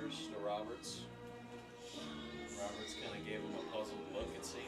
first to Roberts. Roberts kind of gave him a puzzled look, it seemed.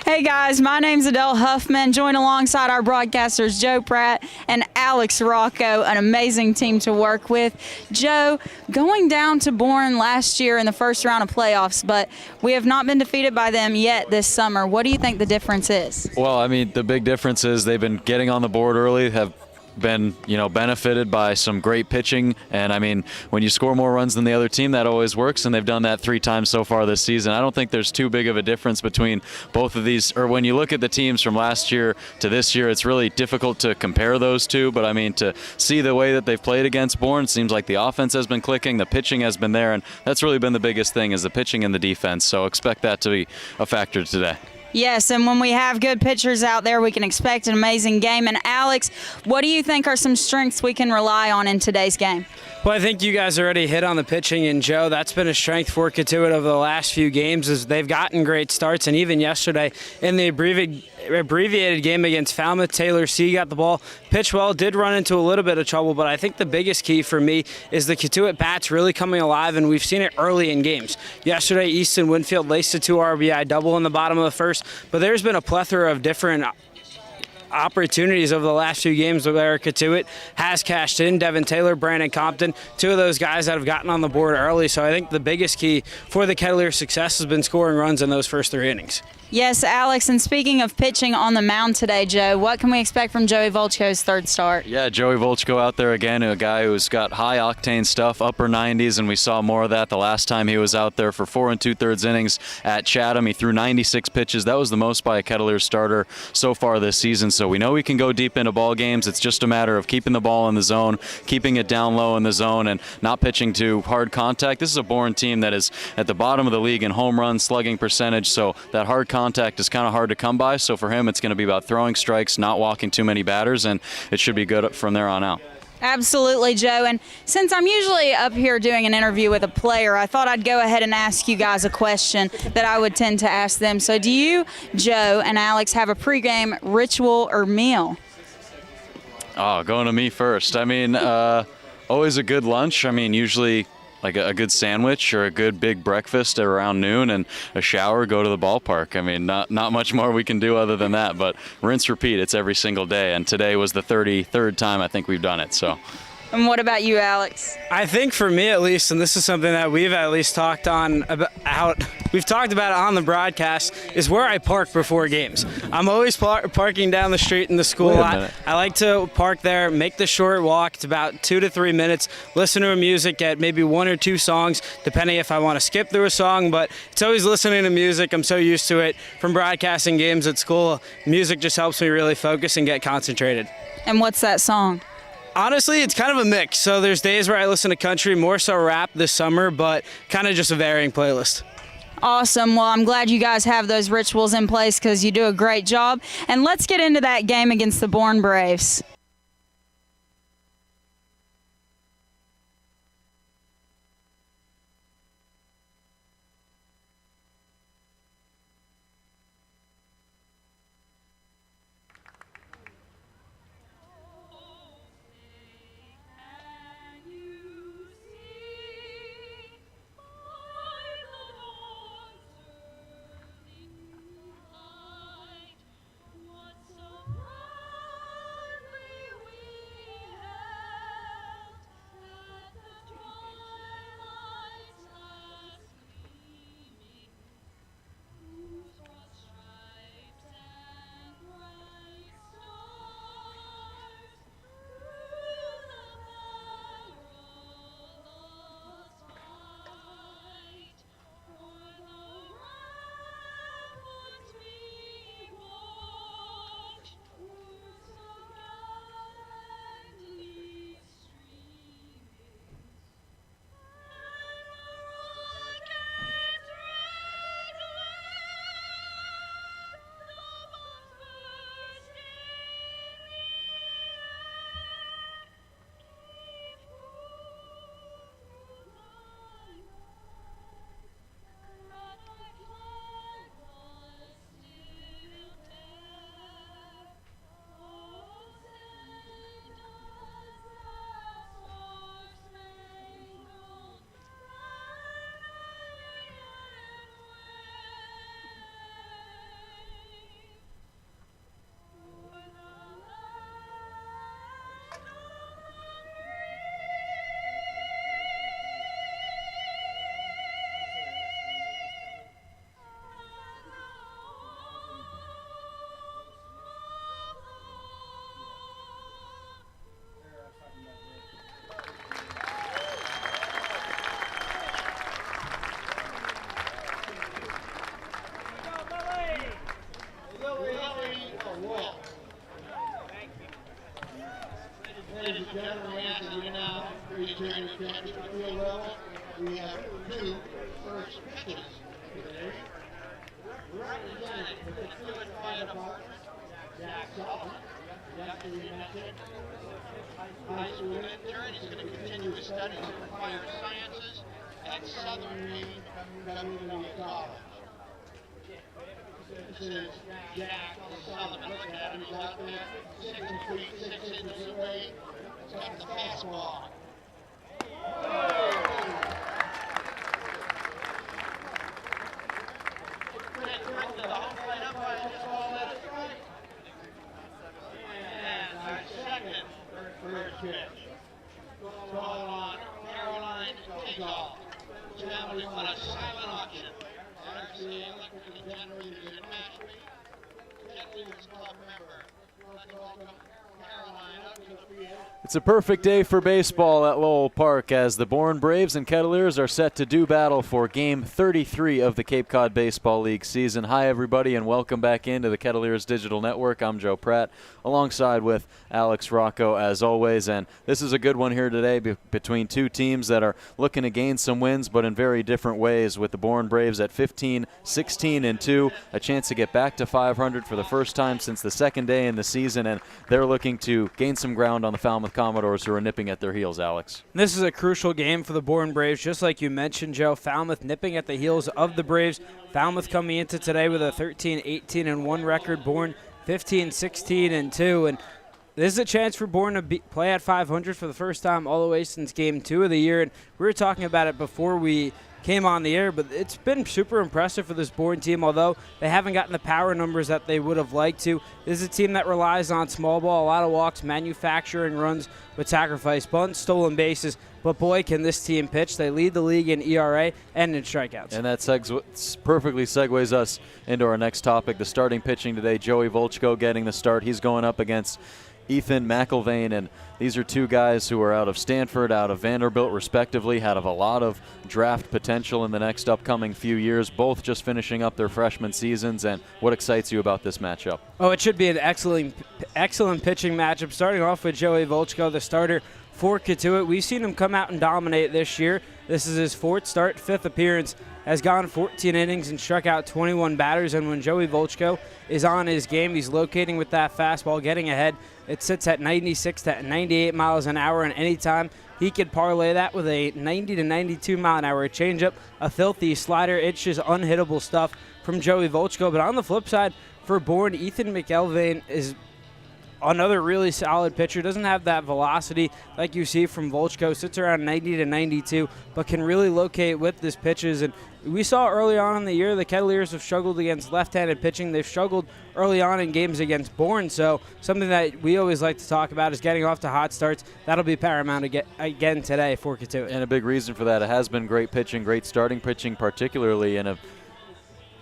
Hey guys, my name's Adele Huffman, joined alongside our broadcasters Joe Pratt and Alex Rocco, an amazing team to work with. Joe, going down to Bourne last year in the first round of playoffs, but we have not been defeated by them yet this summer. What do you think the difference is? Well, I mean, the big difference is they've been getting on the board early, have been, benefited by some great pitching. And I mean, when you score more runs than the other team, that always works. And they've done that 3 times so far this season. I don't think there's too big of a difference between both of these. Or when you look at the teams from last year to this year, it's really difficult to compare those two. But I mean, to see the way that they've played against Bourne, seems like the offense has been clicking, the pitching has been there. And that's really been the biggest thing, is the pitching and the defense. So expect that to be a factor today. Yes, and when we have good pitchers out there, we can expect an amazing game. And Alex, what do you think are some strengths we can rely on in today's game? Well, I think you guys already hit on the pitching, and Joe, that's been a strength for Cotuit over the last few games, is they've gotten great starts. And even yesterday in the abbreviated game against Falmouth, Taylor C got the ball, pitched well, did run into a little bit of trouble, but I think the biggest key for me is the Cotuit bats really coming alive, and we've seen it early in games. Yesterday, Easton Winfield laced a 2 RBI double in the bottom of the first, but there's been a plethora of different opportunities over the last few games where Cotuit has cashed in. Devin Taylor, Brandon Compton, 2 of those guys that have gotten on the board early. So I think the biggest key for the Kettleers' success has been scoring runs in those first 3 innings. Yes, Alex, and speaking of pitching on the mound today, Joe, what can we expect from Joey Volchko's third start? Yeah, Joey Volchko out there again, a guy who's got high octane stuff, upper 90s, and we saw more of that the last time he was out there for 4 2/3 innings at Chatham. He threw 96 pitches. That was the most by a Kettleers starter so far this season. So we know we can go deep into ball games. It's just a matter of keeping the ball in the zone, keeping it down low in the zone, and not pitching to hard contact. This is a Bourne team that is at the bottom of the league in home run slugging percentage, so that hard contact is kind of hard to come by. So for him, it's going to be about throwing strikes, not walking too many batters, and it should be good from there on out. Absolutely, Joe. And since I'm usually up here doing an interview with a player, I thought I'd go ahead and ask you guys a question that I would tend to ask them. So do you, Joe and Alex, have a pregame ritual or meal? Oh, going to me first. I mean, always a good lunch. I mean, usually like a good sandwich or a good big breakfast at around noon, and a shower, go to the ballpark. I mean, not much more we can do other than that, but rinse, repeat. It's every single day, and today was the 33rd time I think we've done it. So. And what about you, Alex? I think for me at least, and this is something that we've at least talked on we've talked about it on the broadcast, is where I park before games. I'm always parking down the street in the school lot. I like to park there, make the short walk. It's about 2 to 3 minutes, listen to music, get maybe 1 or 2 songs, depending if I want to skip through a song, but it's always listening to music. I'm so used to it from broadcasting games at school. Music just helps me really focus and get concentrated. And what's that song? Honestly, it's kind of a mix. So there's days where I listen to country, more so rap this summer, but kind of just a varying playlist. Awesome. Well, I'm glad you guys have those rituals in place because you do a great job. And let's get into that game against the Bourne Braves. Ladies and gentlemen, as you now returning attention to field level, we have 2 first pitches today. Representing the Cotuit Fire Department, Jack Sullivan, deputy mentioned, high school intern. He's going to continue his studies in fire sciences at Southern Maine Community College. This is Jack Sullivan. Look at him. He's out there 6 feet 6 inches away. He's got the fastball. And our second first pitch. Call on Caroline Takeoff. Family on a silent auction. Actually, electrically generated in Mashpee. Kettleers Club member. Let's welcome Caroline up to the field. It's a perfect day for baseball at Lowell Park as the Bourne Braves and Kettleers are set to do battle for Game 33 of the Cape Cod Baseball League season. Hi, everybody, and welcome back into the Kettleers Digital Network. I'm Joe Pratt, alongside with Alex Rocco, as always. And this is a good one here today between two teams that are looking to gain some wins, but in very different ways, with the Bourne Braves at 15-16-2, a chance to get back to 500 for the first time since the second day in the season, and they're looking to gain some ground on the Falmouth Commodores, who are nipping at their heels, Alex. This is a crucial game for the Bourne Braves, just like you mentioned, Joe. Falmouth nipping at the heels of the Braves. Falmouth coming into today with a 13-18-1 record. Bourne 15-16-2, and this is a chance for Bourne to play at 500 for the first time all the way since Game 2 of the year. And we were talking about it before we came on the air, but it's been super impressive for this Bourne team, although they haven't gotten the power numbers that they would have liked to. This is a team that relies on small ball, a lot of walks, manufacturing runs with sacrifice bunts, stolen bases, but boy, can this team pitch. They lead the league in ERA and in strikeouts. And that perfectly segues us into our next topic, the starting pitching today. Joey Volchko getting the start. He's going up against Ethan McIlvain, and these are two guys who are out of Stanford, out of Vanderbilt, respectively, have a lot of draft potential in the next upcoming few years, both just finishing up their freshman seasons. And what excites you about this matchup? Oh, it should be an excellent pitching matchup, starting off with Joey Volchko, the starter for Cotuit. We've seen him come out and dominate this year. This is his 4th start, 5th appearance. Has gone 14 innings and struck out 21 batters. And when Joey Volchko is on his game, he's locating with that fastball, getting ahead. It sits at 96 to 98 miles an hour, and anytime he could parlay that with a 90 to 92 mile an hour changeup, a filthy slider. It's just unhittable stuff from Joey Volchko. But on the flip side, for Bourne, Ethan McIlvain is another really solid pitcher. Doesn't have that velocity like you see from Volchko. Sits around 90 to 92, but can really locate with his pitches. And we saw early on in the year the Kettleers have struggled against left-handed pitching. They've struggled early on in games against Bourne. So something that we always like to talk about is getting off to hot starts. That'll be paramount again today for Cotuit. And a big reason for that, it has been great pitching, great starting pitching, particularly in a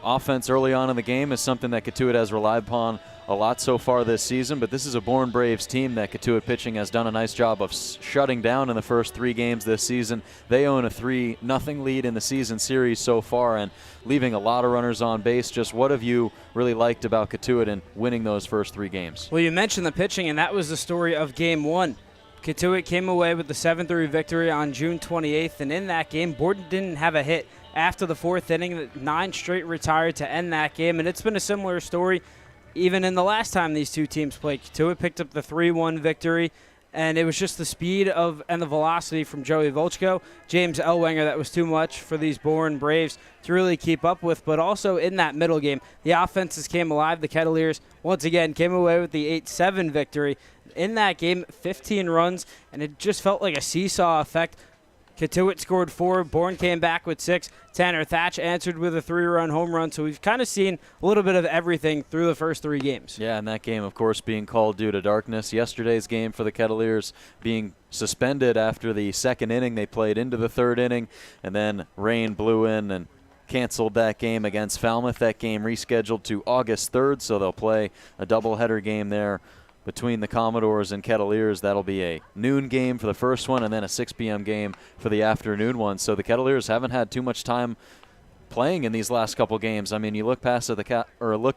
offense early on in the game is something that Cotuit has relied upon a lot so far this season, but this is a Bourne Braves team that Cotuit pitching has done a nice job of shutting down in the first 3 games this season. They own a 3-0 lead in the season series so far and leaving a lot of runners on base. Just what have you really liked about Cotuit in winning those first 3 games? Well, you mentioned the pitching, and that was the story of Game 1. Cotuit came away with the 7-3 victory on June 28th, and in that game, Bourne didn't have a hit after the 4th inning. 9 straight retired to end that game, and it's been a similar story even in the last time these two teams played. Cotuit picked up the 3-1 victory, and it was just the speed and the velocity from Joey Volchko, James Ellwanger, that was too much for these Bourne Braves to really keep up with. But also in that middle game, the offenses came alive. The Kettleers, once again, came away with the 8-7 victory. In that game, 15 runs, and it just felt like a seesaw effect. Cotuit scored 4. Bourne came back with 6. Tanner Thatch answered with a 3-run home run. So we've kind of seen a little bit of everything through the first 3 games. Yeah, and that game, of course, being called due to darkness. Yesterday's game for the Kettleers being suspended after the 2nd inning. They played into the 3rd inning, and then rain blew in and canceled that game against Falmouth. That game rescheduled to August 3rd, so they'll play a doubleheader game there between the Commodores and Kettleers. That'll be a noon game for the first one and then a 6 p.m. game for the afternoon one. So the Kettleers haven't had too much time playing in these last couple games. I mean, you look past look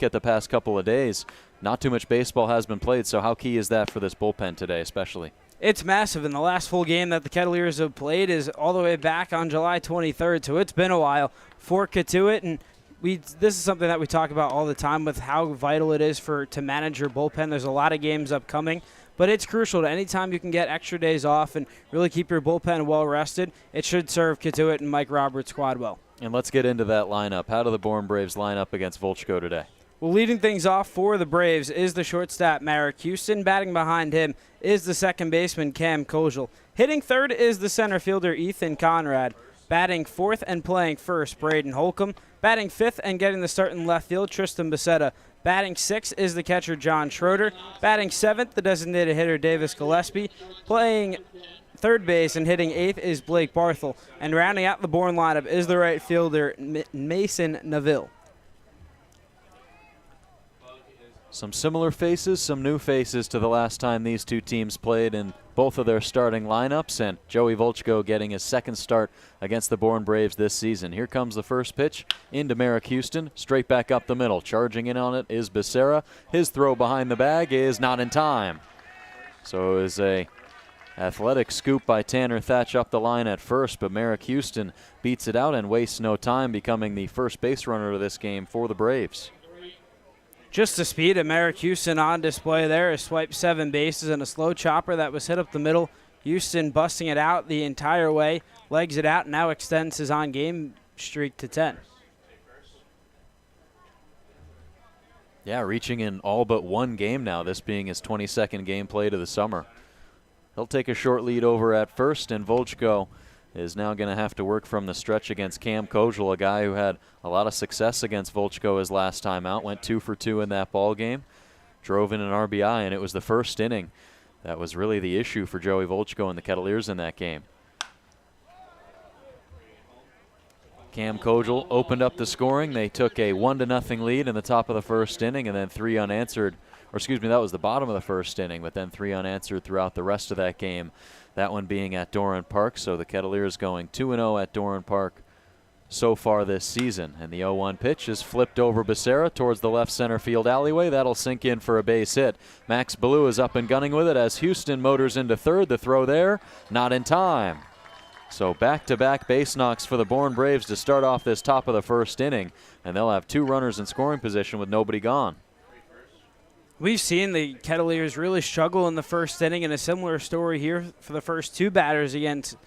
at the past couple of days, not too much baseball has been played. So how key is that for this bullpen today especially? It's massive, and the last full game that the Kettleers have played is all the way back on July 23rd, so it's been a while for Cotuit, and this is something that we talk about all the time with how vital it is to manage your bullpen. There's a lot of games upcoming, but it's crucial to any time you can get extra days off and really keep your bullpen well rested. It should serve Cotuit and Mike Roberts' squad well. And let's get into that lineup. How do the Bourne Braves line up against Volchko today? Well, leading things off for the Braves is the shortstop Merrick Houston. Batting behind him is the second baseman Cam Kozel. Hitting third is the center fielder Ethan Conrad. Batting fourth and playing first, Braden Holcomb. Batting fifth and getting the start in left field, Tristan Becerra. Batting sixth is the catcher John Schroeder. Batting seventh, the designated hitter Davis Gillespie. Playing third base and hitting eighth is Blake Barthel. And rounding out the Bourne lineup is the right fielder Mason Neville. Some similar faces, some new faces to the last time these two teams played in both of their starting lineups, and Joey Volchko getting his second start against the Bourne Braves this season. Here comes the first pitch into Merrick Houston, straight back up the middle. Charging in on it is Becerra. His throw behind the bag is not in time. So it is a athletic scoop by Tanner Thatch up the line at first, but Merrick Houston beats it out and wastes no time, becoming the first base runner of this game for the Braves. Just the speed of Merrick Houston on display there. A swipe 7 bases and a slow chopper that was hit up the middle. Houston busting it out the entire way, legs it out, and now extends his on-game streak to 10. Yeah, reaching in all but one game now, this being his 22nd game played of the summer. He'll take a short lead over at first, and Volchko is now going to have to work from the stretch against Cam Kozel, a guy who had a lot of success against Volchko his last time out. Went 2 for 2 in that ball game, drove in an RBI, and it was the first inning that was really the issue for Joey Volchko and the Kettleers in that game. Cam Kozel opened up the scoring. They took a 1-0 lead in the top of the first inning, and then 3 unanswered. Or excuse me, that was the bottom of the first inning, but then 3 unanswered throughout the rest of that game. That one being at Doran Park, so the Kettleers going 2-0 at Doran Park so far this season. And the 0-1 pitch is flipped over Becerra towards the left center field alleyway. That'll sink in for a base hit. Max Ballou is up and gunning with it as Houston motors into third. The throw there, not in time. So back-to-back base knocks for the Bourne Braves to start off this top of the first inning, and they'll have 2 runners in scoring position with nobody gone. We've seen the Kettleers really struggle in the first inning, and a similar story here for the first 2 batters against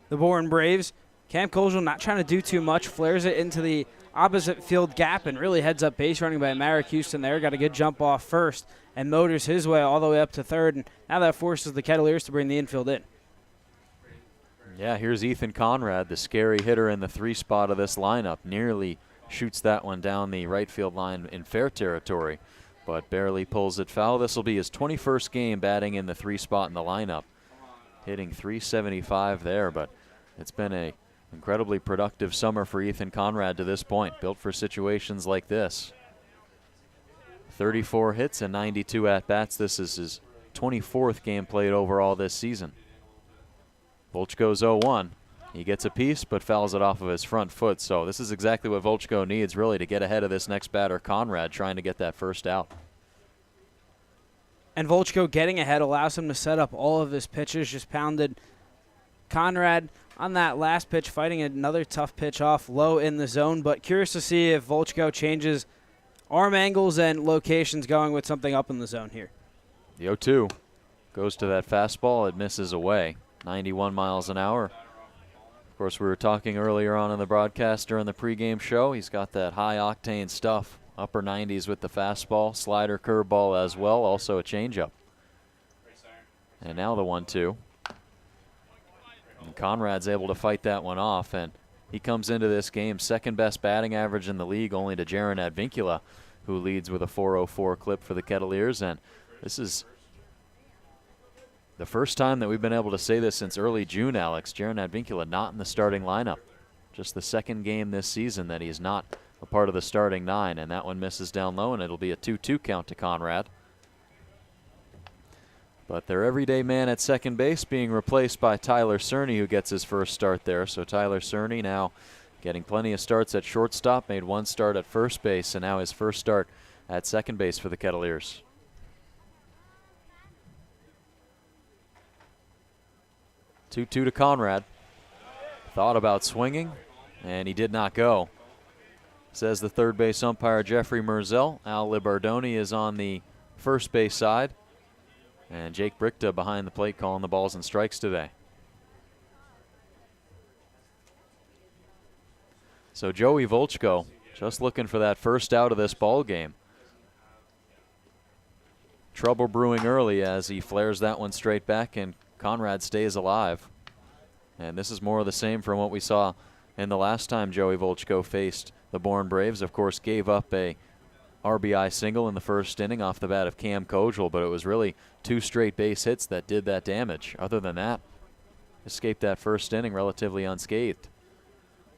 the Bourne Braves. Cam Kozel not trying to do too much, flares it into the opposite field gap and really heads up base running by Merrick Houston there. Got a good jump off first and motors his way all the way up to third, and now that forces the Kettleers to bring the infield in. Yeah, here's Ethan Conrad, the scary hitter in the 3 spot of this lineup. Nearly shoots that one down the right field line in fair territory, but barely pulls it foul. This will be his 21st game batting in the 3 spot in the lineup. Hitting .375 there, but it's been a incredibly productive summer for Ethan Conrad to this point, built for situations like this. 34 hits and 92 at-bats. This is his 24th game played overall this season. Volchko's 0-1. He gets a piece but fouls it off of his front foot, so this is exactly what Volchko needs really to get ahead of this next batter, Conrad, trying to get that first out. And Volchko getting ahead allows him to set up all of his pitches. Just pounded Conrad on that last pitch, fighting another tough pitch off low in the zone, but curious to see if Volchko changes arm angles and locations going with something up in the zone here. The 0-2 goes to that fastball. It misses away. 91 miles an hour. Of course, we were talking earlier on in the broadcast during the pregame show. He's got that high-octane stuff, upper 90s with the fastball, slider, curveball as well, also a changeup. And now the 1-2. And Conrad's able to fight that one off, and he comes into this game second-best batting average in the league, only to Jaron Advincula, who leads with a .404 clip for the Kettleers. And this is the first time that we've been able to say this since early June, Alex. Jaron Advincula not in the starting lineup. Just the second game this season that he's not a part of the starting 9, and that one misses down low, and it'll be a 2-2 count to Conrad. But their everyday man at second base being replaced by Tyler Cerny, who gets his first start there. So Tyler Cerny now getting plenty of starts at shortstop, made 1 start at first base, and now his first start at second base for the Kettleers. 2-2 to Conrad. Thought about swinging, and he did not go. Says the third base umpire, Jeffrey Merzel. Al Libardoni is on the first base side. And Jake Brichta behind the plate calling the balls and strikes today. So Joey Volchko just looking for that first out of this ball game. Trouble brewing early as he flares that one straight back, and Conrad stays alive. And this is more of the same from what we saw in the last time Joey Volchko faced the Bourne Braves. Of course, gave up a RBI single in the first inning off the bat of Cam Kogel, but it was really 2 straight base hits that did that damage. Other than that, escaped that first inning relatively unscathed.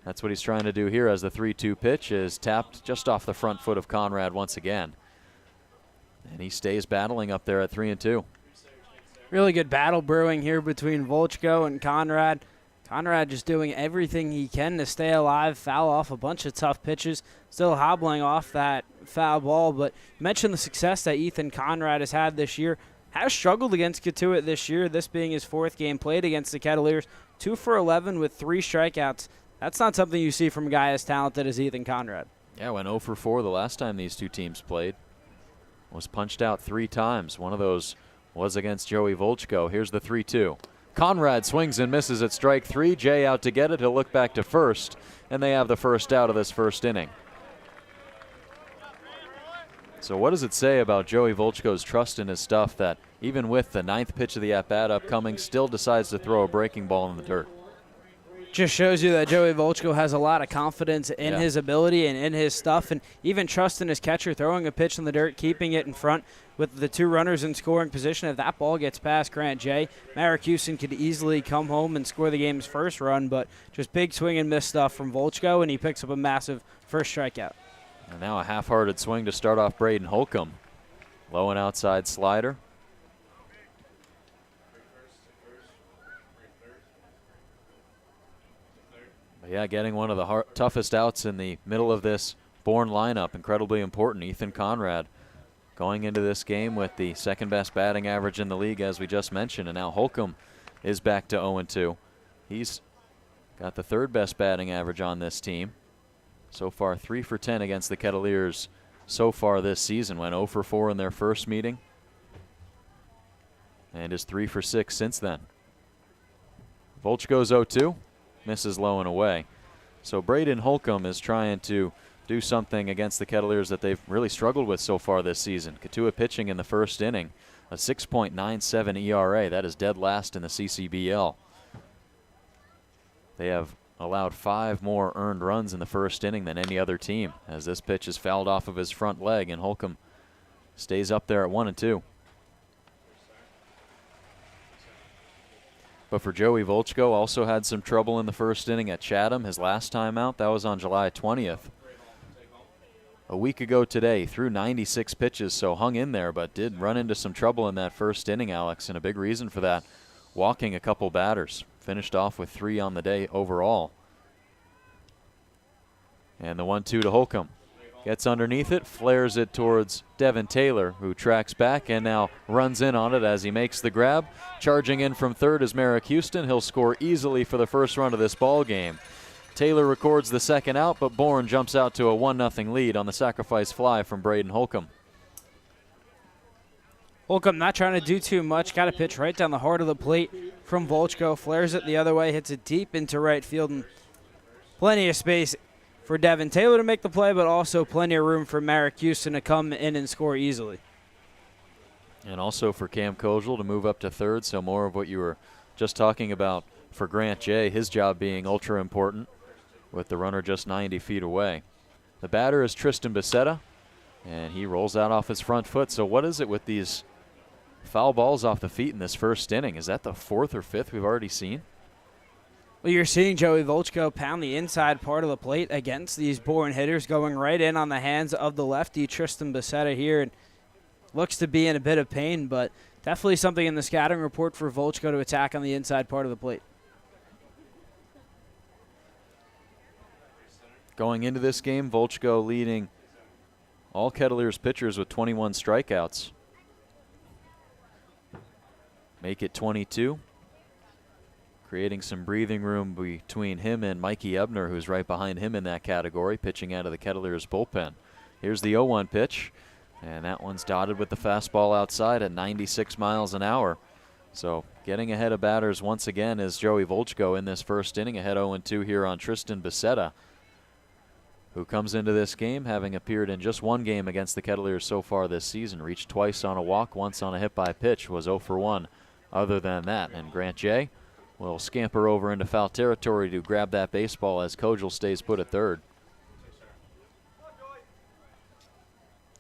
That's what he's trying to do here as the 3-2 pitch is tapped just off the front foot of Conrad once again. And he stays battling up there at 3-2. Really good battle brewing here between Volchko and Conrad. Conrad just doing everything he can to stay alive, foul off a bunch of tough pitches, still hobbling off that foul ball. But you mentioned the success that Ethan Conrad has had this year. Has struggled against Cotuit this year, this being his 4th game played against the Kettleers. 2 for 11 with 3 strikeouts. That's not something you see from a guy as talented as Ethan Conrad. Yeah, went 0 for 4 the last time these two teams played. Was punched out 3 times. One of those was against Joey Volchko. Here's the 3-2. Conrad swings and misses at strike 3. Jay out to get it. He'll look back to first, and they have the first out of this first inning. So what does it say about Joey Volchko's trust in his stuff that even with the 9th pitch of the at-bat upcoming, still decides to throw a breaking ball in the dirt? Just shows you that Joey Volchko has a lot of confidence in his ability and in his stuff, and even trust in his catcher throwing a pitch in the dirt, keeping it in front with the 2 runners in scoring position. If that ball gets past Grant Jay, Marek Houston could easily come home and score the game's first run, but just big swing and miss stuff from Volchko, and he picks up a massive first strikeout. And now a half-hearted swing to start off Braden Holcomb. Low and outside slider. But yeah, getting one of the toughest outs in the middle of this Bourne lineup. Incredibly important. Ethan Conrad going into this game with the 2nd best batting average in the league, as we just mentioned. And now Holcomb is back to 0-2. He's got the 3rd best batting average on this team. So far 3 for 10 against the Kettleers so far this season. Went 0 for 4 in their first meeting. And is 3 for 6 since then. Volchko's 0-2. Misses low and away. So Braden Holcomb is trying to do something against the Kettleers that they've really struggled with so far this season. Cotuit pitching in the first inning, a 6.97 ERA. That is dead last in the CCBL. They have allowed 5 more earned runs in the first inning than any other team, as this pitch is fouled off of his front leg, and Holcomb stays up there at 1-2. But for Joey Volchko, also had some trouble in the first inning at Chatham. His last time out, that was on July 20th. A week ago today, threw 96 pitches, so hung in there, but did run into some trouble in that first inning, Alex, and a big reason for that, walking a couple batters. Finished off with 3 on the day overall. And the 1-2 to Holcomb. Gets underneath it, flares it towards Devin Taylor, who tracks back and now runs in on it as he makes the grab. Charging in from third is Marek Houston. He'll score easily for the first run of this ball game. Taylor records the 2nd out, but Bourne jumps out to a 1-0 lead on the sacrifice fly from Braden Holcomb. Holcomb not trying to do too much. Got a pitch right down the heart of the plate from Volchko. Flares it the other way, hits it deep into right field, and plenty of space for Devin Taylor to make the play, but also plenty of room for Marek Houston to come in and score easily. And also for Cam Kogel to move up to third, so more of what you were just talking about for Grant Jay, his job being ultra important with the runner just 90 feet away. The batter is Tristan Becerra, and he rolls out off his front foot. So what is it with these foul balls off the feet in this first inning? Is that the 4th or 5th we've already seen? Well, you're seeing Joey Volchko pound the inside part of the plate against these Bourne hitters, going right in on the hands of the lefty Tristan Becerra here, and looks to be in a bit of pain, but definitely something in the scouting report for Volchko to attack on the inside part of the plate. Going into this game, Volchko leading all Kettleers pitchers with 21 strikeouts. Make it 22. creating some breathing room between him and Mikey Ebner, who's right behind him in that category, pitching out of the Kettleers bullpen. Here's the 0-1 pitch, and that one's dotted with the fastball outside at 96 miles an hour. So getting ahead of batters once again is Joey Volchko in this first inning, ahead 0-2 here on Tristan Becerra, who comes into this game having appeared in just one game against the Kettleers so far this season. Reached twice on a walk, once on a hit by pitch, was 0 for 1 other than that. And Grant J will scamper over into foul territory to grab that baseball as Kogel stays put at third.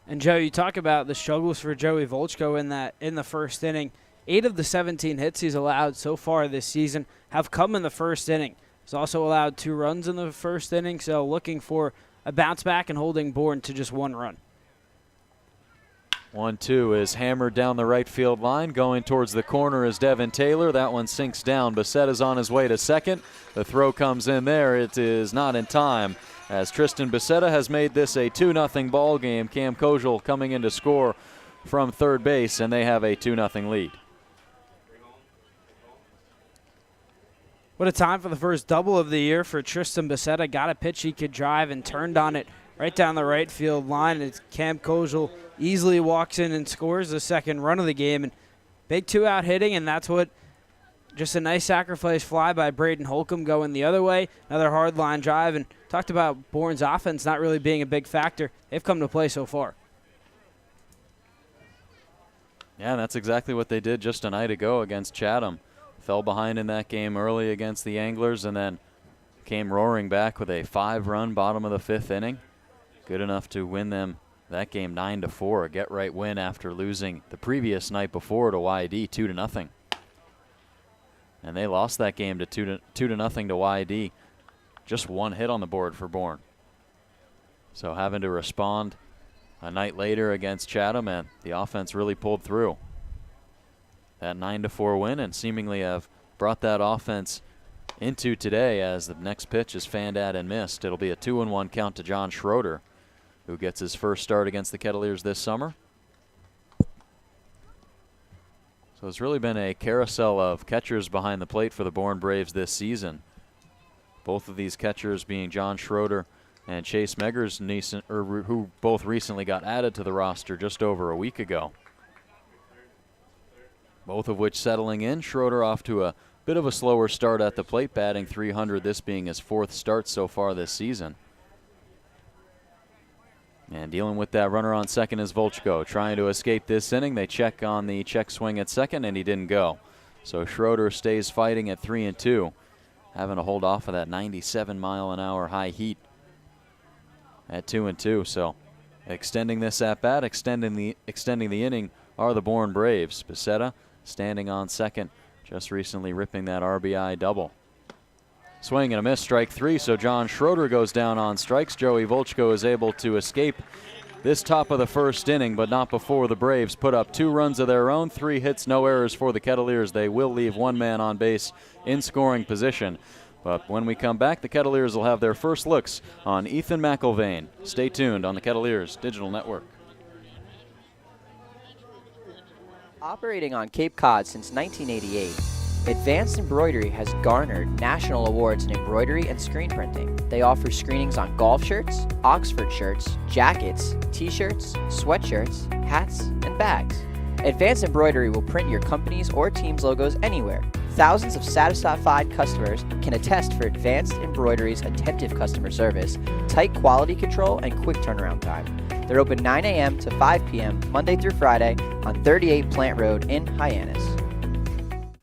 And Joe, you talk about the struggles for Joey Volchko in the first inning. 8 of the 17 hits he's allowed so far this season have come in the first inning. He's also allowed 2 runs in the first inning, so looking for a bounce back and holding Bourne to just 1 run. 1-2 is hammered down the right field line. Going towards the corner is Devin Taylor. That one sinks down. Becerra's on his way to second. The throw comes in there. It is not in time, as Tristan Becerra has made this a 2-0 ball game. Cam Kogel coming in to score from third base, and they have a 2-0 lead. What a time for the first double of the year for Tristan Becerra. Got a pitch he could drive and turned on it right down the right field line. It's Cam Kogel easily walks in and scores the second run of the game. And big 2-out hitting, and that's what just a nice sacrifice fly by Braden Holcomb going the other way. Another hard line drive, and talked about Bourne's offense not really being a big factor. They've come to play so far. Yeah, that's exactly what they did just a night ago against Chatham. Fell behind in that game early against the Anglers and then came roaring back with a 5-run bottom of the 5th inning. Good enough to win them that game 9-4, a get-right win after losing the previous night before to YD 2-0. And they lost that game to 2-0 to YD. Just 1 hit on the board for Bourne. So having to respond a night later against Chatham, and the offense really pulled through. That 9-4 win, and seemingly have brought that offense into today as the next pitch is fanned at and missed. It'll be a 2-1 count to John Schroeder, who gets his first start against the Kettleers this summer. So it's really been a carousel of catchers behind the plate for the Bourne Braves this season. Both of these catchers being John Schroeder and Chase Meggers, who both recently got added to the roster just over a week ago. Both of which settling in. Schroeder off to a bit of a slower start at the plate, batting .300, this being his 4th start so far this season. And dealing with that runner on second is Volchko, trying to escape this inning. They check on the check swing at second, and he didn't go. So Schroeder stays fighting at 3-2, having to hold off of that 97-mile-an-hour high heat at 2-2. So extending this at-bat, extending the inning are the Bourne Braves. Becerra standing on second, just recently ripping that RBI double. Swing and a miss, strike 3, so John Schroeder goes down on strikes. Joey Volchko is able to escape this top of the first inning, but not before the Braves put up 2 runs of their own, 3 hits, no errors for the Kettleers. They will leave 1 man on base in scoring position. But when we come back, the Kettleers will have their first looks on Ethan McIlvaine. Stay tuned on the Kettleers Digital Network. Operating on Cape Cod since 1988, Advanced Embroidery has garnered national awards in embroidery and screen printing. They offer screenings on golf shirts, Oxford shirts, jackets, t-shirts, sweatshirts, hats, and bags. Advanced Embroidery will print your company's or team's logos anywhere. Thousands of satisfied customers can attest for Advanced Embroidery's attentive customer service, tight quality control, and quick turnaround time. They're open 9 a.m. to 5 p.m. Monday through Friday on 38 Plant Road in Hyannis.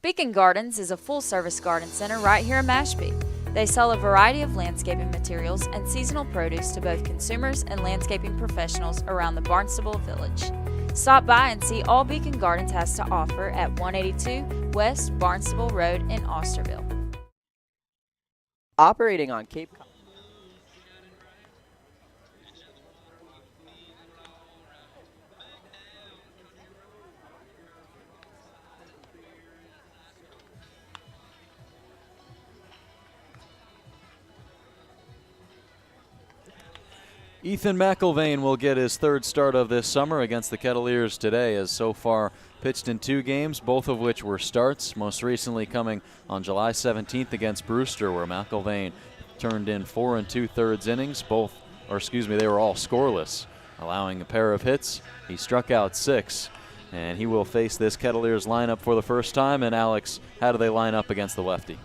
Beacon Gardens is a full-service garden center right here in Mashpee. They sell a variety of landscaping materials and seasonal produce to both consumers and landscaping professionals around the Barnstable Village. Stop by and see all Beacon Gardens has to offer at 182 West Barnstable Road in Austerville. Operating on Cape Cod. Ethan McIlvaine will get his 3rd start of this summer against the Kettleers today, as so far pitched in 2 games, both of which were starts, most recently coming on July 17th against Brewster, where McIlvaine turned in 4 2/3 innings. They were all scoreless, allowing a pair of hits. He struck out 6, and he will face this Kettleers lineup for the first time. And Alex, how do they line up against the lefty?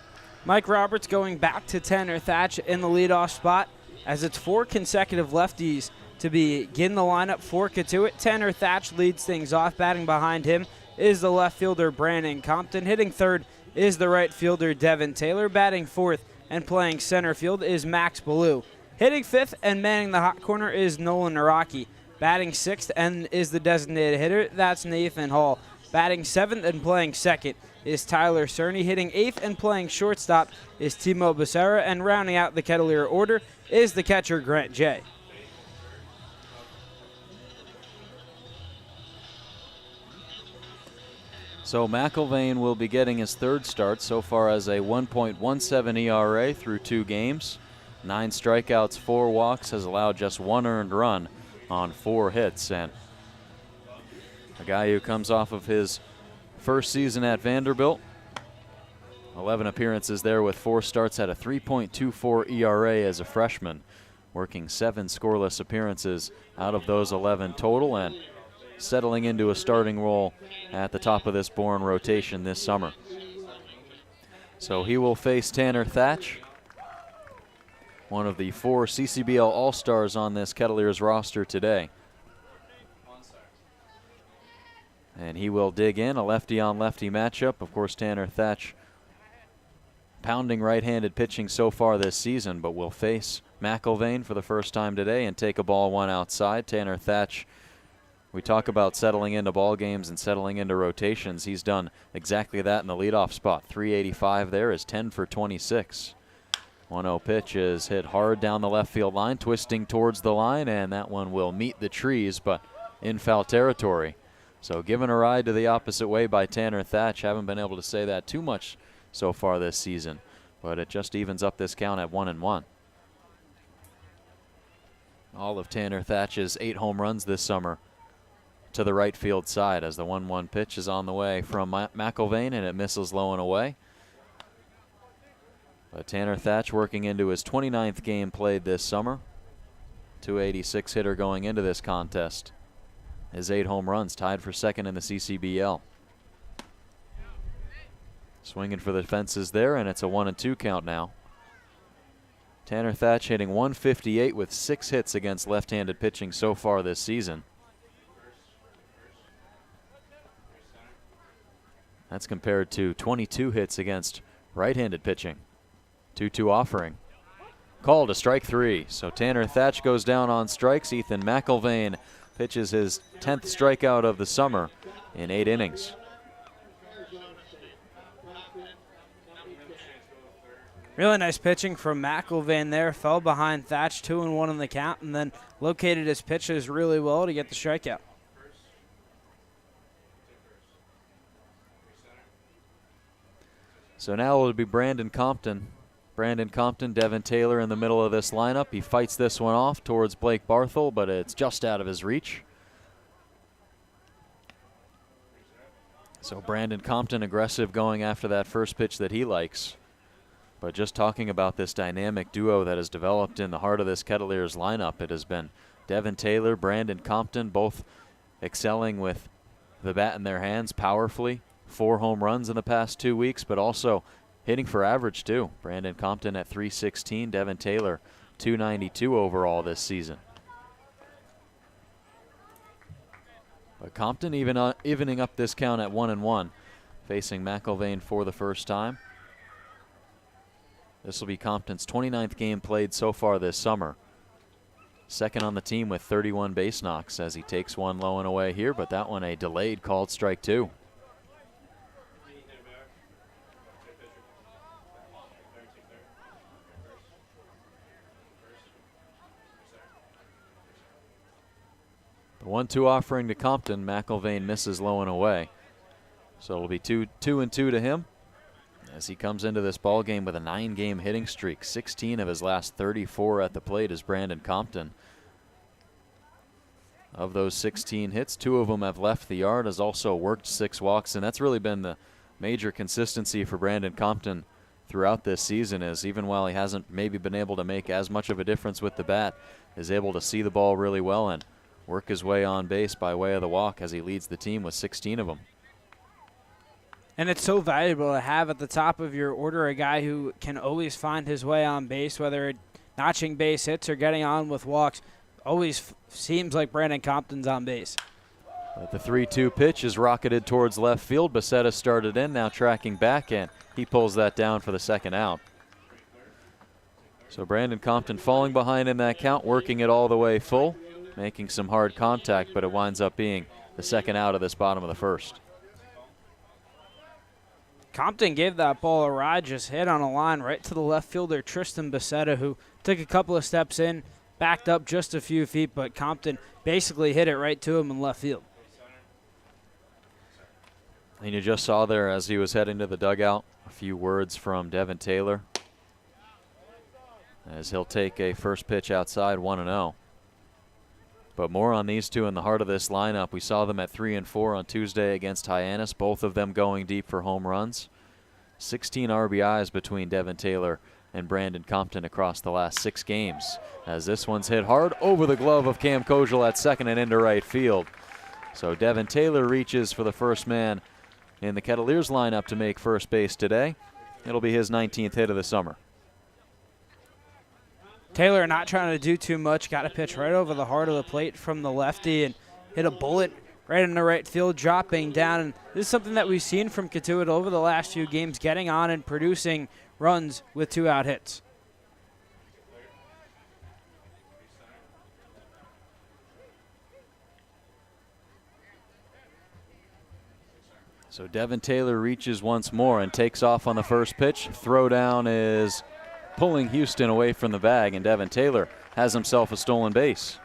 Mike Roberts going back to Tanner Thatch in the leadoff spot, as it's 4 consecutive lefties to begin the lineup for Cotuit. Tanner Thatch leads things off. Batting behind him is the left fielder Brandon Compton. Hitting third is the right fielder Devin Taylor. Batting fourth and playing center field is Max Ballou. Hitting fifth and manning the hot corner is Nolan Naraki. Batting sixth and is the designated hitter, that's Nathan Hall. Batting seventh and playing second is Tyler Cerny. Hitting eighth and playing shortstop is Timo Becerra. And rounding out the Kettleer order is the catcher Grant Jay. So McIlvaine will be getting his 3rd start so far as a 1.17 ERA through 2 games. 9 strikeouts, 4 walks, has allowed just 1 earned run on 4 hits. And a guy who comes off of his first season at Vanderbilt, 11 appearances there with 4 starts, at a 3.24 ERA as a freshman, working 7 scoreless appearances out of those 11 total, and settling into a starting role at the top of this Bourne rotation this summer. So he will face Tanner Thatch, one of the 4 CCBL All-Stars on this Kettleers roster today. And he will dig in, a lefty-on-lefty matchup. Of course, Tanner Thatch pounding right-handed pitching so far this season, but will face McIlvaine for the first time today and take a ball 1 outside. Tanner Thatch, we talk about settling into ball games and settling into rotations. He's done exactly that in the leadoff spot. 385 there is 10 for 26. 1-0 pitch is hit hard down the left field line, twisting towards the line, and that one will meet the trees, but in foul territory. So given a ride to the opposite way by Tanner Thatch. Haven't been able to say that too much so far this season, but it just evens up this count at 1-1. All of Tanner Thatch's 8 home runs this summer to the right field side, as the 1-1 pitch is on the way from McIlvaine, and it misses low and away. But Tanner Thatch working into his 29th game played this summer. 286 hitter going into this contest. His 8 home runs, tied for second in the CCBL. Swinging for the fences there, and it's a 1-2 count now. Tanner Thatch hitting 158 with 6 hits against left-handed pitching so far this season. That's compared to 22 hits against right-handed pitching. 2-2 offering. Called a strike 3. So Tanner Thatch goes down on strikes. Ethan McIlvaine pitches his 10th strikeout of the summer in 8 innings. Really nice pitching from McIlvaine there. Fell behind Thatch, 2-1 in the count, and then located his pitches really well to get the strikeout. So now it'll be Brandon Compton. Brandon Compton, Devin Taylor in the middle of this lineup. He fights this one off towards Blake Barthel, but it's just out of his reach. So Brandon Compton aggressive going after that first pitch that he likes. But just talking about this dynamic duo that has developed in the heart of this Kettleers lineup, it has been Devin Taylor, Brandon Compton, both excelling with the bat in their hands powerfully. 4 home runs in the past 2 weeks, but also hitting for average too. Brandon Compton at 316, Devin Taylor 292 overall this season. But Compton evening up this count at 1-1, facing McIlvaine for the first time. This will be Compton's 29th game played so far this summer. Second on the team with 31 base knocks as he takes one low and away here, but that one a delayed called strike 2. The 1-2 offering to Compton. McIlvaine misses low and away. So it'll be 2-2 to him as he comes into this ball game with a 9-game hitting streak. 16 of his last 34 at the plate is Brandon Compton. Of those 16 hits, 2 of them have left the yard, has also worked 6 walks, and that's really been the major consistency for Brandon Compton throughout this season, is even while he hasn't maybe been able to make as much of a difference with the bat, is able to see the ball really well and work his way on base by way of the walk as he leads the team with 16 of them. And it's so valuable to have at the top of your order a guy who can always find his way on base, whether notching base hits or getting on with walks. Always seems like Brandon Compton's on base. But the 3-2 pitch is rocketed towards left field. Becerra started in, now tracking back, and he pulls that down for the second out. So Brandon Compton falling behind in that count, working it all the way full, making some hard contact, but it winds up being the second out of this bottom of the first. Compton gave that ball a ride, just hit on a line right to the left fielder, Tristan Becerra, who took a couple of steps in, backed up just a few feet, but Compton basically hit it right to him in left field. And you just saw there as he was heading to the dugout, a few words from Devin Taylor as he'll take a first pitch outside, 1-0. But more on these two in the heart of this lineup. We saw them at 3 and 4 on Tuesday against Hyannis, both of them going deep for home runs. 16 RBIs between Devin Taylor and Brandon Compton across the last 6 games, as this one's hit hard over the glove of Cam Kojal at second and into right field. So Devin Taylor reaches for the first man in the Kettleers lineup to make first base today. It'll be his 19th hit of the summer. Taylor not trying to do too much, got a pitch right over the heart of the plate from the lefty and hit a bullet right in the right field, dropping down. And this is something that we've seen from Cotuit over the last few games, getting on and producing runs with 2-out hits. So Devin Taylor reaches once more and takes off on the first pitch. Throw down is pulling Houston away from the bag, and Devin Taylor has himself a stolen base.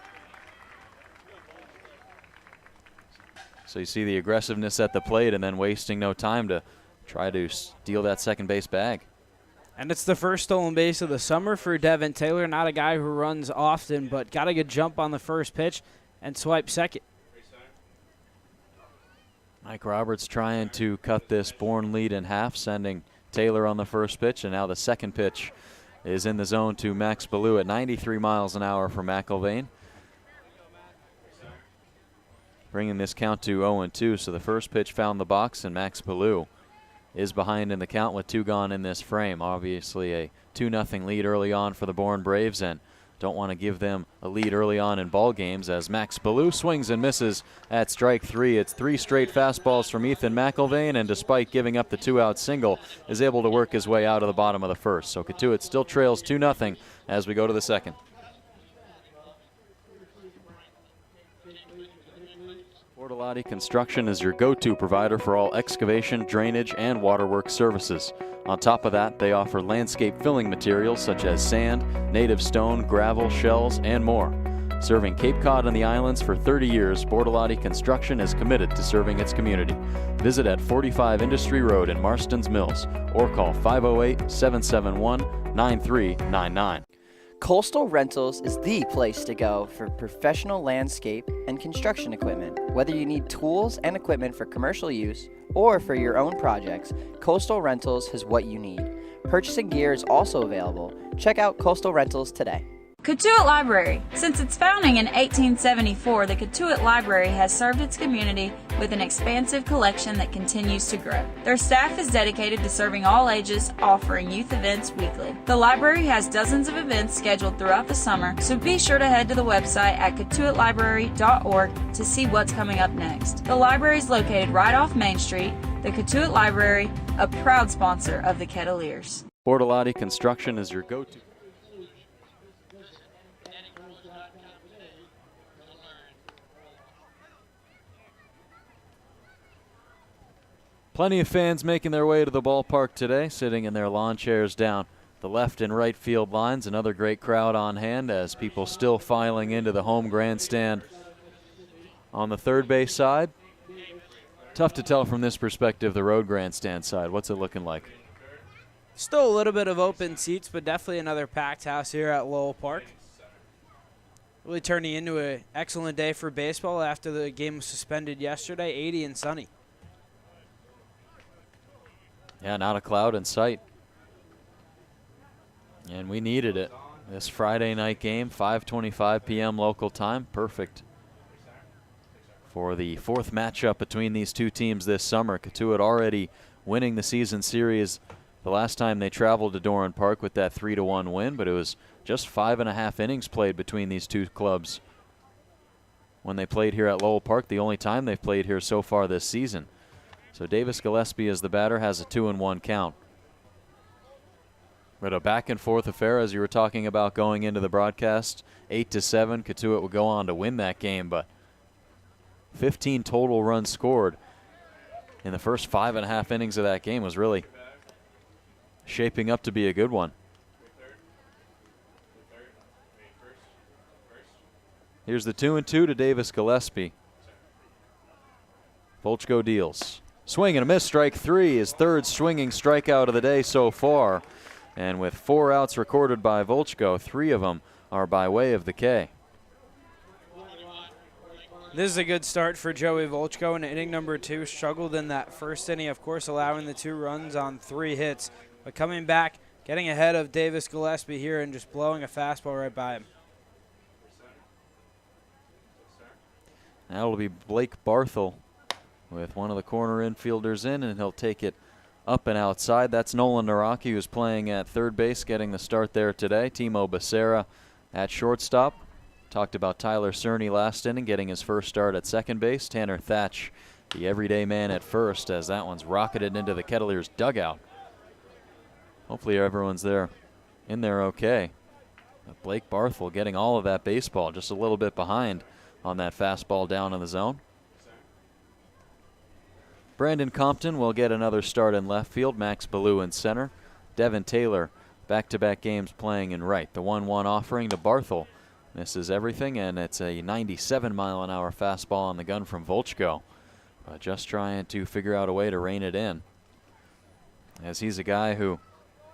So you see the aggressiveness at the plate and then wasting no time to try to steal that second base bag. And it's the first stolen base of the summer for Devin Taylor, not a guy who runs often, but got a good jump on the first pitch and swipe second. Mike Roberts trying to cut this Bourne lead in half, sending Taylor on the first pitch, and now the second pitch is in the zone to Max Ballou at 93 miles an hour for McIlvain, bringing this count to 0-2. So the first pitch found the box, and Max Ballou is behind in the count with 2 gone in this frame. Obviously a 2-0 lead early on for the Bourne Braves, and don't want to give them a lead early on in ball games as Max Ballou swings and misses at strike 3. It's 3 straight fastballs from Ethan McIlvain, and despite giving up the 2-out single, is able to work his way out of the bottom of the first. So Cotuit still trails 2-0 as we go to the second. Bortolotti Construction is your go-to provider for all excavation, drainage, and waterworks services. On top of that, they offer landscape filling materials such as sand, native stone, gravel, shells, and more. Serving Cape Cod and the islands for 30 years, Bortolotti Construction is committed to serving its community. Visit at 45 Industry Road in Marston's Mills or call 508-771-9399. Coastal Rentals is the place to go for professional landscape and construction equipment. Whether you need tools and equipment for commercial use or for your own projects, Coastal Rentals has what you need. Purchasing gear is also available. Check out Coastal Rentals today. Cotuit Library. Since its founding in 1874, the Cotuit Library has served its community with an expansive collection that continues to grow. Their staff is dedicated to serving all ages, offering youth events weekly. The library has dozens of events scheduled throughout the summer, so be sure to head to the website at cotuitlibrary.org to see what's coming up next. The library is located right off Main Street. The Cotuit Library, a proud sponsor of the Kettleers. Bortolotti Construction is your go-to. Plenty of fans making their way to the ballpark today, sitting in their lawn chairs down the left and right field lines. Another great crowd on hand as people still filing into the home grandstand on the third base side. Tough to tell from this perspective, the road grandstand side. What's it looking like? Still a little bit of open seats, but definitely another packed house here at Lowell Park. Really turning into an excellent day for baseball after the game was suspended yesterday, 80 and sunny. Yeah, not a cloud in sight. And we needed it. This Friday night game, 5:25 p.m. local time, perfect for the fourth matchup between these two teams this summer. Cotuit already winning the season series the last time they traveled to Bourne Park with that 3-1 win, but it was just 5.5 innings played between these two clubs when they played here at Lowell Park, the only time they've played here so far this season. So Davis Gillespie as the batter has a 2-1 count. But a back and forth affair, as you were talking about going into the broadcast. 8-7, Cotuit would go on to win that game, but 15 total runs scored in the first 5.5 innings of that game was really shaping up to be a good one. Here's the 2-2 to Davis Gillespie. Volchko deals. Swing and a miss, strike three, his third swinging strikeout of the day so far. And with 4 outs recorded by Volchko, 3 of them are by way of the K. This is a good start for Joey Volchko in inning number 2. Struggled in that first inning, of course, allowing the 2 runs on 3 hits. But coming back, getting ahead of Davis Gillespie here and just blowing a fastball right by him. Now it'll be Blake Barthel with one of the corner infielders in, and he'll take it up and outside. That's Nolan Naraki, who's playing at third base, getting the start there today. Timo Becerra at shortstop. Talked about Tyler Cerny last inning, getting his first start at second base. Tanner Thatch, the everyday man at first, as that one's rocketed into the Kettleers dugout. Hopefully everyone's in there okay. But Blake Barthel getting all of that baseball, just a little bit behind on that fastball down in the zone. Brandon Compton will get another start in left field. Max Ballou in center. Devin Taylor, back-to-back games playing in right. The 1-1 offering to Barthel misses everything, and it's a 97-mile-an-hour fastball on the gun from Volchko. But just trying to figure out a way to rein it in, as he's a guy who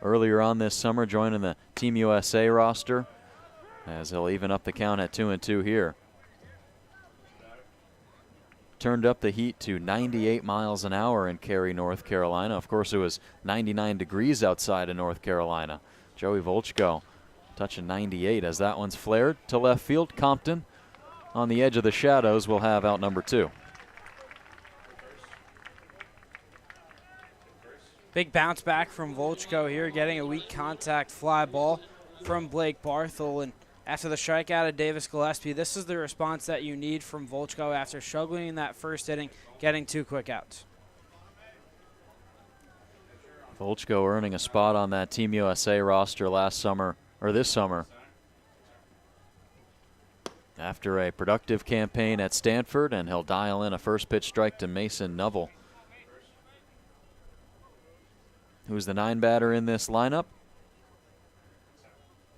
earlier on this summer joining the Team USA roster, as he'll even up the count at 2-2 here. Turned up the heat to 98 miles an hour in Cary, North Carolina. Of course, it was 99 degrees outside of North Carolina. Joey Volchko touching 98 as that one's flared to left field. Compton on the edge of the shadows will have out number 2. Big bounce back from Volchko here, getting a weak contact fly ball from Blake Barthel. And after the strikeout of Davis Gillespie, this is the response that you need from Volchko after struggling in that first inning, getting 2 quick outs. Volchko earning a spot on that Team USA roster this summer. After a productive campaign at Stanford, and he'll dial in a first pitch strike to Mason Novell, who's the 9 batter in this lineup.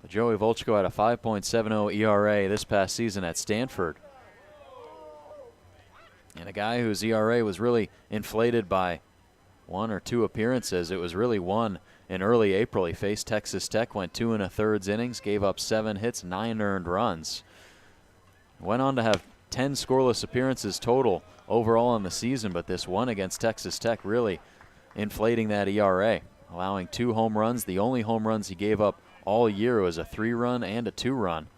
But Joey Volchko had a 5.70 ERA this past season at Stanford. And a guy whose ERA was really inflated by 1 or 2 appearances. It was really one in early April. He faced Texas Tech, went 2 1/3 innings, gave up 7 hits, 9 earned runs. Went on to have 10 scoreless appearances total overall in the season, but this one against Texas Tech really inflating that ERA, allowing 2 home runs. The only home runs he gave up all year was a 3-run and a 2-run.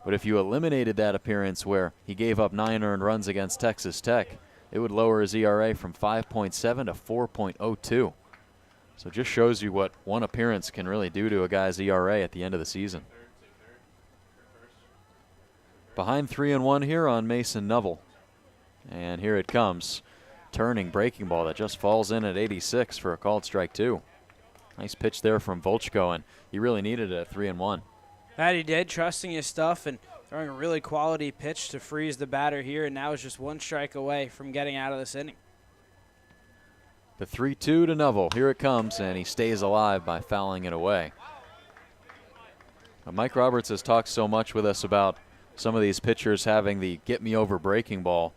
But if you eliminated that appearance where he gave up 9 earned runs against Texas Tech, it would lower his ERA from 5.7 to 4.02. So it just shows you what one appearance can really do to a guy's ERA at the end of the season. Behind 3-1 here on Mason Novell. And here it comes. Turning breaking ball that just falls in at 86 for a called strike 2. Nice pitch there from Volchko, and he really needed it at 3-1. That he did, trusting his stuff and throwing a really quality pitch to freeze the batter here, and now is just 1 strike away from getting out of this inning. The 3-2 to Novell. Here it comes, and he stays alive by fouling it away. Mike Roberts has talked so much with us about some of these pitchers having the get-me-over breaking ball,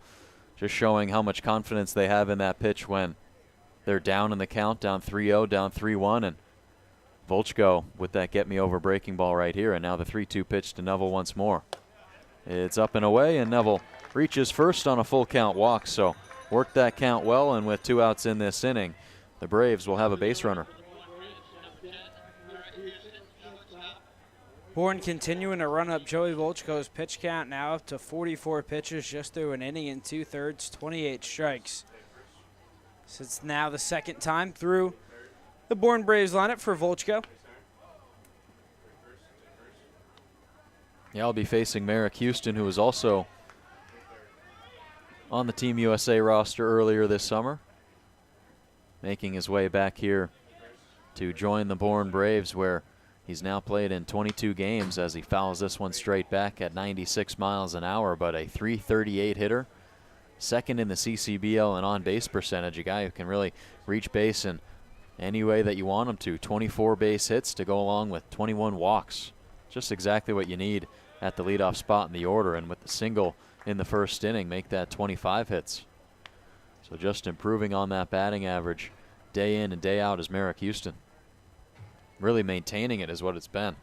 just showing how much confidence they have in that pitch when they're down in the count, down 3-0, down 3-1, and Volchko with that get-me-over breaking ball right here, and now the 3-2 pitch to Neville once more. It's up and away, and Neville reaches first on a full count walk, so worked that count well, and with 2 outs in this inning, the Braves will have a base runner. Bourne continuing to run up Joey Volchko's pitch count now up to 44 pitches just through an inning and 2/3, 28 strikes. So it's now the second time through the Bourne Braves lineup for Volchko. Yeah, I'll be facing Merrick Houston, who was also on the Team USA roster earlier this summer, making his way back here to join the Bourne Braves, where he's now played in 22 games as he fouls this one straight back at 96 miles an hour, but a .338 hitter, second in the CCBL in on-base percentage, a guy who can really reach base in any way that you want him to. 24 base hits to go along with 21 walks. Just exactly what you need at the leadoff spot in the order, and with the single in the first inning, make that 25 hits. So just improving on that batting average day in and day out is Merrick Houston. Really maintaining it is what it's been.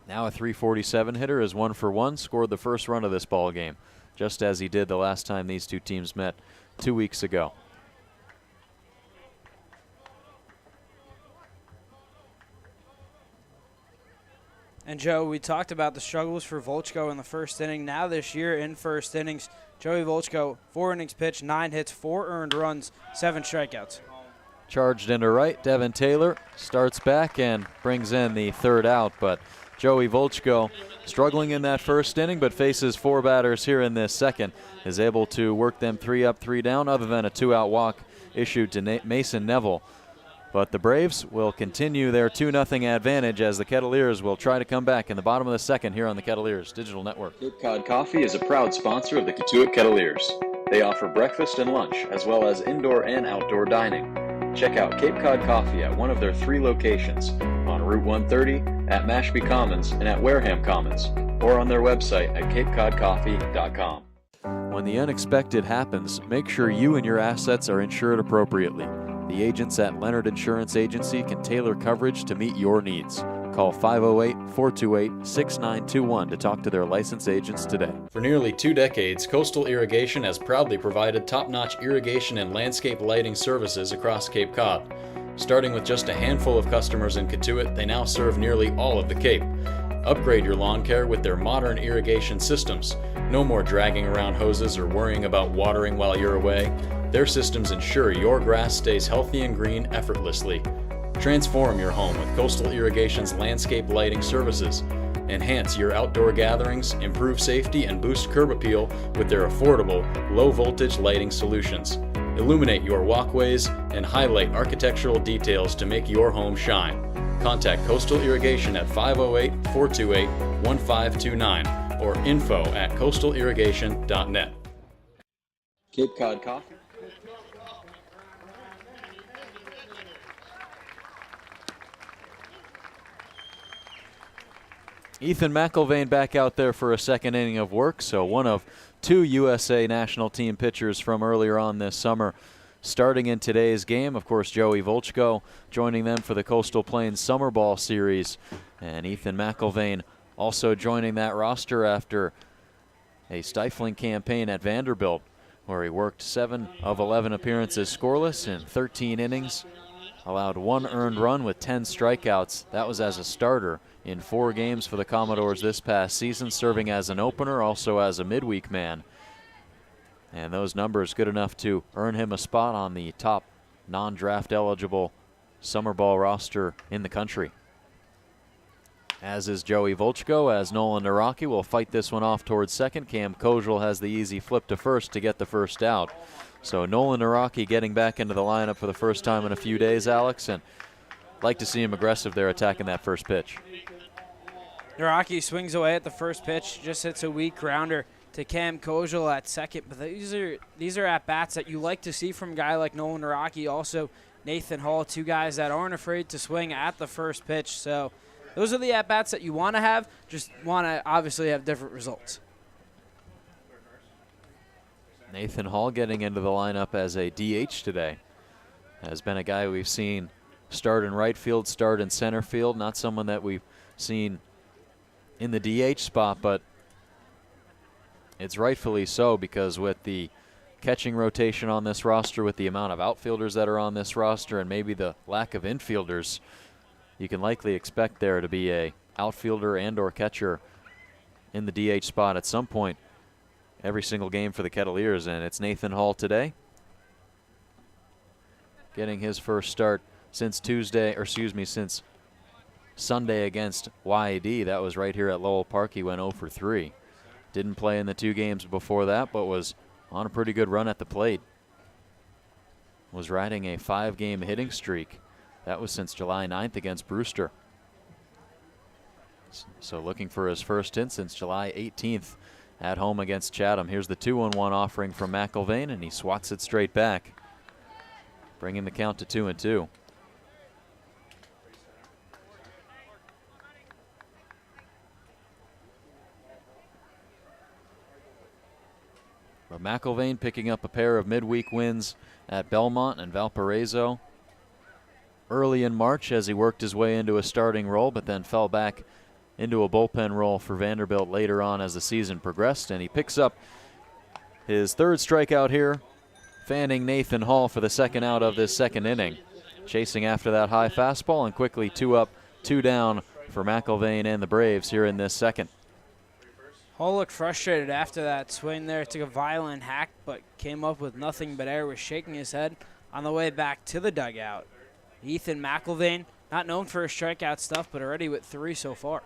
Now a .347 hitter is 1 for 1, scored the first run of this ball game, just as he did the last time these two teams met 2 weeks ago. And Joe, we talked about the struggles for Volchko in the first inning. Now this year in first innings, Joey Volchko, 4 innings pitched, 9 hits, 4 earned runs, 7 strikeouts. Charged into right, Devin Taylor starts back and brings in the 3rd out, but Joey Volchko struggling in that first inning, but faces 4 batters here in this second, is able to work them 3 up, 3 down, other than a 2-out walk issued to Mason Neville. But the Braves will continue their 2-0 advantage as the Kettleers will try to come back in the bottom of the second here on the Kettleers Digital Network. Cape Cod Coffee is a proud sponsor of the Cotuit Kettleers. They offer breakfast and lunch, as well as indoor and outdoor dining. Check out Cape Cod Coffee at one of their 3 locations, on Route 130, at Mashpee Commons, and at Wareham Commons, or on their website at capecodcoffee.com. When the unexpected happens, make sure you and your assets are insured appropriately. The agents at Leonard Insurance Agency can tailor coverage to meet your needs. Call 508-428-6921 to talk to their licensed agents today. For nearly 2 decades, Coastal Irrigation has proudly provided top-notch irrigation and landscape lighting services across Cape Cod. Starting with just a handful of customers in Cotuit, they now serve nearly all of the Cape. Upgrade your lawn care with their modern irrigation systems. No more dragging around hoses or worrying about watering while you're away. Their systems ensure your grass stays healthy and green effortlessly. Transform your home with Coastal Irrigation's landscape lighting services. Enhance your outdoor gatherings, improve safety, and boost curb appeal with their affordable, low-voltage lighting solutions. Illuminate your walkways and highlight architectural details to make your home shine. Contact Coastal Irrigation at 508-428-1529 or info@coastalirrigation.net. Cape Cod Coffee. Ethan McIlvain back out there for a second inning of work, so one of 2 USA national team pitchers from earlier on this summer starting in today's game. Of course, Joey Volchko joining them for the Coastal Plains Summer Ball Series, and Ethan McIlvain also joining that roster after a stifling campaign at Vanderbilt, where he worked 7 of 11 appearances scoreless in 13 innings, allowed 1 earned run with 10 strikeouts. That was as a starter in 4 games for the Commodores this past season, serving as an opener, also as a midweek man. And those numbers good enough to earn him a spot on the top non-draft eligible summer ball roster in the country. As is Joey Volchko, as Nolan Naraki will fight this one off towards second. Cam Kojal has the easy flip to first to get the first out. So Nolan Naraki getting back into the lineup for the first time in a few days, Alex, and like to see him aggressive there attacking that first pitch. Naraki swings away at the first pitch, just hits a weak grounder to Cam Kojal at second. But these are at-bats that you like to see from a guy like Nolan Naraki. Also Nathan Hall, 2 guys that aren't afraid to swing at the first pitch. So those are the at-bats that you want to have, just want to obviously have different results. Nathan Hall getting into the lineup as a DH today. Has been a guy we've seen start in right field, start in center field. Not someone that we've seen in the DH spot, but it's rightfully so, because with the catching rotation on this roster, with the amount of outfielders that are on this roster, and maybe the lack of infielders, you can likely expect there to be a outfielder and or catcher in the DH spot at some point every single game for the Kettleers. And it's Nathan Hall today, getting his first start since since Sunday against YAD. That was right here at Lowell Park. He went 0 for 3. Didn't play in the 2 games before that, but was on a pretty good run at the plate. Was riding a 5-game hitting streak. That was since July 9th against Brewster. So looking for his first hit since July 18th at home against Chatham. Here's the 2-1 offering from McIlvain, and he swats it straight back, bringing the count to 2-2. But McIlvain picking up a pair of midweek wins at Belmont and Valparaiso early in March as he worked his way into a starting role, but then fell back into a bullpen role for Vanderbilt later on as the season progressed. And he picks up his 3rd strikeout here, fanning Nathan Hall for the 2nd out of this 2nd inning. Chasing after that high fastball, and quickly 2 up, 2 down for McIlvain and the Braves here in this 2nd. Hall looked frustrated after that swing there. Took a violent hack, but came up with nothing but air. Was shaking his head on the way back to the dugout. Ethan McIlvain, not known for his strikeout stuff, but already with 3 so far.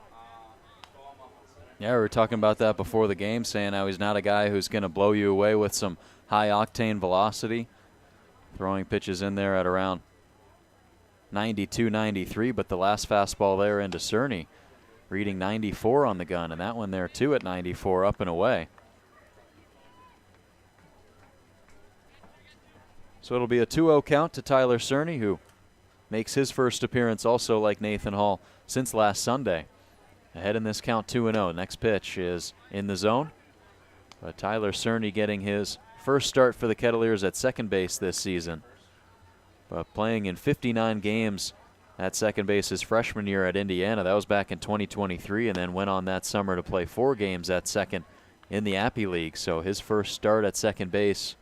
Yeah, we were talking about that before the game, saying how he's not a guy who's going to blow you away with some high-octane velocity. Throwing pitches in there at around 92, 93, but the last fastball there into Cerny, reading 94 on the gun, and that one there too at 94, up and away. So it'll be a 2-0 count to Tyler Cerny, who makes his first appearance also like Nathan Hall since last Sunday. Ahead in this count 2-0. Next pitch is in the zone. But Tyler Cerny getting his first start for the Kettleers at second base this season. But playing in 59 games at second base his freshman year at Indiana. That was back in 2023, and then went on that summer to play 4 games at second in the Appy League. So his first start at second base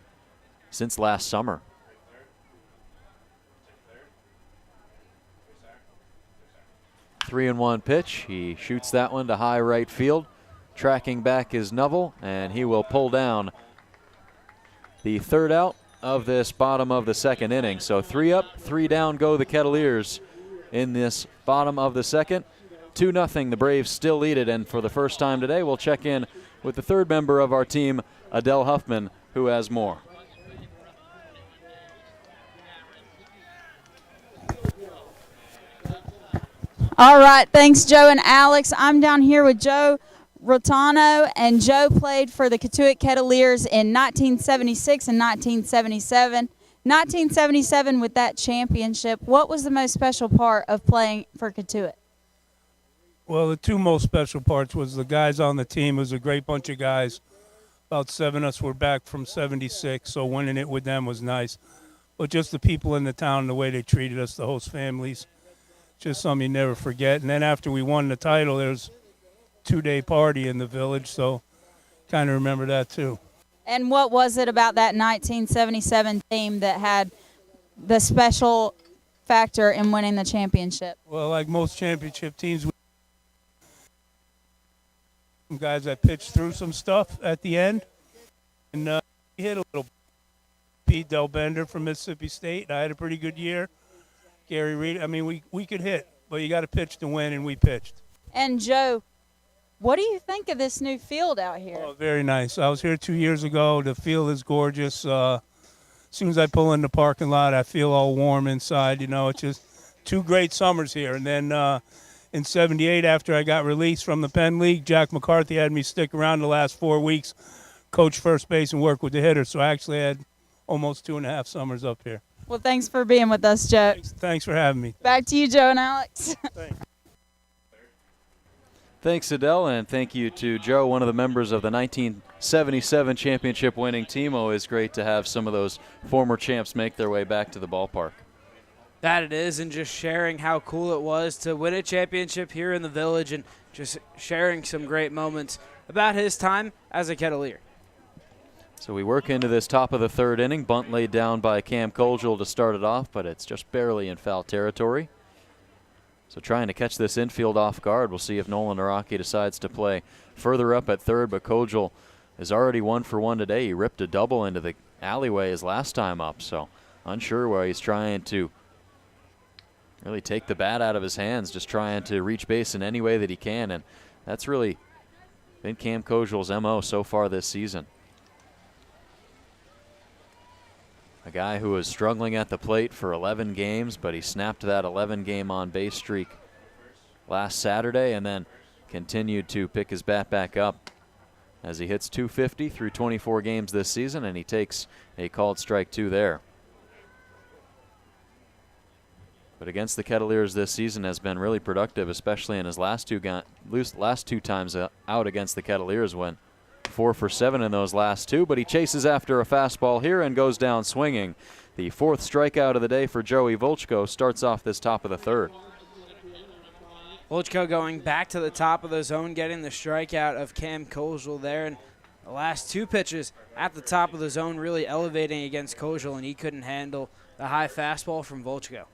since last summer. Three and 1 pitch. He shoots that one to high right field. Tracking back is Neville, and he will pull down the 3rd out of this bottom of the 2nd inning. So 3 up, 3 down go the Kettleers in this bottom of the 2nd. 2-0, the Braves still lead it, and for the first time today, we'll check in with the 3rd member of our team, Adele Huffman, who has more. All right, thanks, Joe and Alex. I'm down here with Joe Rotano, and Joe played for the Cotuit Kettleers in 1976 and 1977. 1977 with that championship. What was the most special part of playing for Cotuit? Well, the 2 most special parts was the guys on the team. It was a great bunch of guys. About 7 of us were back from 76, so winning it with them was nice. But just the people in the town, the way they treated us, the host families, just something you never forget. And then after we won the title, there was a 2-day party in the village, so kind of remember that too. And what was it about that 1977 team that had the special factor in winning the championship? Well, like most championship teams, some guys that pitched through some stuff at the end, and we hit a little. Pete Delbender from Mississippi State, I had a pretty good year. Gary Reed, I mean, we could hit, but you got to pitch to win, and we pitched. And Joe, what do you think of this new field out here? Oh, very nice. I was here 2 years ago. The field is gorgeous. As soon as I pull in the parking lot, I feel all warm inside. You know, it's just 2 great summers here. And then in 78, after I got released from the Penn League, Jack McCarthy had me stick around the last 4 weeks, coach first base and work with the hitters. So I actually had almost 2.5 summers up here. Well, thanks for being with us, Joe. Thanks for having me. Back to you, Joe and Alex. Thanks. Thanks, Adele, and thank you to Joe, one of the members of the 1977 championship winning team. Always great to have some of those former champs make their way back to the ballpark. That it is, and just sharing how cool it was to win a championship here in the Village and just sharing some great moments about his time as a Kettleer. So we work into this top of the third inning. Bunt laid down by Cam Kogel to start it off, but it's just barely in foul territory. So trying to catch this infield off guard. We'll see if Nolan Araki decides to play further up at third, but Kogel is already 1 for 1 today. He ripped a double into the alleyway his last time up, so unsure where he's trying to really take the bat out of his hands, just trying to reach base in any way that he can, and that's really been Cam Kogel's MO so far this season. A guy who was struggling at the plate for 11 games, but he snapped that 11-game on-base streak last Saturday and then continued to pick his bat back up as he hits .250 through 24 games this season, and he takes a called strike 2 there. But against the Kettleers this season has been really productive, especially in his last two times out against the Kettleers, went 4 for 7 in those last two, but he chases after a fastball here and goes down swinging. The 4th strikeout of the day for Joey Volchko starts off this top of the third. Volchko going back to the top of the zone, getting the strikeout of Cam Kogel there, and the last 2 pitches at the top of the zone really elevating against Kogel, and he couldn't handle the high fastball from Volchko.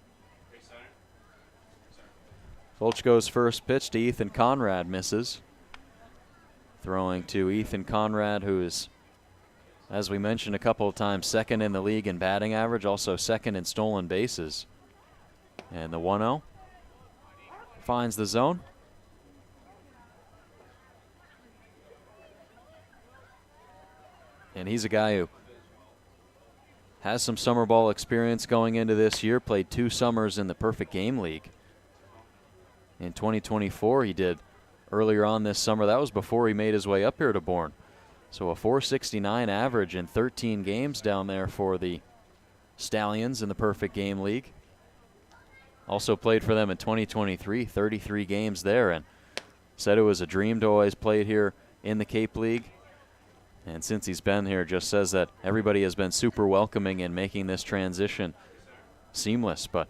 Volchko's first pitch to Ethan Conrad misses. Throwing to Ethan Conrad, who is, as we mentioned a couple of times, 2nd in the league in batting average, also 2nd in stolen bases. And the 1-0 finds the zone. And he's a guy who has some summer ball experience going into this year, played 2 summers in the Perfect Game League. In 2024, he did earlier on this summer. That was before he made his way up here to Bourne. So a .469 average in 13 games down there for the Stallions in the Perfect Game League. Also played for them in 2023, 33 games there, and said it was a dream to always play here in the Cape League. And since he's been here, just says that everybody has been super welcoming in making this transition seamless, but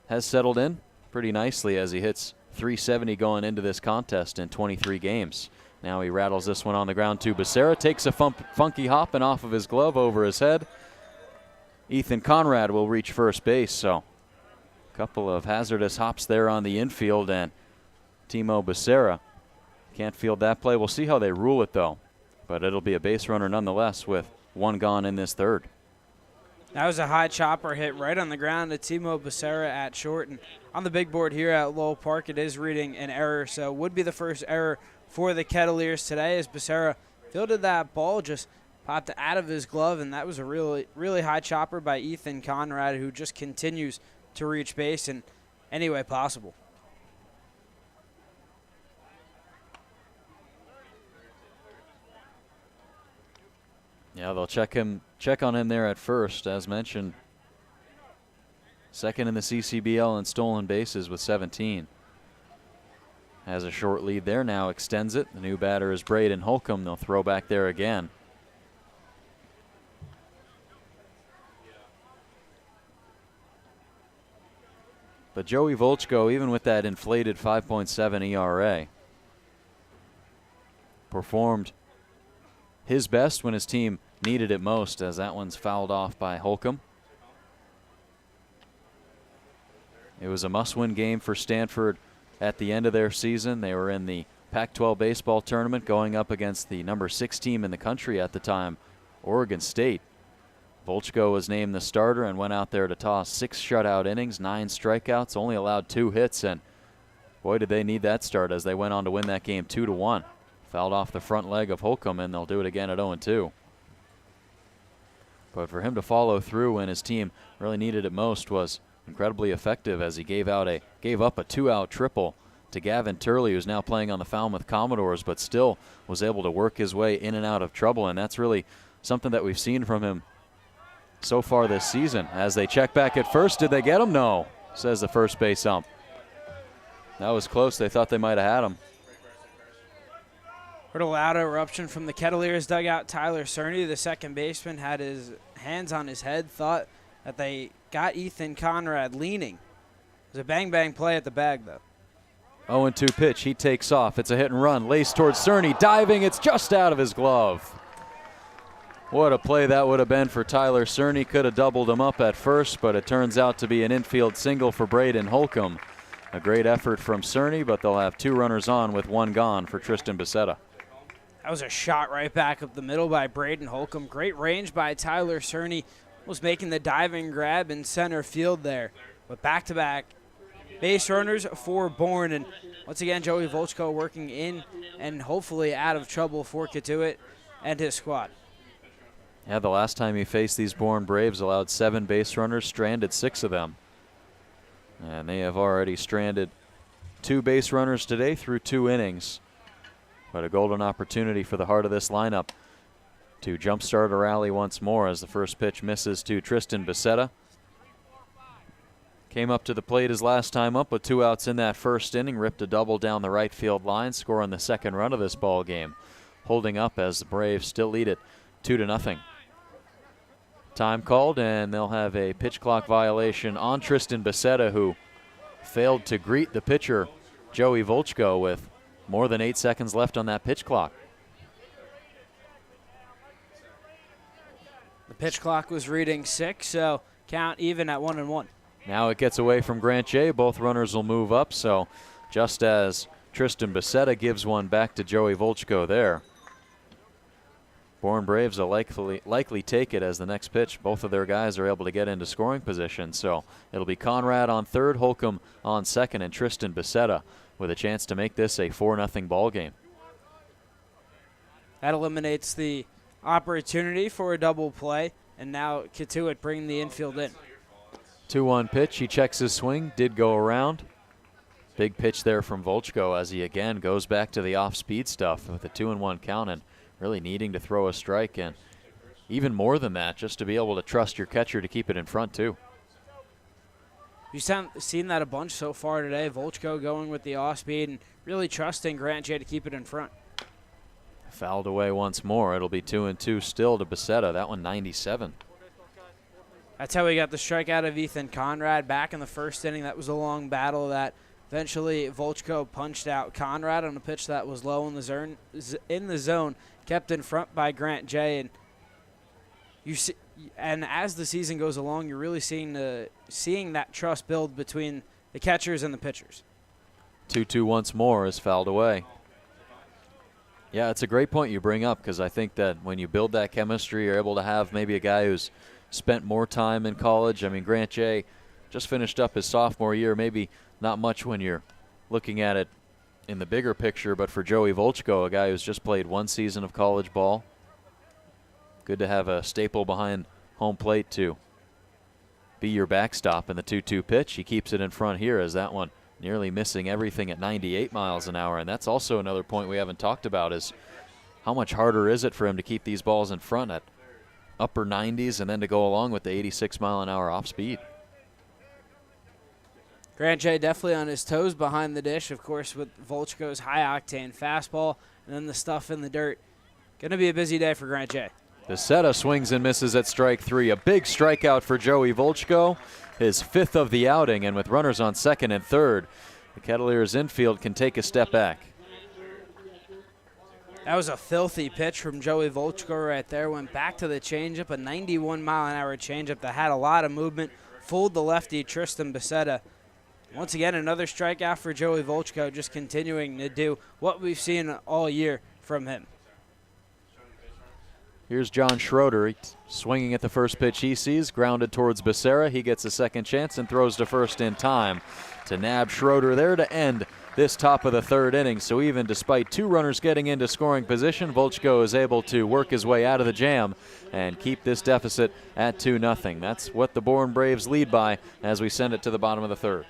has settled in pretty nicely as he hits .370 going into this contest in 23 games. Now he rattles this one on the ground to Becerra, takes a funky hop and off of his glove over his head. Ethan Conrad will reach first base, so a couple of hazardous hops there on the infield, and Timo Becerra can't field that play. We'll see how they rule it though, but it'll be a base runner nonetheless with 1 gone in this third. That was a high chopper hit right on the ground to Timo Becerra at short. And on the big board here at Lowell Park, it is reading an error, so would be the first error for the Kettleers today as Becerra fielded that ball, just popped out of his glove, and that was a really, really high chopper by Ethan Conrad, who just continues to reach base in any way possible. Yeah, they'll check on him there at first, as mentioned. 2nd in the CCBL in stolen bases with 17. Has a short lead there now, extends it. The new batter is Braden Holcomb. They'll throw back there again. But Joey Volchko, even with that inflated 5.7 ERA, performed his best when his team needed it most, as that one's fouled off by Holcomb. It was a must-win game for Stanford at the end of their season. They were in the Pac-12 baseball tournament going up against the number 6 team in the country at the time, Oregon State. Volchko was named the starter and went out there to toss 6 shutout innings, 9 strikeouts, only allowed 2 hits, and boy did they need that start as they went on to win that game 2-1. Fouled off the front leg of Holcomb, and they'll do it again at 0-2. But for him to follow through when his team really needed it most was incredibly effective, as he gave up a 2-out triple to Gavin Turley, who's now playing on the Falmouth Commodores, but still was able to work his way in and out of trouble, and that's really something that we've seen from him so far this season. As they check back at first, did they get him? No, says the first base ump. That was close. They thought they might have had him. Heard a loud eruption from the Kettleers dugout. Tyler Cerny, the second baseman, had his hands on his head, thought that they got Ethan Conrad leaning. It was a bang-bang play at the bag, though. 0-2 pitch. He takes off. It's a hit and run. Laced towards Cerny. Diving. It's just out of his glove. What a play that would have been for Tyler Cerny. Could have doubled him up at first, but it turns out to be an infield single for Braden Holcomb. A great effort from Cerny, but they'll have 2 runners on with 1 gone for Tristan Becerra. That was a shot right back up the middle by Braden Holcomb. Great range by Tyler Cerny. Was making the diving grab in center field there. But back-to-back base runners for Bourne. And once again, Joey Volchko working in and hopefully out of trouble for Cotuit and his squad. Yeah, the last time he faced these Bourne Braves allowed 7 base runners, stranded 6 of them. And they have already stranded 2 base runners today through 2 innings. But a golden opportunity for the heart of this lineup to jumpstart a rally once more as the first pitch misses to Tristan Becerra. Came up to the plate his last time up with 2 outs in that first inning, ripped a double down the right field line, scoring the second run of this ball game, holding up as the Braves still lead it 2-0. Time called, and they'll have a pitch clock violation on Tristan Becerra, who failed to greet the pitcher, Joey Volchko, with more than 8 seconds left on that pitch clock. The pitch clock was reading 6, so count even at 1-1. Now it gets away from Grant J. Both runners will move up, so just as Tristan Becerra gives one back to Joey Volchko there, Bourne Braves will likely take it as the next pitch. Both of their guys are able to get into scoring position, so it'll be Conrad on third, Holcomb on second, and Tristan Becerra with a chance to make this a 4-0 ball game. That eliminates the opportunity for a double play, and now Cotuit bringing the infield in. 2-1 pitch. He checks his swing, did go around. Big pitch there from Volchko as he again goes back to the off-speed stuff with a 2-1 count and really needing to throw a strike, and even more than that, just to be able to trust your catcher to keep it in front too. You've seen that a bunch so far today. Volchko going with the off-speed and really trusting Grant J to keep it in front. Fouled away once more. It'll be 2-2 still to Becerra. That one 97. That's how we got the strikeout of Ethan Conrad back in the first inning. That was a long battle that eventually Volchko punched out Conrad on a pitch that was low in the zone, kept in front by Grant J. And as the season goes along, you're really seeing that trust build between the catchers and the pitchers. 2-2 once more is fouled away. Yeah, it's a great point you bring up, because I think that when you build that chemistry, you're able to have maybe a guy who's spent more time in college. I mean, Grant J just finished up his sophomore year, maybe not much when you're looking at it in the bigger picture, but for Joey Volchko, a guy who's just played 1 season of college ball, good to have a staple behind home plate to be your backstop in the 2-2 pitch. He keeps it in front here as that one nearly missing everything at 98 miles an hour. And that's also another point we haven't talked about, is how much harder is it for him to keep these balls in front at upper 90s and then to go along with the 86 mile an hour off speed. Grant J definitely on his toes behind the dish, of course, with Volchko's high-octane fastball and then the stuff in the dirt. Going to be a busy day for Grant J. Becerra swings and misses at strike 3. A big strikeout for Joey Volchko, his 5th of the outing, and with runners on second and third, the Kettleers infield can take a step back. That was a filthy pitch from Joey Volchko right there. Went back to the changeup, a 91 mile an hour changeup that had a lot of movement, fooled the lefty Tristan Becerra. Once again, another strikeout for Joey Volchko, just continuing to do what we've seen all year from him. Here's John Schroeder swinging at the first pitch he sees, grounded towards Becerra. He gets a second chance and throws to first in time to nab Schroeder there to end this top of the third inning. So even despite 2 runners getting into scoring position, Volchko is able to work his way out of the jam and keep this deficit at 2-0. That's what the Bourne Braves lead by as we send it to the bottom of the third.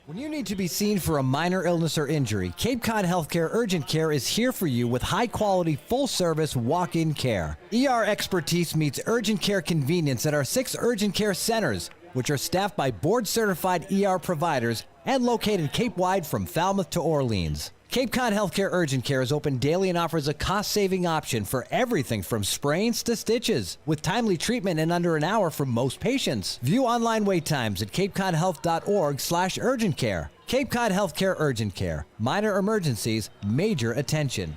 When you need to be seen for a minor illness or injury, Cape Cod Healthcare Urgent Care is here for you with high-quality, full-service walk-in care. ER expertise meets urgent care convenience at our 6 urgent care centers, which are staffed by board-certified ER providers and located Cape-wide from Falmouth to Orleans. Cape Cod Healthcare Urgent Care is open daily and offers a cost-saving option for everything from sprains to stitches, with timely treatment in under an hour for most patients. View online wait times at capecodhealth.org/urgent care. Cape Cod Healthcare Urgent Care. Minor emergencies, major attention.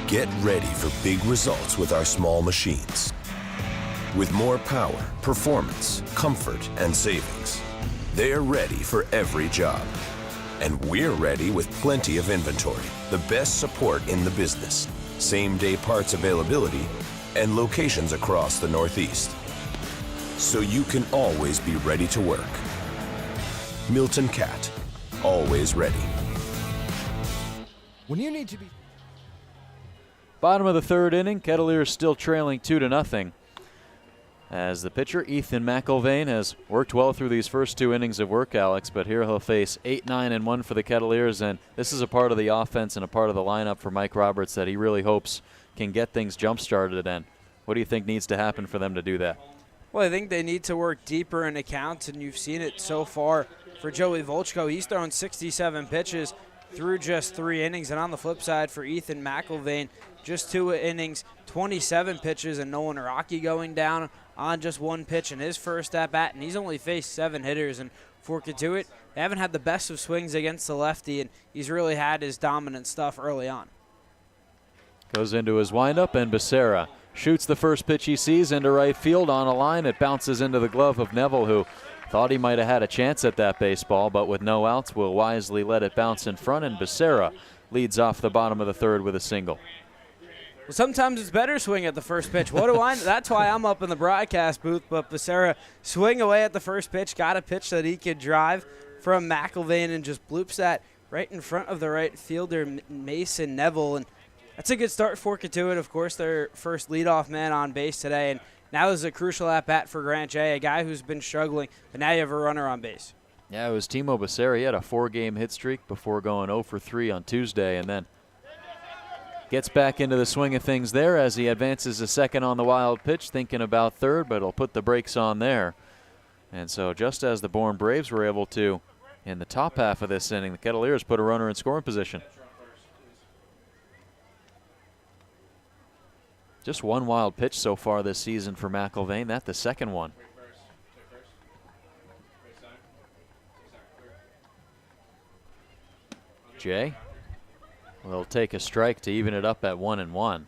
Get ready for big results with our small machines. With more power, performance, comfort, and savings. They're ready for every job. And we're ready with plenty of inventory, the best support in the business, same-day parts availability, and locations across the Northeast. So you can always be ready to work. Milton Cat, always ready. When you need to be... Bottom of the third inning, Kettleers still trailing 2-0. As the pitcher, Ethan McIlvaine, has worked well through these first 2 innings of work, Alex, but here he'll face 8-9-1 for the Kettleers, and this is a part of the offense and a part of the lineup for Mike Roberts that he really hopes can get things jump-started in. What do you think needs to happen for them to do that? Well, I think they need to work deeper in accounts, and you've seen it so far for Joey Volchko. He's thrown 67 pitches through just 3 innings, and on the flip side for Ethan McIlvaine, just 2 innings, 27 pitches, and Nolan Araki going down on just 1 pitch in his first at-bat, and he's only faced 7 hitters. And for Cotuit, they haven't had the best of swings against the lefty, and he's really had his dominant stuff early on. Goes into his windup, and Becerra shoots the first pitch he sees into right field on a line. It bounces into the glove of Neville, who thought he might have had a chance at that baseball, but with no outs will wisely let it bounce in front, and Becerra leads off the bottom of the third with a single. Well, sometimes it's better swing at the first pitch. What do I? That's why I'm up in the broadcast booth. But Becerra swing away at the first pitch, got a pitch that he could drive from McIlvaine and just bloops that right in front of the right fielder, Mason Neville. And that's a good start for Cotuit. Of course, their first leadoff man on base today. And now is a crucial at-bat for Grant Jay, a guy who's been struggling, but now you have a runner on base. Yeah, it was Timo Becerra. He had a 4-game hit streak before going 0 for 3 on Tuesday, and then gets back into the swing of things there as he advances a second on the wild pitch, thinking about third, but he'll put the brakes on there. And so just as the Bourne Braves were able to in the top half of this inning, the Kettleers put a runner in scoring position. Just 1 wild pitch so far this season for McIlvaine. That's the second one. Jay will take a strike to even it up at 1-1.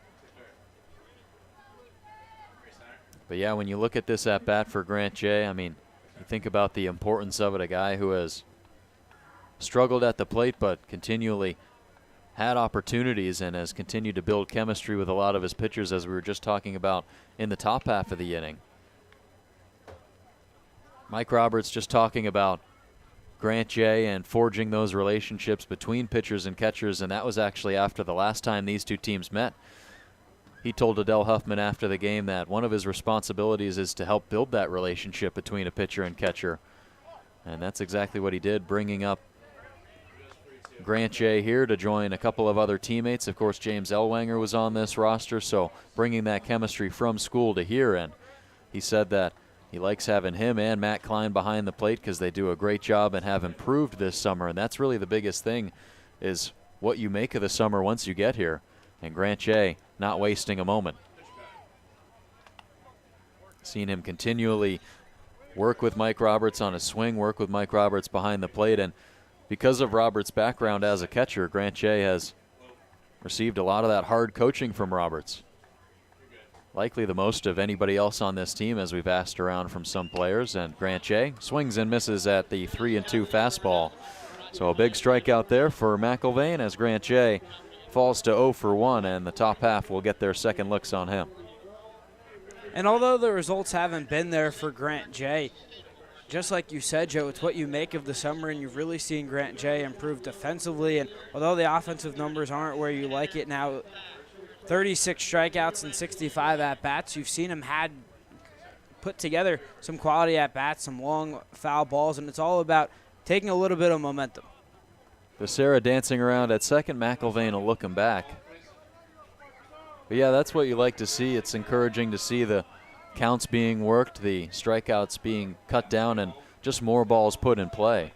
But yeah, when you look at this at bat for Grant Jay, I mean, you think about the importance of it, a guy who has struggled at the plate but continually had opportunities and has continued to build chemistry with a lot of his pitchers, as we were just talking about in the top half of the inning. Mike Roberts just talking about Grant Jay and forging those relationships between pitchers and catchers, and that was actually after the last time these two teams met. He told Adele Huffman after the game that one of his responsibilities is to help build that relationship between a pitcher and catcher, and that's exactly what he did, bringing up Grant Jay here to join a couple of other teammates. Of course, James Ellwanger was on this roster, so bringing that chemistry from school to here, and he said that he likes having him and Matt Klein behind the plate because they do a great job and have improved this summer. And that's really the biggest thing, is what you make of the summer once you get here. And Grant Jay not wasting a moment. Seen him continually work with Mike Roberts on his swing, work with Mike Roberts behind the plate. And because of Roberts' background as a catcher, Grant Jay has received a lot of that hard coaching from Roberts. Likely the most of anybody else on this team, as we've asked around from some players. And Grant Jay swings and misses at the 3-2 fastball. So a big strikeout there for McIlvaine as Grant Jay falls to 0 for 1, and the top half will get their second looks on him. And although the results haven't been there for Grant Jay, just like you said, Joe, it's what you make of the summer, and you've really seen Grant Jay improve defensively. And although the offensive numbers aren't where you like it now, 36 strikeouts and 65 at-bats, you've seen him put together some quality at-bats, some long foul balls, and it's all about taking a little bit of momentum. Becerra dancing around at second. McIlvain will look him back. But yeah, that's what you like to see. It's encouraging to see the counts being worked, the strikeouts being cut down, and just more balls put in play.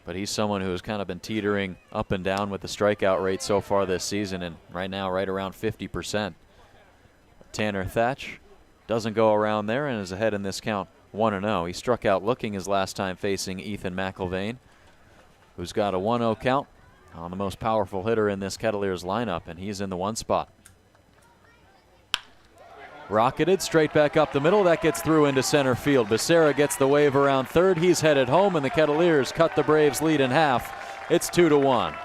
But he's someone who has kind of been teetering up and down with the strikeout rate so far this season, and right now right around 50%. Tanner Thatch doesn't go around there and is ahead in this count 1-0. He struck out looking his last time facing Ethan McIlvain, who's got a 1-0 count on the most powerful hitter in this Kettleers lineup, and he's in the 1 spot. Rocketed straight back up the middle. That gets through into center field. Becerra gets the wave around third. He's headed home, and the Kettleers cut the Braves' lead in half. It's 2-1.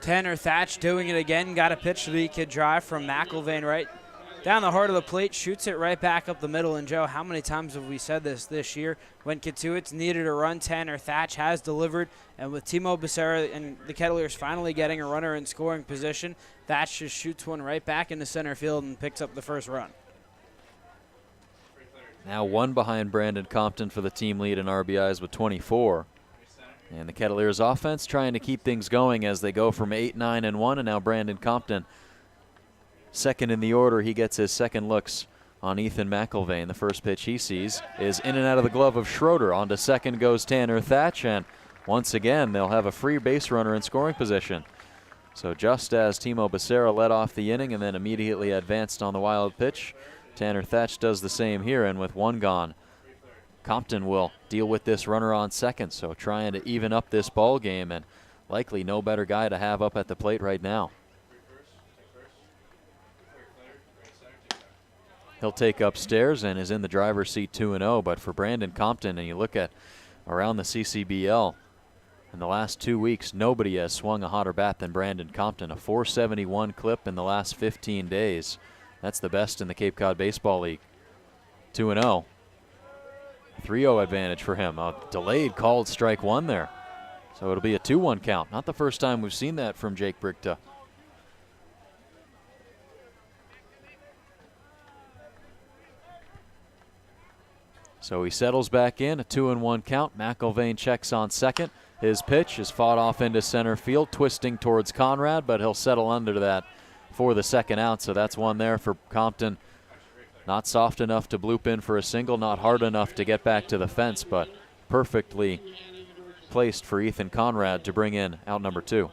Tanner Thatch doing it again. Got a pitch that he could drive from McIlvain right down the heart of the plate, shoots it right back up the middle. And Joe, how many times have we said this year? When Cotuit's needed a run, Tanner Thatch has delivered. And with Timo Becerra and the Kettleers finally getting a runner in scoring position, Thatch just shoots one right back into center field and picks up the first run. Now 1 behind Brandon Compton for the team lead in RBIs with 24. And the Kettleers offense trying to keep things going as they go from 8-9-1, and now Brandon Compton second in the order. He gets his second looks on Ethan McIlvain. The first pitch he sees is in and out of the glove of Schroeder. On to second goes Tanner Thatch, and once again they'll have a free base runner in scoring position. So just as Timo Becerra led off the inning and then immediately advanced on the wild pitch, Tanner Thatch does the same here, and with 1 gone, Compton will deal with this runner on second, so trying to even up this ball game, and likely no better guy to have up at the plate right now. He'll take upstairs and is in the driver's seat 2-0, but for Brandon Compton, and you look at around the CCBL, in the last 2 weeks, nobody has swung a hotter bat than Brandon Compton. A .471 clip in the last 15 days. That's the best in the Cape Cod Baseball League. 2-0. 3-0 advantage for him. A delayed called strike 1 there. So it'll be a 2-1 count. Not the first time we've seen that from Jake Brigta. So he settles back in, a 2-1 count. McIlvain checks on second. His pitch is fought off into center field, twisting towards Conrad, but he'll settle under that for the second out. So that's 1 there for Compton. Not soft enough to bloop in for a single, not hard enough to get back to the fence, but perfectly placed for Ethan Conrad to bring in out number 2.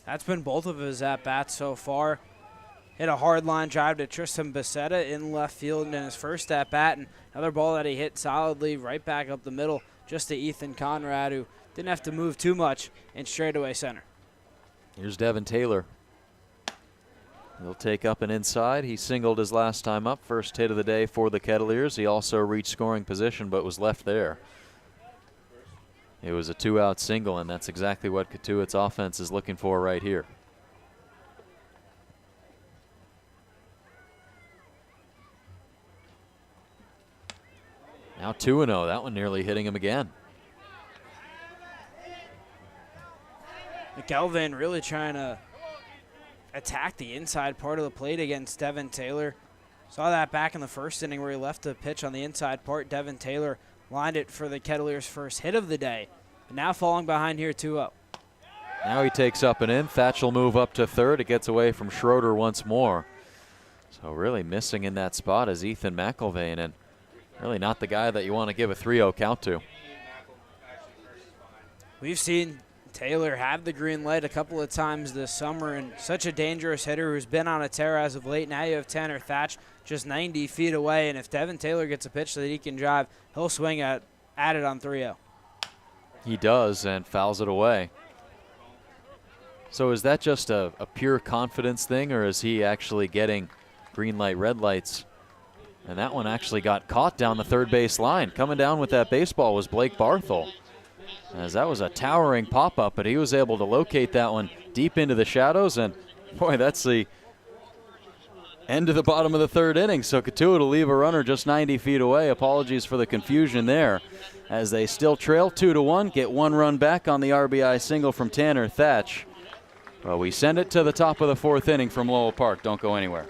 That's been both of his at-bats so far. Hit a hard line drive to Tristan Becerra in left field in his first at-bat, and another ball that he hit solidly right back up the middle just to Ethan Conrad, who didn't have to move too much in straightaway center. Here's Devin Taylor. He'll take up and inside. He singled his last time up. First hit of the day for the Kettleers. He also reached scoring position but was left there. It was a 2-out single, and that's exactly what Cotuit's offense is looking for right here. Now 2-0. That one nearly hitting him again. McElvain really trying to attack the inside part of the plate against Devin Taylor. Saw that back in the first inning where he left the pitch on the inside part. Devin Taylor lined it for the Kettleers' first hit of the day. And now falling behind here 2-0. Now he takes up and in. Thatch will move up to third. It gets away from Schroeder once more. So really missing in that spot is Ethan McIlvain, and really not the guy that you want to give a 3-0 count to. We've seen Taylor have the green light a couple of times this summer, and such a dangerous hitter who's been on a tear as of late. Now you have Tanner Thatch just 90 feet away, and if Devin Taylor gets a pitch that he can drive, he'll swing at it on 3-0. He does, and fouls it away. So is that just a pure confidence thing, or is he actually getting green light, red lights? And that one actually got caught down the third base line. Coming down with that baseball was Blake Barthel, as that was a towering pop-up, but he was able to locate that one deep into the shadows, and boy, that's the End of the bottom of the third inning, so Cotuit will leave a runner just 90 feet away. Apologies for the confusion there, as they still trail 2-1, get 1 run back on the RBI single from Tanner Thatch. Well, we send it to the top of the fourth inning from Lowell Park. Don't go anywhere.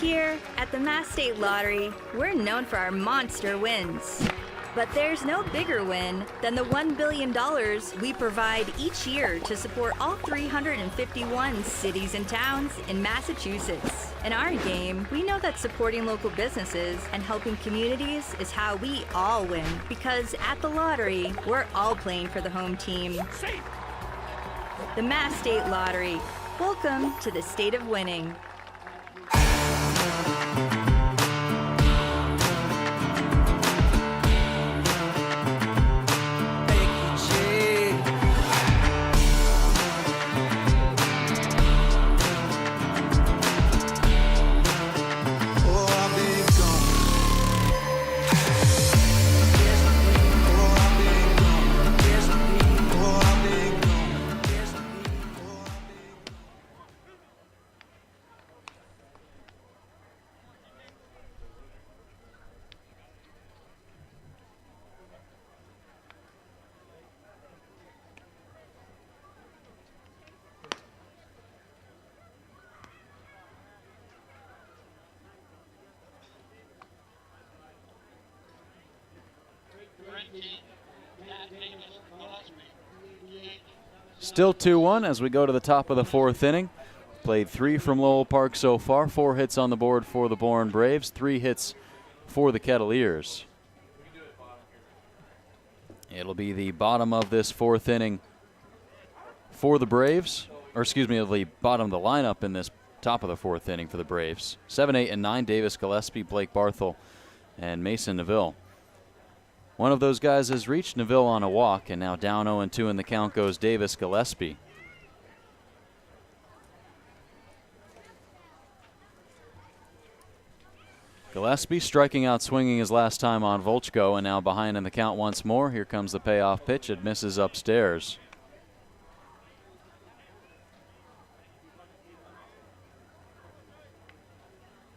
Here at the Mass State Lottery, we're known for our monster wins. But there's no bigger win than the $1 billion we provide each year to support all 351 cities and towns in Massachusetts. In our game, we know that supporting local businesses and helping communities is how we all win. Because at the lottery, we're all playing for the home team. The Mass State Lottery. Welcome to the state of winning. Still 2-1 as we go to the top of the fourth inning. Played 3 from Lowell Park so far. 4 hits on the board for the Bourne Braves. 3 hits for the Kettleers. It'll be the bottom of this fourth inning for the Braves. Or excuse me, the bottom of the lineup in this top of the fourth inning for the Braves. 7, 8, and 9, Davis Gillespie, Blake Barthel, and Mason Neville. One of those guys has reached Neville on a walk, and now down 0-2 in the count goes Davis Gillespie. Gillespie striking out swinging his last time on Volchko, and now behind in the count once more. Here comes the payoff pitch. It misses upstairs.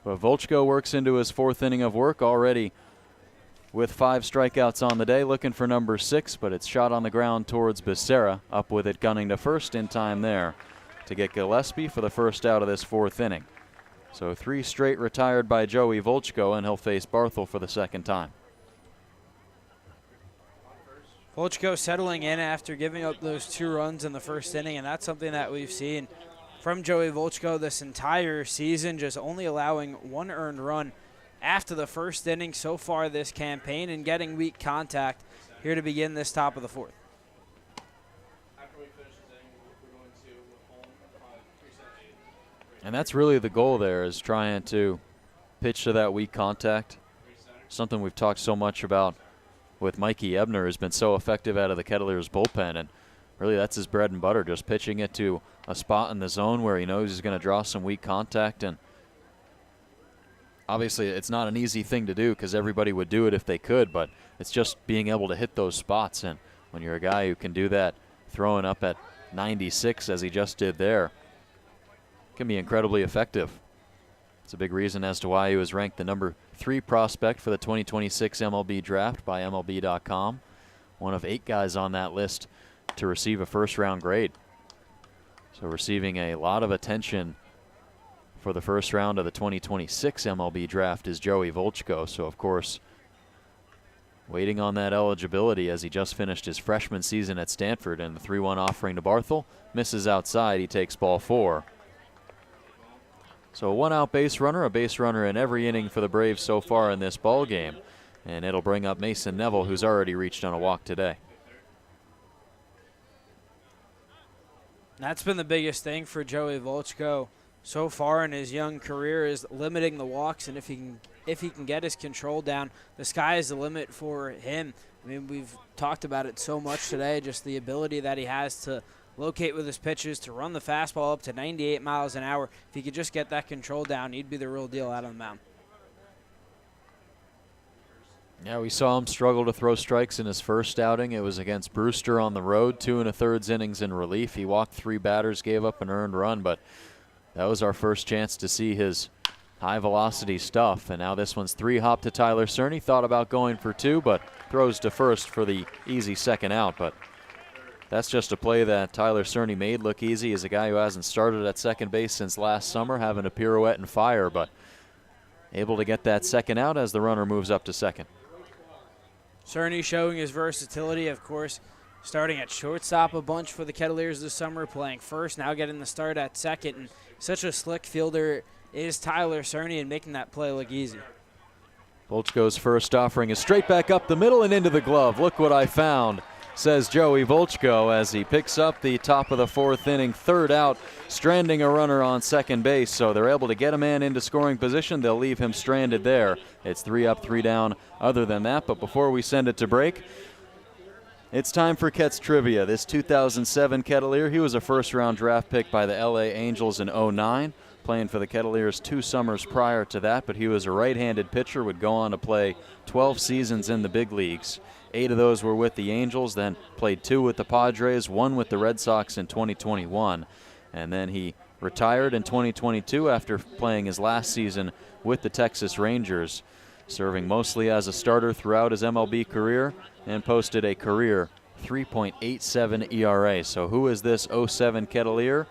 But Volchko works into his fourth inning of work already with 5 strikeouts on the day, looking for number 6, but it's shot on the ground towards Becerra. Up with it, gunning to first in time there to get Gillespie for the first out of this fourth inning. So 3 straight retired by Joey Volchko, and he'll face Barthel for the second time. Volchko settling in after giving up those 2 runs in the first inning, and that's something that we've seen from Joey Volchko this entire season, just only allowing 1 earned run after the first inning so far this campaign, and getting weak contact here to begin this top of the fourth. And that's really the goal there, is trying to pitch to that weak contact. Something we've talked so much about with Mikey Ebner, has been so effective out of the Kettleers bullpen, and really that's his bread and butter, just pitching it to a spot in the zone where he knows he's going to draw some weak contact. And obviously it's not an easy thing to do, because everybody would do it if they could, but it's just being able to hit those spots. And when you're a guy who can do that, throwing up at 96 as he just did there, can be incredibly effective. It's a big reason as to why he was ranked the number 3 prospect for the 2026 MLB draft by MLB.com. One of 8 guys on that list to receive a first-round grade. So receiving a lot of attention for the first round of the 2026 MLB draft is Joey Volchko. So, of course, waiting on that eligibility as he just finished his freshman season at Stanford, and the 3-1 offering to Barthel misses outside. He takes ball 4. So a 1-out base runner, a base runner in every inning for the Braves so far in this ball game, and it'll bring up Mason Neville, who's already reached on a walk today. That's been the biggest thing for Joey Volchko so far in his young career, is limiting the walks, and if he can get his control down, the sky is the limit for him. I mean, we've talked about it so much today, just the ability that he has to locate with his pitches, to run the fastball up to 98 miles an hour. If he could just get that control down, he'd be the real deal out on the mound. Yeah, we saw him struggle to throw strikes in his first outing. It was against Brewster on the road, 2 1/3 innings in relief. He walked 3 batters, gave up an earned run, but that was our first chance to see his high-velocity stuff. And now this one's 3-hop to Tyler Cerny. Thought about going for 2, but throws to first for the easy second out. But that's just a play that Tyler Cerny made look easy. He's a guy who hasn't started at second base since last summer, having a pirouette and fire, but able to get that second out as the runner moves up to second. Cerny showing his versatility, of course, starting at shortstop a bunch for the Kettleers this summer, playing first, now getting the start at second. And such a slick fielder is Tyler Cerny, and making that play look easy. Volch goes first, offering a straight back up the middle and into the glove. Look what I found, says Joey Volchko as he picks up the top of the 4th inning, 3rd out, stranding a runner on second base. So they're able to get a man into scoring position. They'll leave him stranded there. It's 3 up, 3 down other than that. But before we send it to break, it's time for Ket's Trivia. This 2007 Kettleer, he was a first-round draft pick by the LA Angels in 09. Playing for the Kettleers 2 summers prior to that, but he was a right-handed pitcher, would go on to play 12 seasons in the big leagues. 8 of those were with the Angels, then played 2 with the Padres, 1 with the Red Sox in 2021. And then he retired in 2022 after playing his last season with the Texas Rangers, serving mostly as a starter throughout his MLB career, and posted a career 3.87 ERA. So who is this 07 Kettleer,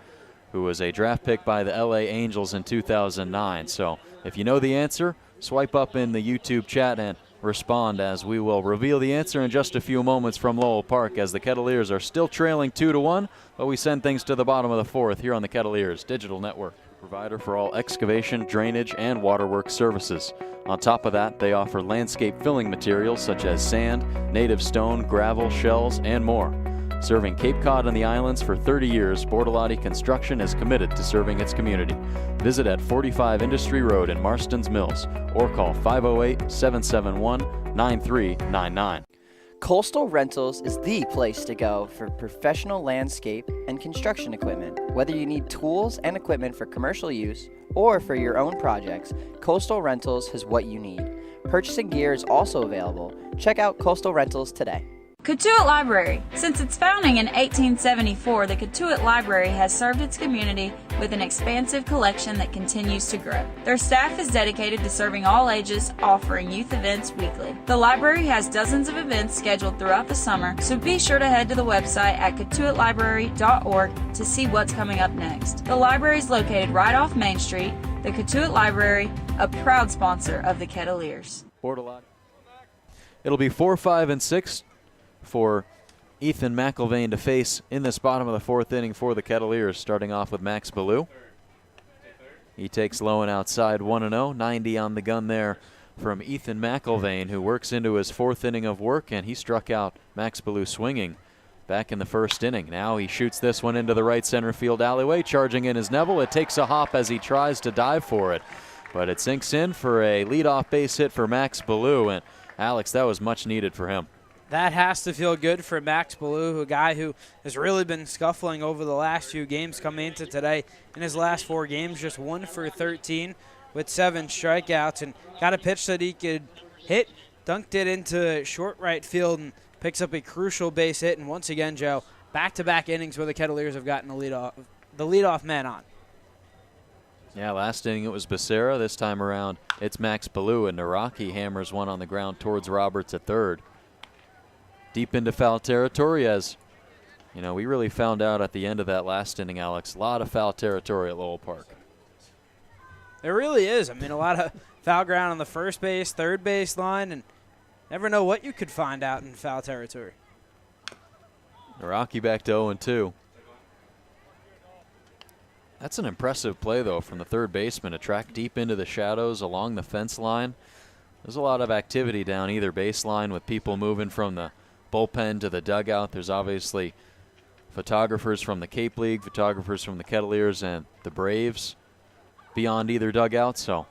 who was a draft pick by the LA Angels in 2009? So if you know the answer, swipe up in the YouTube chat and respond, as we will reveal the answer in just a few moments from Lowell Park, as the Kettleers are still trailing 2-1, but we send things to the bottom of the 4th here on the Kettleers Digital Network, provider for all excavation, drainage, and waterworks services. On top of that, they offer landscape filling materials such as sand, native stone, gravel, shells, and more. Serving Cape Cod and the islands for 30 years, Bortolotti Construction is committed to serving its community. Visit at 45 Industry Road in Marston's Mills or call 508-771-9399. Coastal Rentals is the place to go for professional landscape and construction equipment. Whether you need tools and equipment for commercial use or for your own projects, Coastal Rentals has what you need. Purchasing gear is also available. Check out Coastal Rentals today. Cotuit Library. Since its founding in 1874, the Cotuit Library has served its community with an expansive collection that continues to grow. Their staff is dedicated to serving all ages, offering youth events weekly. The library has dozens of events scheduled throughout the summer, so be sure to head to the website at cotuitlibrary.org to see what's coming up next. The library is located right off Main Street. The Cotuit Library, a proud sponsor of the Kettleers. It'll be 4, 5, and 6 for Ethan McIlvain to face in this bottom of the 4th inning for the Kettleers, starting off with Max Ballou. He takes low and outside 1-0, 90 on the gun there from Ethan McIlvain, who works into his 4th inning of work, and he struck out Max Ballou swinging back in the 1st inning. Now he shoots this one into the right center field alleyway, charging in is Neville. It takes a hop as he tries to dive for it, but it sinks in for a leadoff base hit for Max Ballou, and Alex, that was much needed for him. That has to feel good for Max Ballou, a guy who has really been scuffling over the last few games coming into today. In his last 4 games, just 1 for 13 with 7 strikeouts, and got a pitch that he could hit, dunked it into short right field, and picks up a crucial base hit. And once again, Joe, back-to-back innings where the Kettleers have gotten the leadoff man on. Yeah, last inning it was Becerra. This time around, it's Max Ballou, and Naraki hammers one on the ground towards Roberts at third. Deep into foul territory, as you know, we really found out at the end of that last inning, Alex. A lot of foul territory at Lowell Park. There really is. I mean, a lot of foul ground on the first base, third base line, and never know what you could find out in foul territory. Naraki back to 0-2. That's an impressive play, though, from the third baseman to track deep into the shadows along the fence line. There's a lot of activity down either baseline with people moving from the bullpen to the dugout. There's obviously photographers from the Cape League, photographers from the Kettleers and the Braves beyond either dugout, so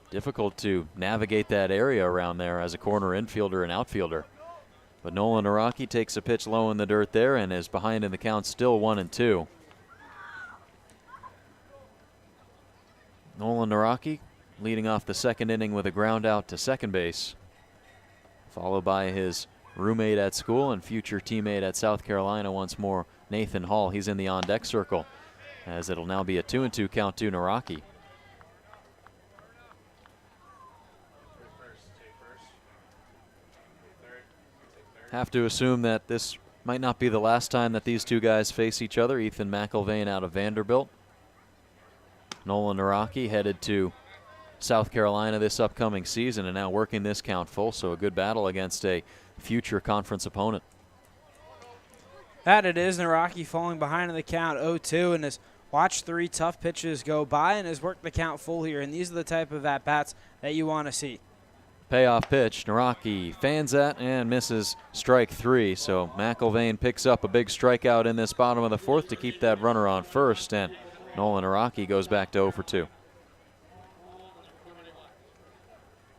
difficult to navigate that area around there as a corner infielder and outfielder. But Nolan Araki takes a pitch low in the dirt there and is behind in the count, still 1-2. Nolan Araki leading off the second inning with a ground out to second base, followed by his roommate at school and future teammate at South Carolina once more, Nathan Hall. He's in the on-deck circle, as it'll now be a 2-2 count to Naraki. Have to assume that this might not be the last time that these two guys face each other. Ethan McIlvain out of Vanderbilt. Nolan Naraki headed to South Carolina this upcoming season and now working this count full, so a good battle against a future conference opponent. That it is. Naraki falling behind in the count 0-2 and has watched 3 tough pitches go by and has worked the count full here, and these are the type of at-bats that you want to see. Payoff pitch, Naraki fans that and misses strike 3, so McIlvain picks up a big strikeout in this bottom of the fourth to keep that runner on first, and Nolan Naraki goes back to 0-2.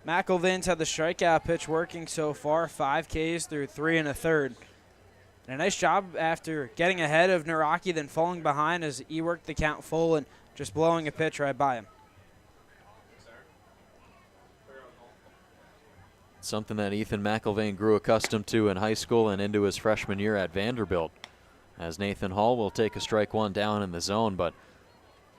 McIlvain's had the strikeout pitch working so far, 5 Ks through 3 1/3. And a nice job after getting ahead of Naraki, then falling behind as he worked the count full and just blowing a pitch right by him. Something that Ethan McIlvain grew accustomed to in high school and into his freshman year at Vanderbilt. As Nathan Hall will take a strike one down in the zone, but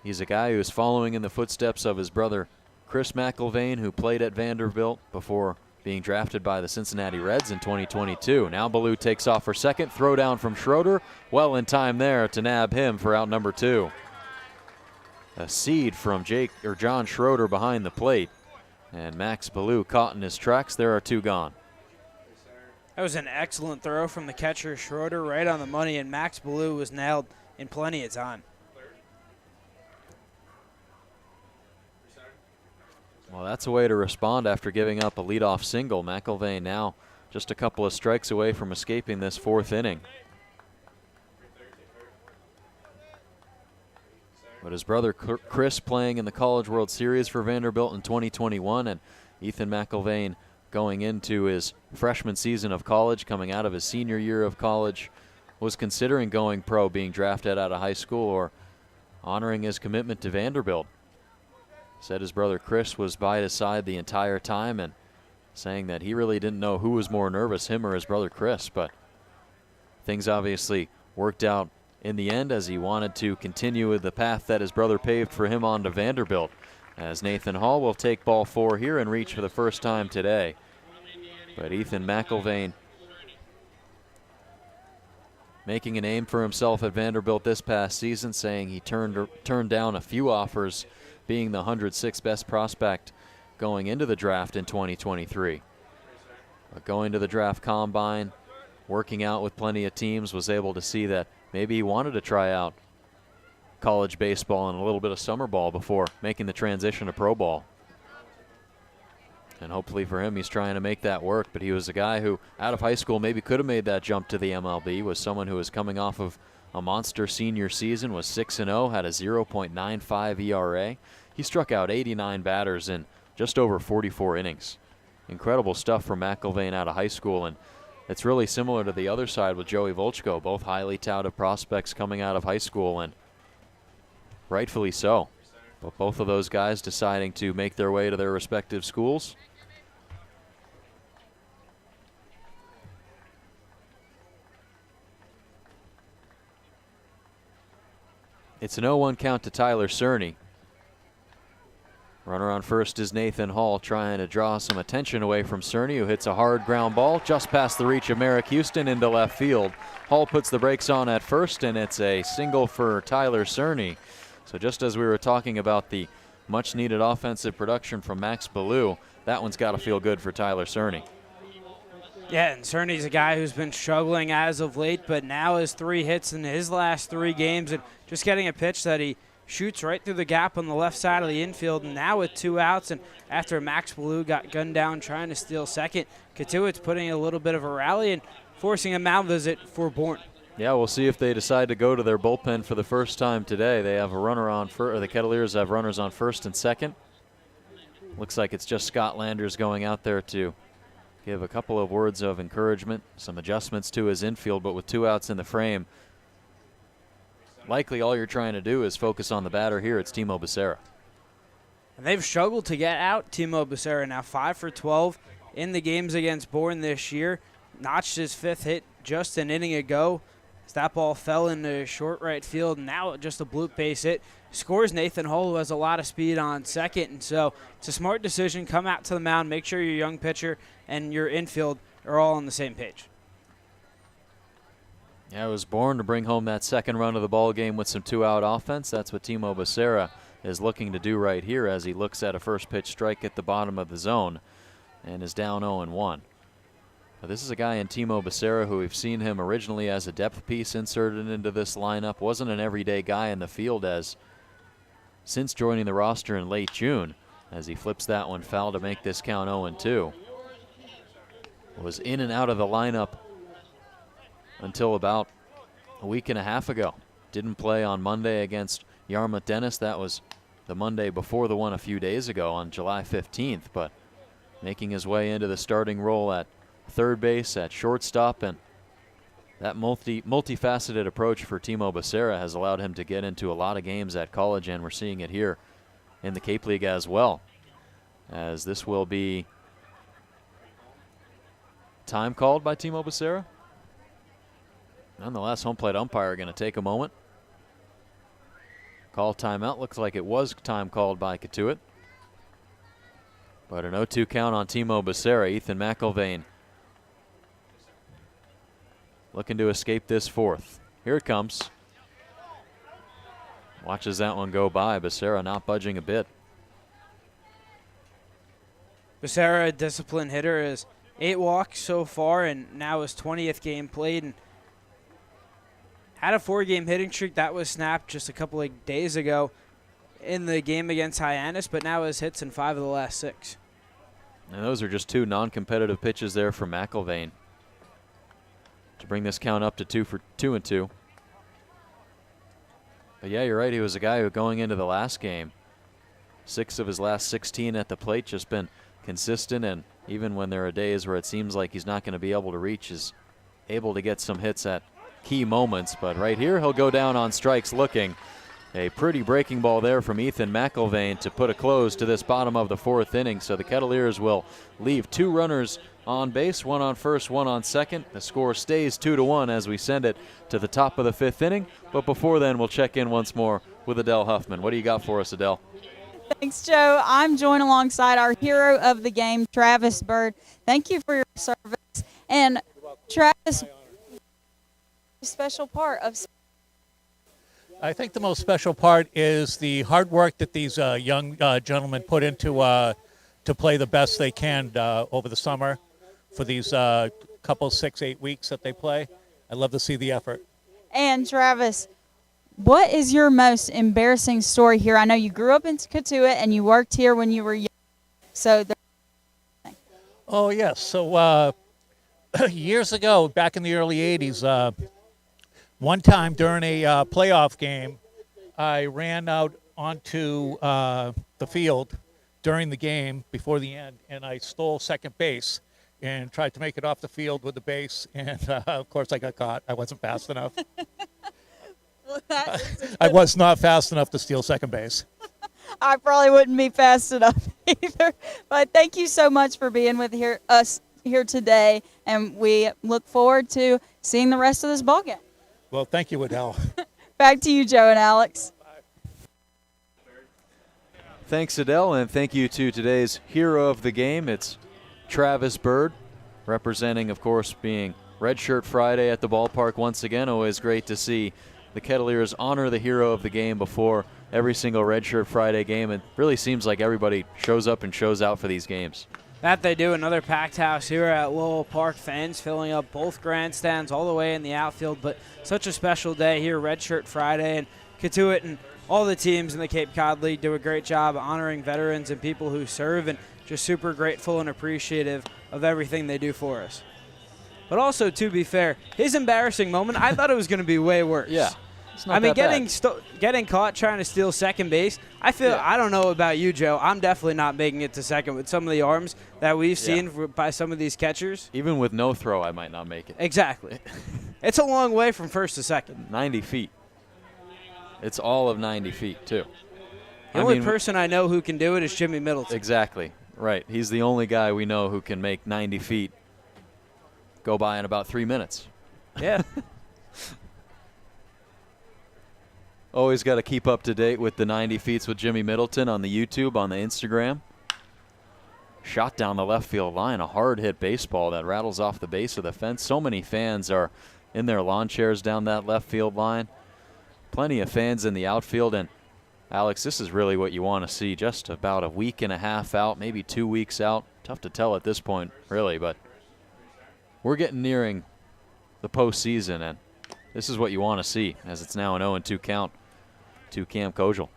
he's a guy who's following in the footsteps of his brother Chris McIlvain, who played at Vanderbilt before being drafted by the Cincinnati Reds in 2022. Now Ballou takes off for second. Throw down from Schroeder. Well in time there to nab him for out number 2. A seed from John Schroeder behind the plate. And Max Ballou caught in his tracks. There are 2 gone. That was an excellent throw from the catcher Schroeder, right on the money, and Max Ballou was nailed in plenty of time. Well, that's a way to respond after giving up a leadoff single. McIlvain now just a couple of strikes away from escaping this 4th inning. But his brother Chris playing in the College World Series for Vanderbilt in 2021, and Ethan McIlvain going into his freshman season of college, coming out of his senior year of college, was considering going pro, being drafted out of high school, or honoring his commitment to Vanderbilt. Said his brother Chris was by his side the entire time and saying that he really didn't know who was more nervous, him or his brother Chris, but things obviously worked out in the end as he wanted to continue with the path that his brother paved for him on to Vanderbilt. As Nathan Hall will take ball 4 here and reach for the first time today. But Ethan McIlvain making a name for himself at Vanderbilt this past season, saying he turned down a few offers, being the 106th best prospect going into the draft in 2023. But going to the draft combine, working out with plenty of teams, was able to see that maybe he wanted to try out college baseball and a little bit of summer ball before making the transition to pro ball. And hopefully for him, he's trying to make that work. But he was a guy who, out of high school, maybe could have made that jump to the MLB, was someone who was coming off of a monster senior season, was 6-0, had a 0.95 ERA. He struck out 89 batters in just over 44 innings. Incredible stuff from McIlvain out of high school, and it's really similar to the other side with Joey Volchko, both highly touted prospects coming out of high school, and rightfully so. But both of those guys deciding to make their way to their respective schools. It's an 0-1 count to Tyler Cerny. Runner on first is Nathan Hall, trying to draw some attention away from Cerny, who hits a hard ground ball just past the reach of Merrick Houston into left field. Hall puts the brakes on at first, and it's a single for Tyler Cerny. So just as we were talking about the much-needed offensive production from Max Ballou, that one's got to feel good for Tyler Cerny. Yeah, and Cerny's a guy who's been struggling as of late, but now has 3 hits in his last 3 games, and just getting a pitch that he shoots right through the gap on the left side of the infield, and now with 2 outs, and after Max Ballou got gunned down trying to steal second, Cotuit's putting a little bit of a rally and forcing a mound visit for Bourne. Yeah, we'll see if they decide to go to their bullpen for the first time today. They have a runner on first, or the Kettleers have runners on first and second. Looks like it's just Scott Landers going out there to give a couple of words of encouragement, some adjustments to his infield, but with 2 outs in the frame, likely all you're trying to do is focus on the batter here. It's Timo Becerra. And they've struggled to get out Timo Becerra now, 5 for 12 in the games against Bourne this year. Notched his 5th hit just an inning ago. As that ball fell into short right field, and now just a bloop base hit. Scores Nathan Hull, who has a lot of speed on second, and so it's a smart decision. Come out to the mound, make sure your young pitcher and your infield are all on the same page. Yeah, it was Bourne to bring home that second run of the ball game with some 2-out offense. That's what Timo Becerra is looking to do right here as he looks at a first pitch strike at the bottom of the zone and is down 0-1. But this is a guy in Timo Becerra who we've seen him originally as a depth piece inserted into this lineup. Wasn't an everyday guy in the field as since joining the roster in late June, as he flips that one foul to make this count 0-2. Was in and out of the lineup until about a week and a half ago. Didn't play on Monday against Yarmouth Dennis. That was the Monday before the one a few days ago on July 15th, but making his way into the starting role at third base, at shortstop, and that multifaceted approach for Timo Becerra has allowed him to get into a lot of games at college, and we're seeing it here in the Cape League as well, as this will be time called by Timo Becerra. Nonetheless, home plate umpire going to take a moment. Call timeout. Looks like it was time called by Cotuit. But an 0-2 count on Timo Becerra. Ethan McIlvain looking to escape this fourth. Here it comes. Watches that one go by. Becerra not budging a bit. Becerra, a disciplined hitter, is 8 walks so far and now his 20th game played, and had a 4-game hitting streak that was snapped just a couple of days ago in the game against Hyannis, but now has hits in 5 of the last 6. And those are just 2 non-competitive pitches there for McIlvain to bring this count up to 2-2. But yeah, you're right. He was a guy who, going into the last game, 6 of his last 16 at the plate, just been consistent, and even when there are days where it seems like he's not going to be able to reach, is able to get some hits at key moments. But right here, he'll go down on strikes looking. A pretty breaking ball there from Ethan McIlvain to put a close to this bottom of the 4th inning. So the Kettleers will leave 2 runners on base, 1 on first, 1 on second. The score stays 2-1 as we send it to the top of the 5th inning. But before then, we'll check in once more with Adele Huffman. What do you got for us, Adele? Thanks, Joe. I'm joined alongside our hero of the game, Travis Bird. Thank you for your service. And Travis, a special part of. I think the most special part is the hard work that these young gentlemen put into to play the best they can over the summer for these couple 6-8 weeks that they play. I love to see the effort. And Travis, what is your most embarrassing story here? I know you grew up in Cotuit and you worked here when you were young. So. Oh yes. So years ago, back in the early '80s. One time during a playoff game, I ran out onto the field during the game before the end, and I stole second base and tried to make it off the field with the base, and of course I got caught. I wasn't fast enough. Well, I was not fast enough to steal second base. I probably wouldn't be fast enough either. But thank you so much for being with us here today, and we look forward to seeing the rest of this ballgame. Well, thank you, Adele. Back to you, Joe and Alex. Thanks, Adele, and thank you to today's hero of the game. It's Travis Bird, representing, of course, being Redshirt Friday at the ballpark once again. Always great to see the Kettleers honor the hero of the game before every single Redshirt Friday game. It really seems like everybody shows up and shows out for these games. That they do. Another packed house here at Lowell Park. Fans filling up both grandstands all the way in the outfield. But such a special day here, Redshirt Friday. And Cotuit and all the teams in the Cape Cod League do a great job honoring veterans and people who serve, and just super grateful and appreciative of everything they do for us. But also, to be fair, his embarrassing moment, I thought it was going to be way worse. Yeah. I mean, getting caught trying to steal second base, I don't know about you, Joe. I'm definitely not making it to second with some of the arms that we've seen by some of these catchers. Even with no throw, I might not make it. Exactly. It's a long way from first to second. 90 feet. It's all of 90 feet, too. The only person I know who can do it is Jimmy Middleton. Exactly. Right. He's the only guy we know who can make 90 feet go by in about 3 minutes. Yeah. Always got to keep up to date with the 90 feet with Jimmy Middleton on the YouTube, on the Instagram. Shot down the left field line, a hard hit baseball that rattles off the base of the fence. So many fans are in their lawn chairs down that left field line. Plenty of fans in the outfield. And Alex, this is really what you want to see. Just about a week and a half out, maybe 2 weeks out. Tough to tell at this point, really, but we're getting nearing the postseason, and this is what you want to see, as it's now an 0-2 count to Cam Kogel.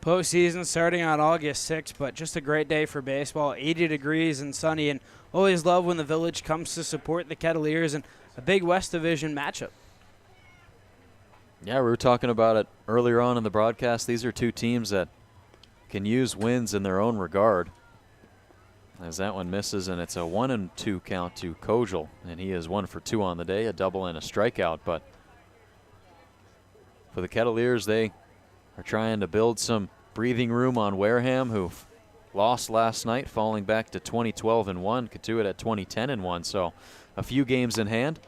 Postseason starting on August 6th, but just a great day for baseball. 80 degrees and sunny, and always love when the Village comes to support the Kettleers and a big West Division matchup. Yeah, we were talking about it earlier on in the broadcast. These are two teams that can use wins in their own regard. As that one misses, and it's a 1-2 count to Kogel, and he is 1 for 2 on the day, a double and a strikeout. But for the Kettleers, they are trying to build some breathing room on Wareham, who lost last night, falling back to 20-12-1. Cotuit at 20-10-1, so a few games in hand.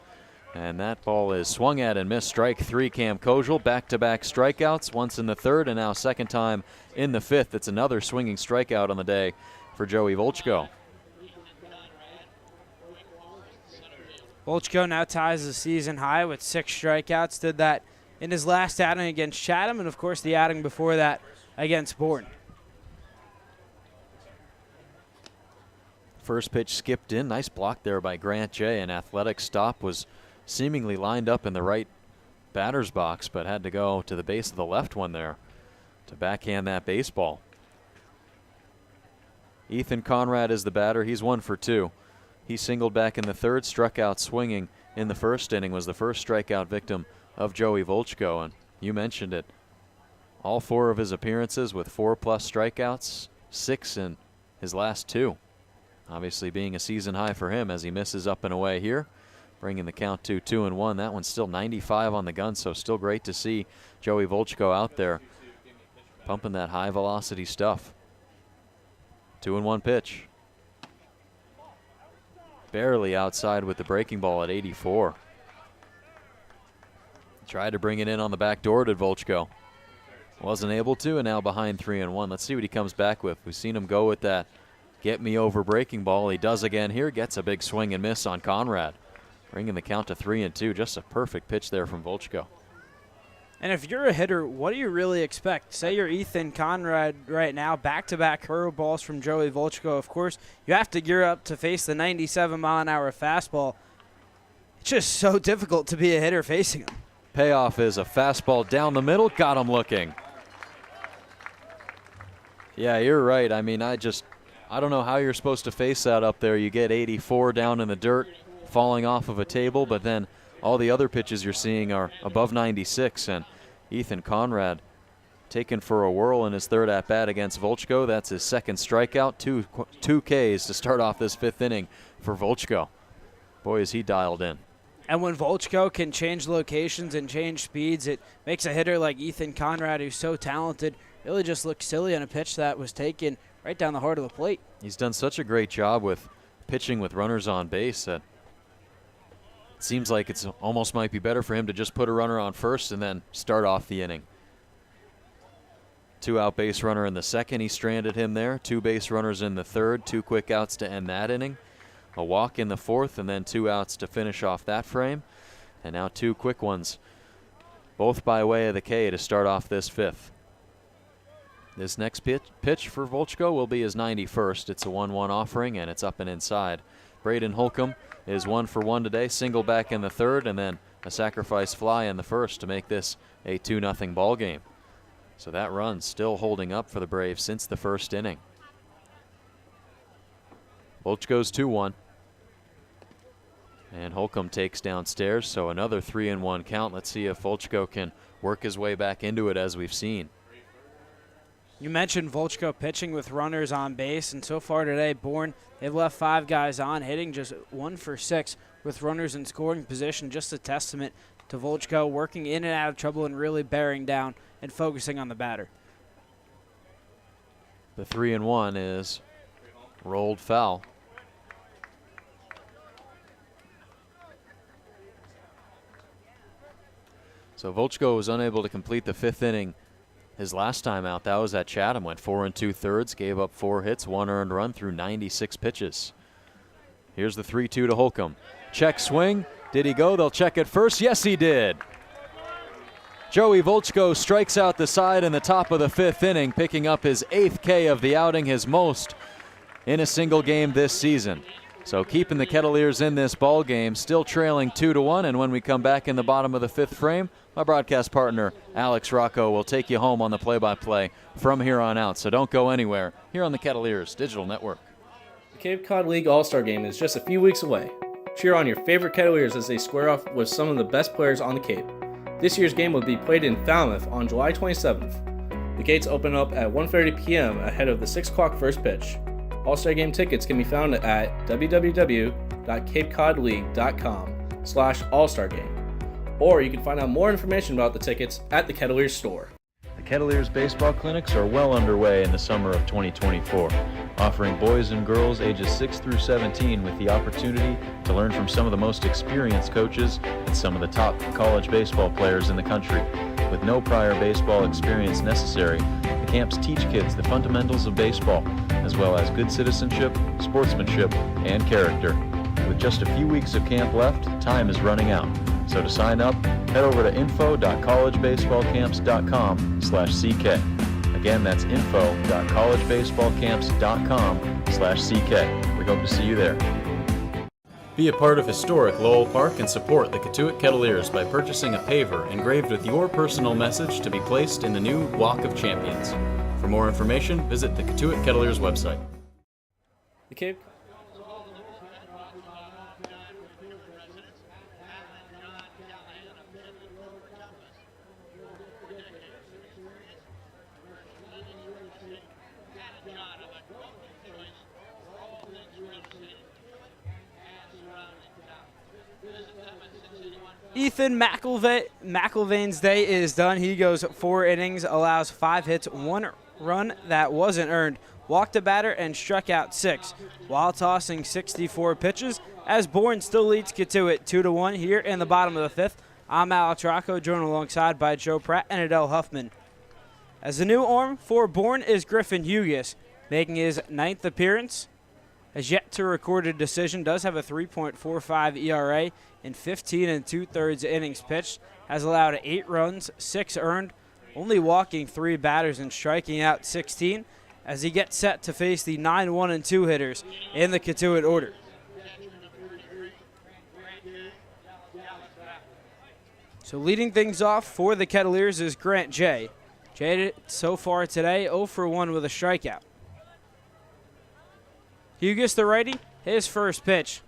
And that ball is swung at and missed. Strike 3, Cam Kogel. Back-to-back strikeouts, once in the third and now second time in the fifth. It's another swinging strikeout on the day for Joey Volchko. Volchko now ties the season high with 6 strikeouts. Did that in his last outing against Chatham, and of course the outing before that against Bourne. First pitch skipped in. Nice block there by Grant J. An athletic stop, was seemingly lined up in the right batter's box, but had to go to the base of the left one there to backhand that baseball. Ethan Conrad is the batter. He's 1 for 2. He singled back in the third, struck out swinging in the first inning, was the first strikeout victim of Joey Volchko. And you mentioned it, all 4 of his appearances with 4+ strikeouts, 6 in his last 2. Obviously being a season high for him as he misses up and away here, bringing the count to 2-1. That one's still 95 on the gun, so still great to see Joey Volchko out there pumping that high velocity stuff. 2-1 pitch. Barely outside with the breaking ball at 84. Tried to bring it in on the back door to Volchko. Wasn't able to, and now behind 3-1. Let's see what he comes back with. We've seen him go with that get me over breaking ball. He does again here. Gets a big swing and miss on Conrad, bringing the count to 3-2. Just a perfect pitch there from Volchko. And if you're a hitter, what do you really expect? Say you're Ethan Conrad right now, back-to-back curveballs from Joey Volchko. Of course, you have to gear up to face the 97-mile-an-hour fastball. It's just so difficult to be a hitter facing him. Payoff is a fastball down the middle. Got him looking. Yeah, you're right. I mean, I don't know how you're supposed to face that up there. You get 84 down in the dirt, falling off of a table, but then all the other pitches you're seeing are above 96, and Ethan Conrad taken for a whirl in his third at-bat against Volchko. That's his second strikeout, two Ks to start off this 5th inning for Volchko. Boy, is he dialed in. And when Volchko can change locations and change speeds, it makes a hitter like Ethan Conrad, who's so talented, really just look silly on a pitch that was taken right down the heart of the plate. He's done such a great job with pitching with runners on base that it seems like it's almost might be better for him to just put a runner on first and then start off the inning. 2-out base runner in the second. He stranded him there. 2 base runners in the third. 2 quick outs to end that inning. A walk in the fourth, and then 2 outs to finish off that frame. And now 2 quick ones, both by way of the K to start off this 5th. This next pitch for Volchko will be his 91st. It's a 1-1 offering, and it's up and inside. Braden Holcomb is 1 for 1 today. Single back in the third, and then a sacrifice fly in the first to make this a 2-0 ball game. So that run still holding up for the Braves since the first inning. Volchko's 2-1. And Holcomb takes downstairs, so another 3-1 count. Let's see if Volchko can work his way back into it as we've seen. You mentioned Volchko pitching with runners on base, and so far today, Bourne, they've left 5 guys on, hitting just 1 for 6 with runners in scoring position. Just a testament to Volchko working in and out of trouble and really bearing down and focusing on the batter. The 3-1 is rolled foul. So Volchko was unable to complete the 5th inning his last time out. That was at Chatham. Went 4 2/3, gave up 4 hits, 1 earned run through 96 pitches. Here's the 3-2 to Holcomb. Check swing. Did he go? They'll check it first. Yes, he did. Joey Volchko strikes out the side in the top of the 5th inning, picking up his 8th K of the outing, his most in a single game this season. So keeping the Kettleers in this ball game, still trailing 2-1. And when we come back in the bottom of the 5th frame, my broadcast partner Alex Rocco will take you home on the play-by-play from here on out. So don't go anywhere here on the Kettleers Digital Network. The Cape Cod League All-Star Game is just a few weeks away. Cheer on your favorite Kettleers as they square off with some of the best players on the Cape. This year's game will be played in Falmouth on July 27th. The gates open up at 1:30 p.m. ahead of the 6 o'clock first pitch. All-Star Game tickets can be found at www.capecodleague.com/All-Star Game. Or you can find out more information about the tickets at the Kettleers store. The Kettleers baseball clinics are well underway in the summer of 2024, offering boys and girls ages 6 through 17 with the opportunity to learn from some of the most experienced coaches and some of the top college baseball players in the country. With no prior baseball experience necessary, the camps teach kids the fundamentals of baseball, as well as good citizenship, sportsmanship, and character. With just a few weeks of camp left, time is running out. So to sign up, head over to info.collegebaseballcamps.com/CK. Again, that's info.collegebaseballcamps.com/CK. We hope to see you there. Be a part of historic Lowell Park and support the Cotuit Kettleers by purchasing a paver engraved with your personal message to be placed in the new Walk of Champions. For more information, visit the Cotuit Kettleers website. The Cape Ethan McIlvain's day is done. He goes 4 innings, allows 5 hits, 1 run that wasn't earned, walked a batter, and struck out 6 while tossing 64 pitches as Bourne still leads Cotuit 2-1 here in the bottom of the 5th. I'm Alex Rocco, joined alongside by Joe Pratt and Adele Huffman. As the new arm for Bourne is Griffin Hughes, making his 9th appearance. Has yet to record a decision, does have a 3.45 ERA in 15 2/3 innings pitched, has allowed 8 runs, 6 earned, only walking 3 batters and striking out 16 as he gets set to face the 9-1-2 hitters in the Cotuit order. So leading things off for the Kettleers is Grant Jay. Jay so far today 0 for 1 with a strikeout. Hughes, the righty, his first pitch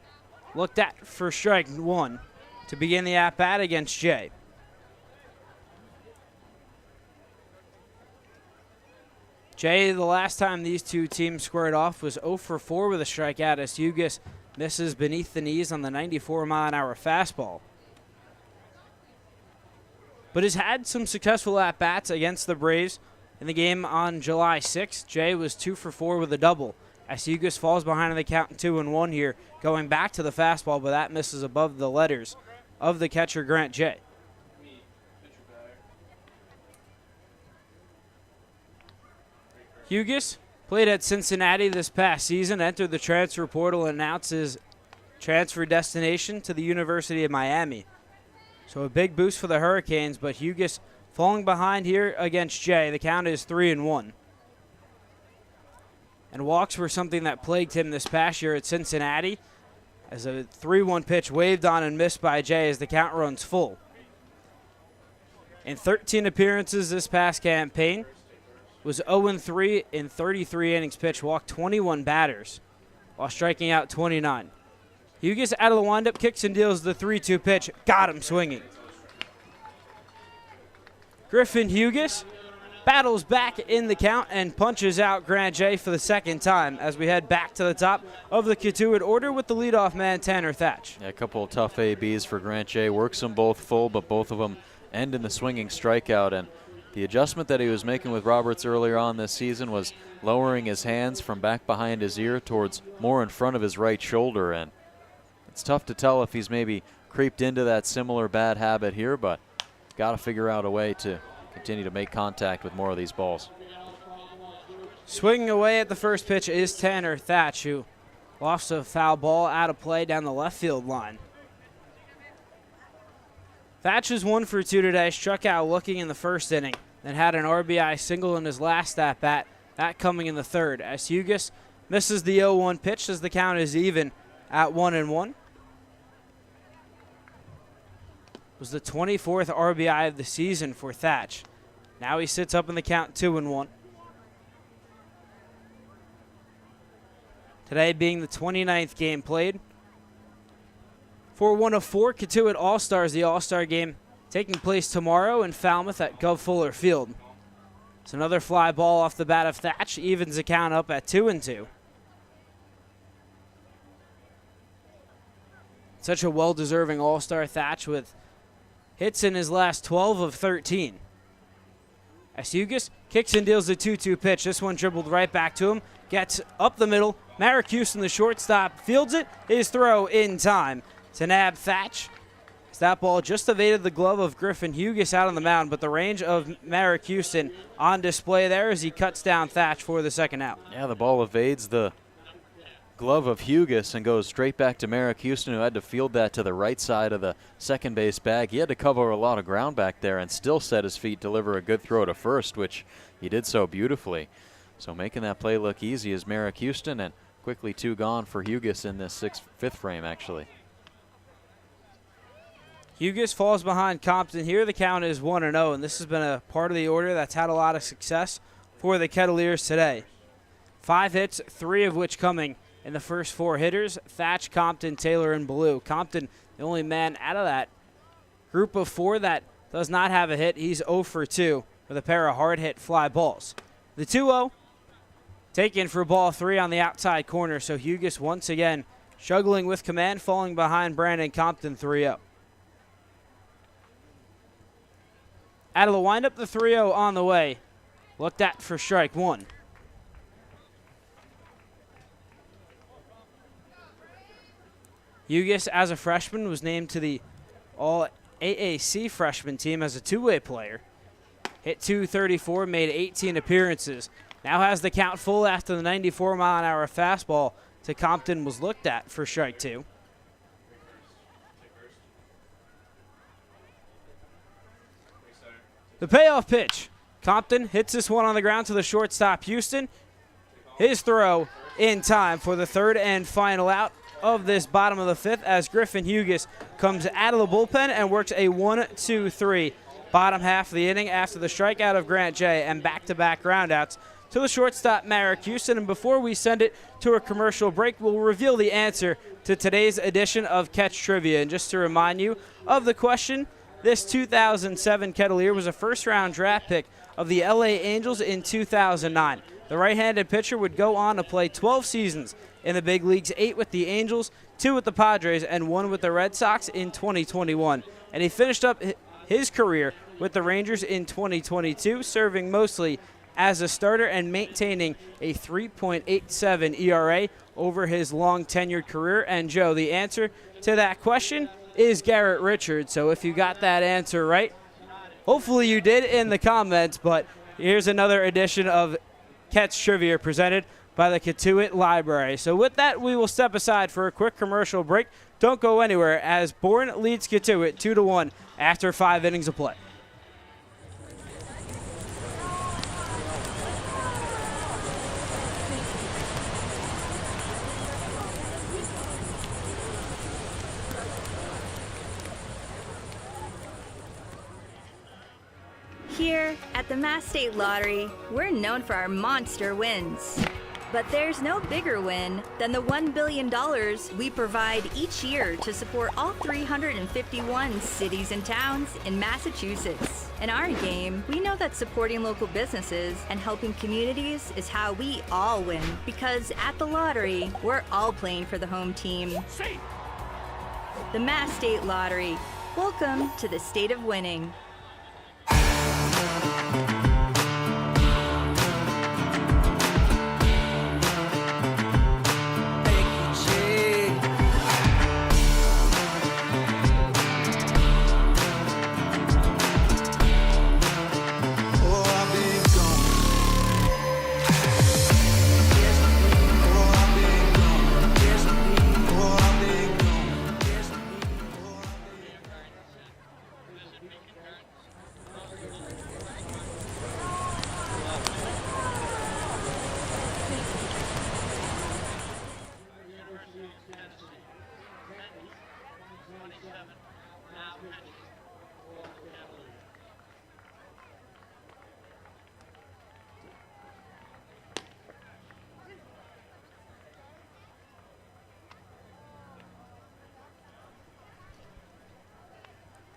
looked at for strike 1 to begin the at-bat against Jay. Jay, the last time these two teams squared off was 0 for 4 with a strikeout as Hughes misses beneath the knees on the 94-mile-an-hour fastball. But has had some successful at-bats against the Braves. In the game on July 6th, Jay was 2 for 4 with a double, as Hughes falls behind in the count 2-1 here, going back to the fastball, but that misses above the letters of the catcher, Grant Jay. Hughes played at Cincinnati this past season, entered the transfer portal, and announced his transfer destination to the University of Miami. So a big boost for the Hurricanes, but Hughes falling behind here against Jay. The count is 3-1. And walks were something that plagued him this past year at Cincinnati, as a 3-1 pitch waved on and missed by Jay as the count runs full. In 13 appearances this past campaign, was 0-3 in 33 innings pitched, walked 21 batters while striking out 29. Hughes out of the windup, kicks and deals the 3-2 pitch. Got him swinging. Griffin Hughes battles back in the count and punches out Grant J for the second time as we head back to the top of the Cotuit order with the leadoff man, Tanner Thatch. Yeah, a couple of tough ABs for Grant J. Works them both full, but both of them end in the swinging strikeout. And the adjustment that he was making with Roberts earlier on this season was lowering his hands from back behind his ear towards more in front of his right shoulder. And it's tough to tell if he's maybe creeped into that similar bad habit here, but got to figure out a way to continue to make contact with more of these balls. Swinging away at the first pitch is Tanner Thatch, who lost a foul ball out of play down the left field line. Thatch is 1 for 2 today, struck out looking in the first inning, then had an RBI single in his last at-bat, that coming in the third, as Hughes misses the 0-1 pitch as the count is even at 1-1. Was the 24th RBI of the season for Thatch. Now he sits up in the count 2-1. Today being the 29th game played. For one of 4 Cotuit All-Stars, the All-Star game taking place tomorrow in Falmouth at Gov Fuller Field. It's another fly ball off the bat of Thatch, evens the count up at 2-2. Such a well-deserving All-Star Thatch with hits in his last 12 of 13. As Hughes kicks and deals the 2-2 pitch. This one dribbled right back to him. Gets up the middle. Marek Houston, the shortstop, fields it. His throw in time to nab Thatch. As that ball just evaded the glove of Griffin Hughes out on the mound, but the range of Marek Houston on display there as he cuts down Thatch for the second out. Yeah, the ball evades the glove of Hughes and goes straight back to Marek Houston, who had to field that to the right side of the second base bag. He had to cover a lot of ground back there and still set his feet, deliver a good throw to first, which he did so beautifully. So making that play look easy is Marek Houston, and quickly 2 gone for Hughes in this fifth frame, actually. Hughes falls behind Compton here. The count is 1-0, and this has been a part of the order that's had a lot of success for the Kettleers today. 5 hits, 3 of which coming in the first 4 hitters: Thatch, Compton, Taylor, and Ballou. Compton, the only man out of that group of 4 that does not have a hit. He's 0 for 2 with a pair of hard-hit fly balls. The 2-0 taken for ball 3 on the outside corner, so Hughes once again struggling with command, falling behind Brandon Compton 3-0. Out of the windup, the 3-0 on the way. Looked at for strike 1. Hughes, as a freshman, was named to the All-AAC freshman team as a two-way player. Hit .234, made 18 appearances. Now has the count full after the 94-mile-an-hour fastball to Compton was looked at for strike 2. The payoff pitch. Compton hits this one on the ground to the shortstop, Houston. His throw in time for the third and final out of this bottom of the 5th as Griffin Hughes comes out of the bullpen and works a 1-2-3 bottom half of the inning after the strikeout of Grant J and back-to-back groundouts to the shortstop, Marek Houston. And before we send it to a commercial break, we'll reveal the answer to today's edition of Catch Trivia. And just to remind you of the question, this 2007 Kettleer was a first-round draft pick of the LA Angels in 2009. The right-handed pitcher would go on to play 12 seasons in the big leagues, 8 with the Angels, 2 with the Padres, and 1 with the Red Sox in 2021. And he finished up his career with the Rangers in 2022, serving mostly as a starter and maintaining a 3.87 ERA over his long tenured career. And Joe, the answer to that question is Garrett Richards. So if you got that answer right, hopefully you did in the comments, but here's another edition of Catch Trivia presented by the Cotuit Library. So with that, we will step aside for a quick commercial break. Don't go anywhere as Bourne leads Cotuit 2-1 after 5 innings of play. Here at the Mass State Lottery, we're known for our monster wins. But there's no bigger win than the $1 billion we provide each year to support all 351 cities and towns in Massachusetts. In our game, we know that supporting local businesses and helping communities is how we all win. Because at the lottery, we're all playing for the home team. The Mass State Lottery. Welcome to the state of winning.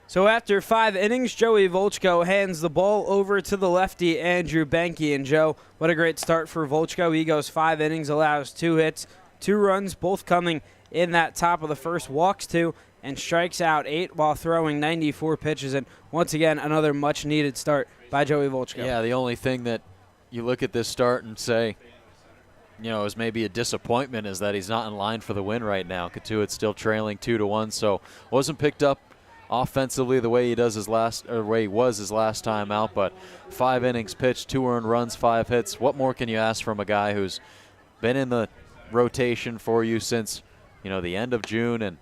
So after 5 innings, Joey Volchko hands the ball over to the lefty, Andrew Benke. And Joe, what a great start for Volchko. He goes 5 innings, allows 2 hits, 2 runs, both coming in that top of the first, walks 2, and strikes out 8 while throwing 94 pitches. And once again, another much-needed start by Joey Volchko. Yeah, the only thing that you look at this start and say, you know, is maybe a disappointment is that he's not in line for the win right now. Cotuit's still trailing 2-1, so wasn't picked up offensively the way he was his last time out, but 5 innings pitched, 2 earned runs, 5 hits. What more can you ask from a guy who's been in the rotation for you since, you know, the end of June and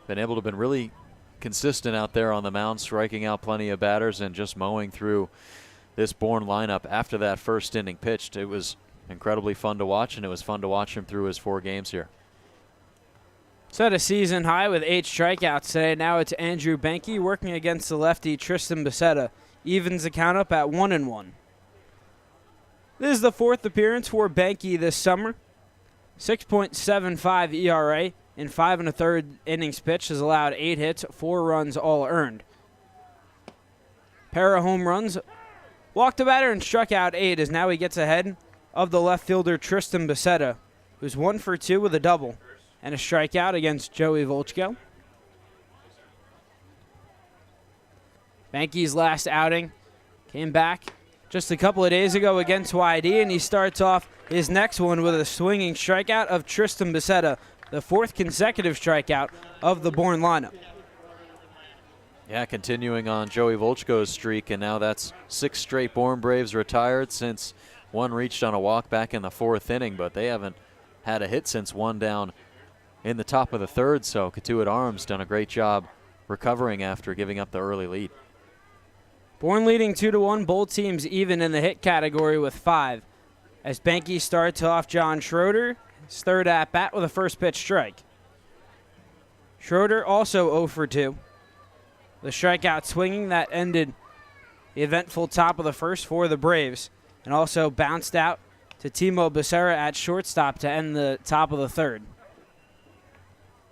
been able to been really consistent out there on the mound, striking out plenty of batters and just mowing through this Bourne lineup after that first inning pitched. It was incredibly fun to watch, and it was fun to watch him through his 4 games here. Set a season high with 8 strikeouts today. Now it's Andrew Benke working against the lefty Tristan Becerra. Evens the count up at 1-1. This is the 4th appearance for Benke this summer. 6.75 ERA in 5 1/3 innings pitched, has allowed 8 hits, 4 runs, all earned. Pair of home runs, walked a batter and struck out 8 as now he gets ahead of the left fielder Tristan Becerra, who's 1 for 2 with a double and a strikeout against Joey Volchko. Benke's last outing came back just a couple of days ago against YD, and he starts off his next one with a swinging strikeout of Tristan Becerra, the 4th consecutive strikeout of the Bourne lineup. Yeah, continuing on Joey Volchko's streak, and now that's 6 straight Bourne Braves retired since one reached on a walk back in the 4th inning, but they haven't had a hit since one down in the top of the 3rd, so Cotuit Arms done a great job recovering after giving up the early lead. Bourne leading 2-1, both teams even in the hit category with 5. As Benke starts off John Schroeder, his 3rd at-bat with a first pitch strike. Schroeder also 0 for 2. The strikeout swinging that ended the eventful top of the first for the Braves, and also bounced out to Timo Becerra at shortstop to end the top of the 3rd.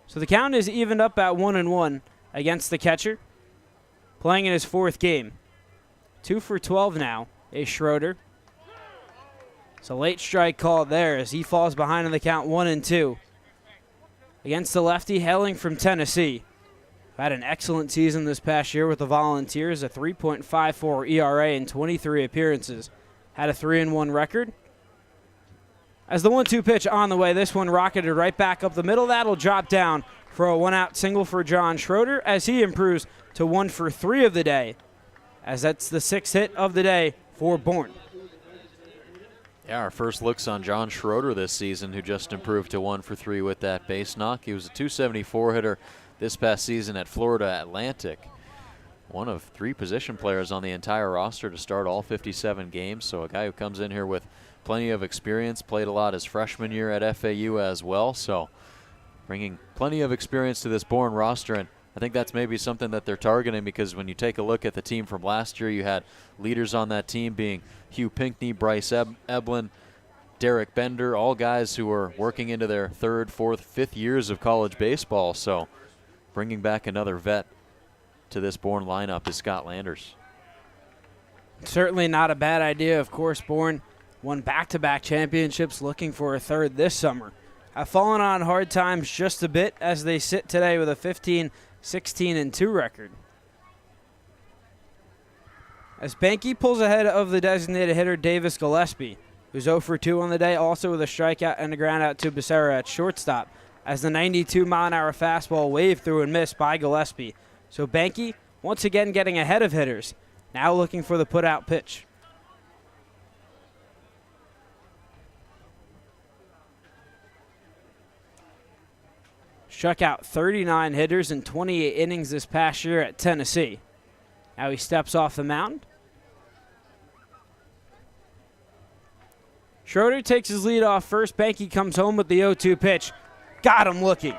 So the count is evened up at 1-1 against the catcher, playing in his 4th game. 2 for 12 now, is Schroeder. So late strike called there as he falls behind in the count 1-2. Against the lefty hailing from Tennessee. Had an excellent season this past year with the Volunteers, a 3.54 ERA in 23 appearances. Had a 3-1 record. As the 1-2 pitch on the way, this one rocketed right back up the middle. That'll drop down for a 1-out single for John Schroeder as he improves to 1 for 3 of the day, as that's the 6th hit of the day for Bourne. Yeah, our first looks on John Schroeder this season, who just improved to 1 for 3 with that base knock. He was a .274 hitter this past season at Florida Atlantic. One of 3 position players on the entire roster to start all 57 games, so a guy who comes in here with plenty of experience, played a lot his freshman year at FAU as well, so bringing plenty of experience to this Bourne roster, and I think that's maybe something that they're targeting, because when you take a look at the team from last year, you had leaders on that team being Hugh Pinckney, Bryce Eblin, Derek Bender, all guys who are working into their third, fourth, fifth years of college baseball. So bringing back another vet to this Bourne lineup is Scott Landers. Certainly not a bad idea. Of course, Bourne won back-to-back championships, looking for a third this summer. Have fallen on hard times just a bit as they sit today with a 15-16-2 record. As Banky pulls ahead of the designated hitter Davis Gillespie, who's 0 for 2 on the day, also with a strikeout and a groundout to Becerra at shortstop, as the 92-mile-an-hour fastball waved through and missed by Gillespie. So Banky once again getting ahead of hitters, now looking for the put-out pitch. Struck out 39 hitters in 28 innings this past year at Tennessee. Now he steps off the mound. Schroeder takes his lead off first. Banky comes home with the 0-2 pitch. Got him looking.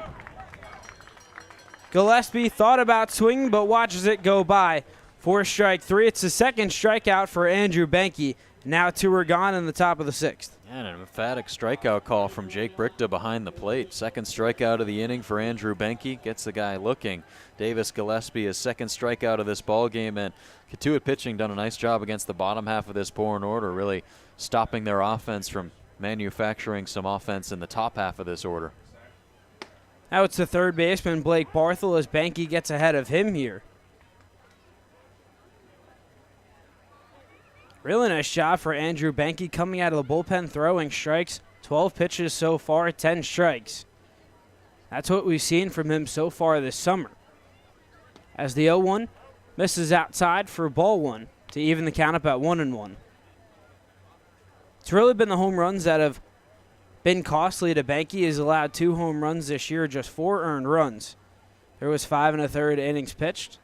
Gillespie thought about swinging but watches it go by. 4 strike 3. It's the second strikeout for Andrew Banky. Now 2 are gone in the top of the 6th. And an emphatic strikeout call from Jake Brichta behind the plate. Second strikeout of the inning for Andrew Banky. Gets the guy looking. Davis Gillespie, his second strikeout of this ball game, and Cotuit pitching done a nice job against the bottom half of this Bourne order, really stopping their offense from manufacturing some offense in the top half of this order. Now it's the third baseman, Blake Barthel, as Banky gets ahead of him here. Really nice job for Andrew Banky coming out of the bullpen, throwing strikes. 12 pitches so far, 10 strikes. That's what we've seen from him so far this summer. As the 0-1 misses outside for ball 1 to even the count up at 1-1. It's really been the home runs that have been costly to Banky. He's allowed 2 home runs this year, just 4 earned runs. There was 5 1/3 innings pitched.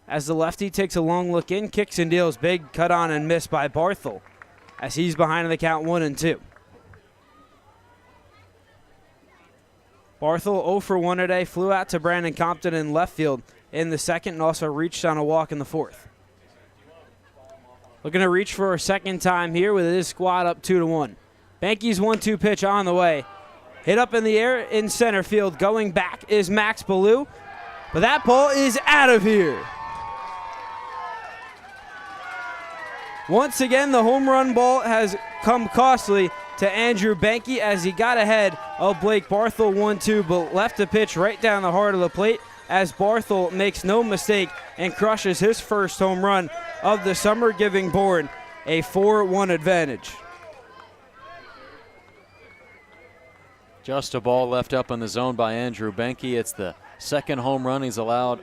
As the lefty takes a long look in, kicks and deals big, cut on and missed by Barthel, as he's behind in the count 1-2. Barthel 0 for 1 today, flew out to Brandon Compton in left field in the second and also reached on a walk in the 4th. Looking to reach for a second time here with his squad up 2-1. Banky's 1-2 pitch on the way. Hit up in the air in center field. Going back is Max Ballou, but that ball is out of here. Once again, the home run ball has come costly to Andrew Banky as he got ahead of Blake Barthel 1-2, but left the pitch right down the heart of the plate as Barthel makes no mistake and crushes his first home run of the summer, giving Bourne a 4-1 advantage. Just a ball left up in the zone by Andrew Banky. It's the third home run he's allowed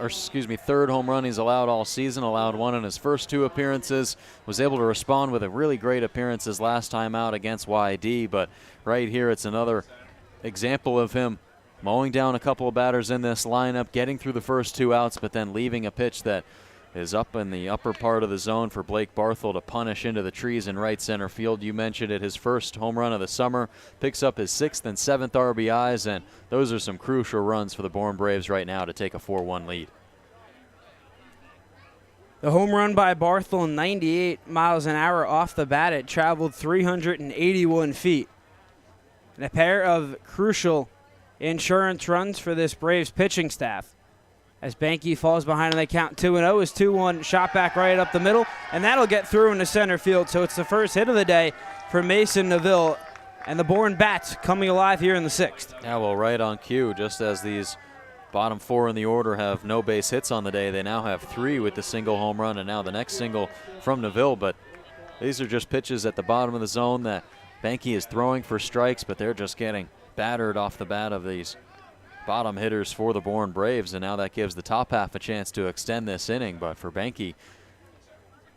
all season. Allowed 1 in his first 2 appearances. Was able to respond with a really great appearance his last time out against YD. But right here, it's another example of him mowing down a couple of batters in this lineup, getting through the first 2 outs, but then leaving a pitch that is up in the upper part of the zone for Blake Barthel to punish into the trees in right center field. You mentioned it, his first home run of the summer, picks up his 6th and 7th RBIs, and those are some crucial runs for the Bourne Braves right now to take a 4-1 lead. The home run by Barthel, 98 miles an hour off the bat. It traveled 381 feet. And a pair of crucial insurance runs for this Braves pitching staff. As Banky falls behind in the count 2-0, is 2-1 shot back right up the middle, and that'll get through into center field. So it's the first hit of the day for Mason Neville, and the Bourne Bats coming alive here in the 6th. Yeah, well, right on cue, just as these bottom 4 in the order have no base hits on the day, they now have 3 with the single home run, and now the next single from Neville. But these are just pitches at the bottom of the zone that Banky is throwing for strikes, but they're just getting battered off the bat of these bottom hitters for the Bourne Braves, and now that gives the top half a chance to extend this inning. But for Banky,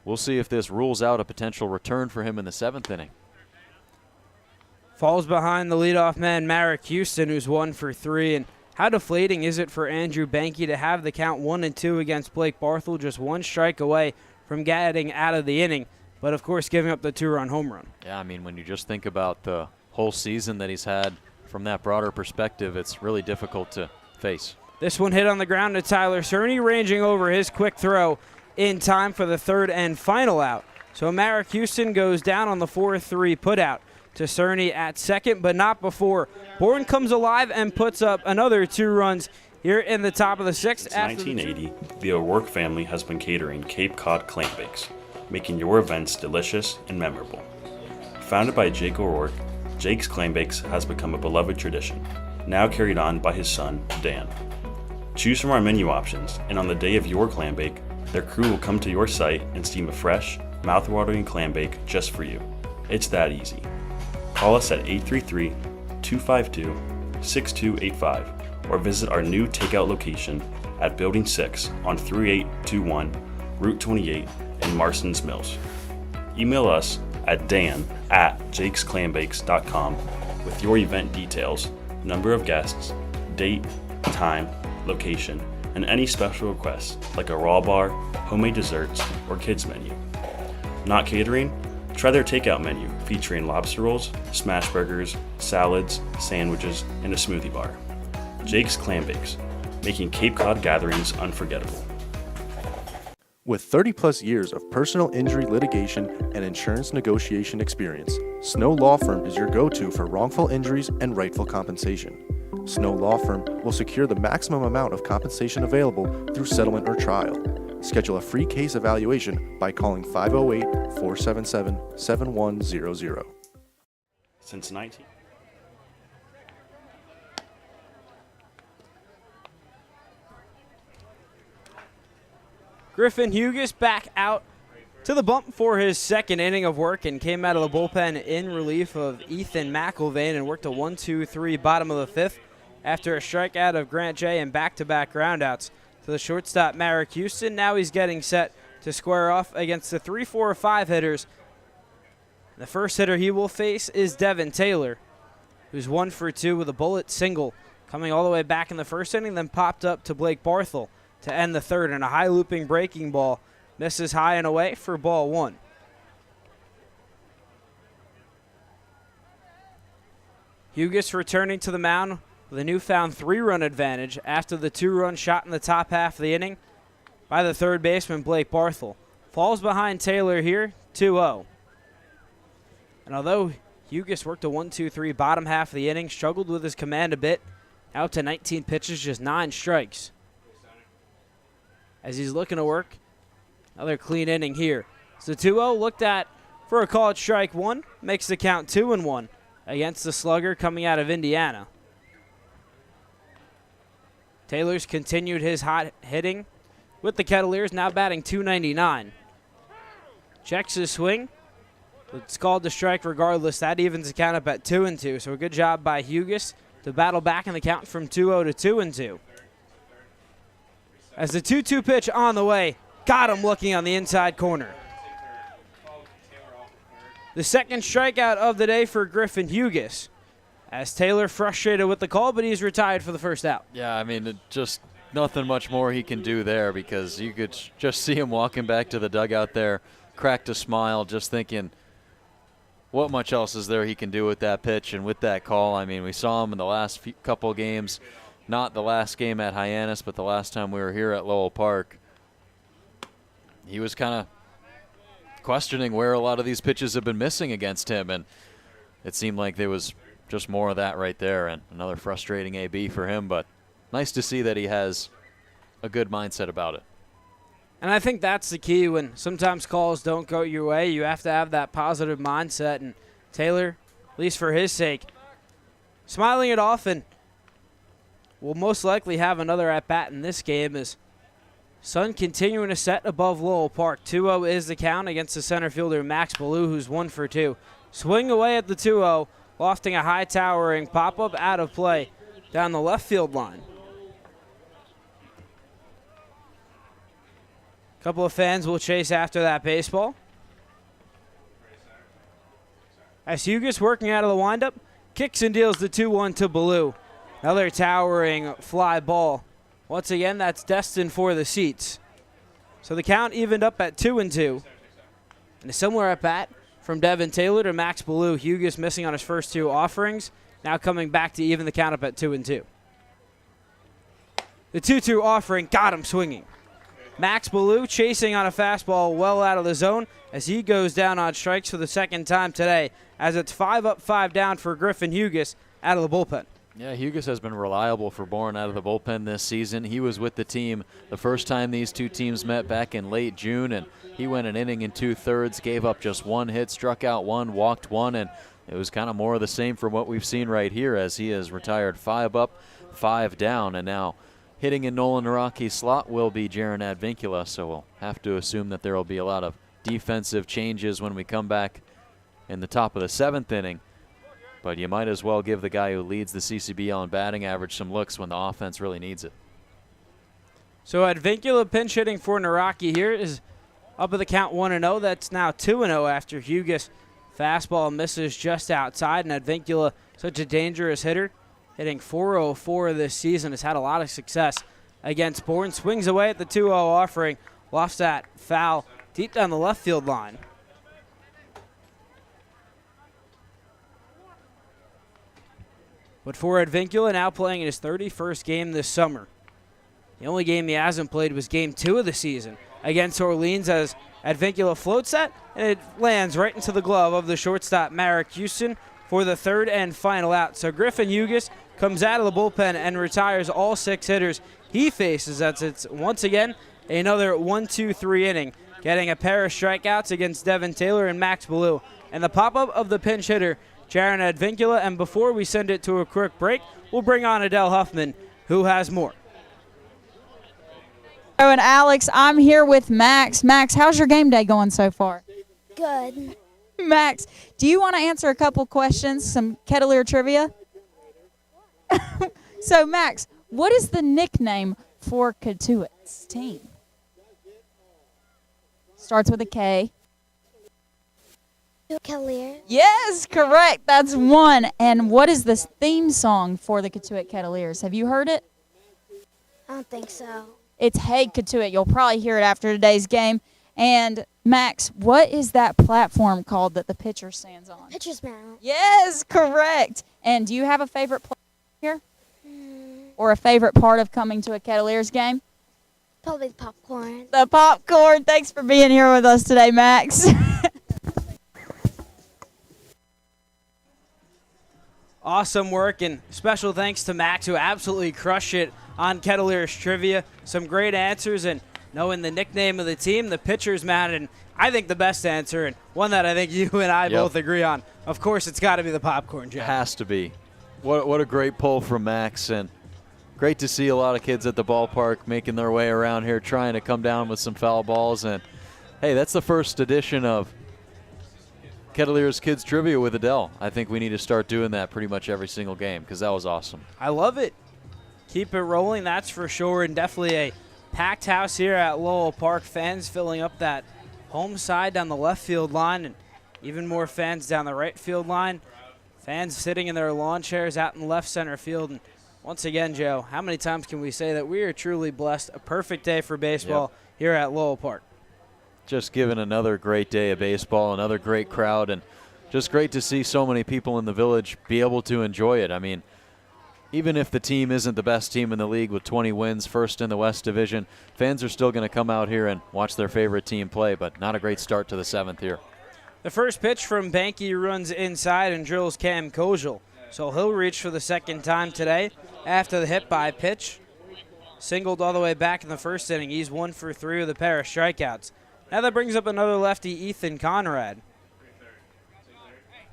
we'll see if this rules out a potential return for him in the 7th inning. Falls behind the leadoff man, Marek Houston, who's 1 for 3. And how deflating is it for Andrew Banky to have the count 1-2 against Blake Barthel, just 1 strike away from getting out of the inning, but of course giving up the 2-run home run. Yeah, I mean, when you just think about the whole season that he's had from that broader perspective, it's really difficult to face. This one hit on the ground to Tyler Cerny, ranging over his quick throw in time for the 3rd and final out. So Merrick Houston goes down on the 4-3 putout to Cerny at second, but not before Bourne comes alive and puts up another 2 runs here in the top of the 6th. Since 1980, the O'Rourke family has been catering Cape Cod clam bakes, making your events delicious and memorable. Founded by Jake O'Rourke, Jake's Clam Bakes has become a beloved tradition, now carried on by his son, Dan. Choose from our menu options, and on the day of your clam bake, their crew will come to your site and steam a fresh, mouth-watering clam bake just for you. It's that easy. Call us at 833-252-6285 or visit our new takeout location at Building 6 on 3821 Route 28 in Marston's Mills. Email us at dan@jakesclambakes.com with your event details, number of guests, date, time, location, and any special requests like a raw bar, homemade desserts, or kids menu. Not catering? Try their takeout menu featuring lobster rolls, smash burgers, salads, sandwiches, and a smoothie bar. Jake's Clam Bakes, making Cape Cod gatherings unforgettable. With 30-plus years of personal injury litigation and insurance negotiation experience, Snow Law Firm is your go-to for wrongful injuries and rightful compensation. Snow Law Firm will secure the maximum amount of compensation available through settlement or trial. Schedule a free case evaluation by calling 508-477-7100. Since 19... Griffin Hughes back out to the bump for his second inning of work and came out of the bullpen in relief of Ethan McIlvain and worked a 1-2-3 bottom of the 5th after a strikeout of Grant J and back-to-back groundouts to the shortstop Merrick Houston. Now he's getting set to square off against the 3, 4, 5 hitters. The first hitter he will face is Devin Taylor, who's 1 for 2 with a bullet single coming all the way back in the first inning, then popped up to Blake Barthel to end the third, and a high looping breaking ball misses high and away for ball 1. Hughes returning to the mound with a newfound 3-run advantage after the 2-run shot in the top half of the inning by the third baseman Blake Barthel. Falls behind Taylor here, 2-0. And although Hughes worked a 1-2-3 bottom half of the inning, struggled with his command a bit, out to 19 pitches, just 9 strikes. As he's looking to work another clean inning here. So 2-0 looked at for a called strike 1, makes the count 2-1 against the slugger coming out of Indiana. Taylor's continued his hot hitting with the Kettleers, now batting .299. Checks his swing. It's called the strike regardless. That evens the count up at 2-2. So a good job by Hughes to battle back in the count from 2-0 to 2-2. As the 2-2 pitch on the way, got him looking on the inside corner. The second strikeout of the day for Griffin Hughes, as Taylor frustrated with the call, but he's retired for the first out. Yeah, I mean, just nothing much more he can do there, because you could just see him walking back to the dugout there, cracked a smile, just thinking, what much else is there he can do with that pitch and with that call? I mean, we saw him in the last couple of games. Not the last game at Hyannis, but the last time we were here at Lowell Park. He was kind of questioning where a lot of these pitches have been missing against him, and it seemed like there was just more of that right there, and another frustrating AB for him, but nice to see that he has a good mindset about it. And I think that's the key. When sometimes calls don't go your way, you have to have that positive mindset, and Taylor, at least for his sake, smiling it off, and will most likely have another at-bat in this game as Sun continuing to set above Lowell Park. 2-0 is the count against the center fielder Max Ballou, who's 1 for 2. Swing away at the 2-0, lofting a high towering pop-up out of play down the left field line. A couple of fans will chase after that baseball. As Hughes working out of the windup, kicks and deals the 2-1 to Ballou. Another towering fly ball. Once again, that's destined for the seats. So the count evened up at 2-2. And a similar at-bat from Devin Taylor to Max Ballou. Hughes missing on his first 2 offerings. Now coming back to even the count up at 2-2. The 2-2 offering got him swinging. Max Ballou chasing on a fastball well out of the zone as he goes down on strikes for the second time today, as it's 5 up, 5 down for Griffin Hughes out of the bullpen. Yeah, Hughes has been reliable for Bourne out of the bullpen this season. He was with the team the first time these two teams met back in late June, and he went an inning and 2/3, gave up just 1 hit, struck out 1, walked 1, and it was kind of more of the same from what we've seen right here, as he has retired 5 up, 5 down, and now hitting in Nolan Naraki's slot will be Jaron Advincula, so we'll have to assume that there will be a lot of defensive changes when we come back in the top of the 7th inning. But you might as well give the guy who leads the CCBL in batting average some looks when the offense really needs it. So Advincula pinch hitting for Naraki here is up at the count 1-0. That's now 2-0 after Hughes fastball misses just outside, and Advincula, such a dangerous hitter, hitting .404 this season, has had a lot of success against Bourne. Swings away at the 2-0 offering, lofts that foul deep down the left field line. But for Advincula, now playing in his 31st game this summer. The only game he hasn't played was game 2 of the season against Orleans, as Advincula floats that, and it lands right into the glove of the shortstop Merrick Houston for the 3rd and final out. So Griffin Hughes comes out of the bullpen and retires all 6 hitters he faces. That's it's once again another 1-2-3 inning, getting a pair of strikeouts against Devin Taylor and Max Ballou. And the pop-up of the pinch hitter, Jaron Advincula. And before we send it to a quick break, we'll bring on Adele Huffman, who has more. Oh, and Alex, I'm here with Max. Max, how's your game day going so far? Good. Max, do you want to answer a couple questions, some Kettleer trivia? So, Max, what is the nickname for Cotuit's team? Starts with a K. Kettleers. Yes, correct. That's 1. And what is the theme song for the Cotuit Kettleers? Have you heard it? I don't think so. It's Hey Cotuit. You'll probably hear it after today's game. And, Max, what is that platform called that the pitcher stands on? Pitcher's mound. Yes, correct. And do you have a favorite player here? Or a favorite part of coming to a Kettleers game? Probably the popcorn. The popcorn. Thanks for being here with us today, Max. Awesome work, and special thanks to Max, who absolutely crushed it on Kettleers trivia. Some great answers, and knowing the nickname of the team, the pitcher's mound, and I think the best answer, and one that I think you and I both agree on. Of course, it's got to be the popcorn, Jeff. Has to be. What a great pull from Max, and great to see a lot of kids at the ballpark making their way around here, trying to come down with some foul balls. And hey, that's the first edition of Kettleers Kids Trivia with Adele. I think we need to start doing that pretty much every single game, because that was awesome. I love it. Keep it rolling, that's for sure, and definitely a packed house here at Lowell Park. Fans filling up that home side down the left field line, and even more fans down the right field line. Fans sitting in their lawn chairs out in left center field. And once again, Joe, how many times can we say that we are truly blessed? A perfect day for baseball here at Lowell Park. Just given another great day of baseball, another great crowd, and just great to see so many people in the village be able to enjoy it. I mean, even if the team isn't the best team in the league with 20 wins, first in the West Division, fans are still going to come out here and watch their favorite team play, but not a great start to the 7th here. The first pitch from Banky runs inside and drills Cam Kojal. So he'll reach for the second time today after the hit by pitch. Singled all the way back in the first inning. He's 1 for 3 with a pair of strikeouts. Now that brings up another lefty, Ethan Conrad.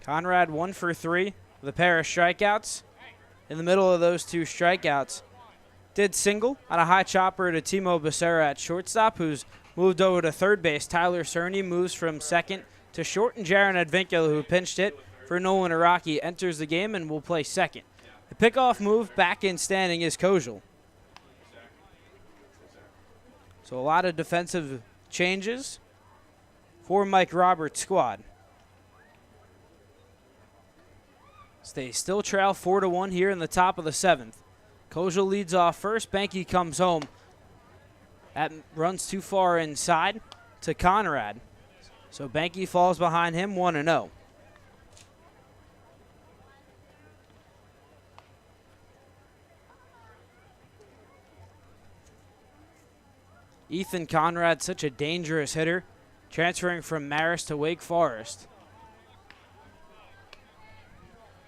Conrad 1 for 3 with a pair of strikeouts. In the middle of those 2 strikeouts, did single on a high chopper to Timo Becerra at shortstop, who's moved over to third base. Tyler Cerny moves from second to short, and Jaron Advincula, who pinched hit for Nolan Araki, enters the game and will play second. The pickoff move back in standing is Kojal. So a lot of defensive changes for Mike Roberts' squad. They still trail 4-1 here in the top of the 7th. Kojal leads off first. Banky comes home. That runs too far inside to Conrad. So Banky falls behind him 1-0. Ethan Conrad, such a dangerous hitter. transferring from Marist to Wake Forest.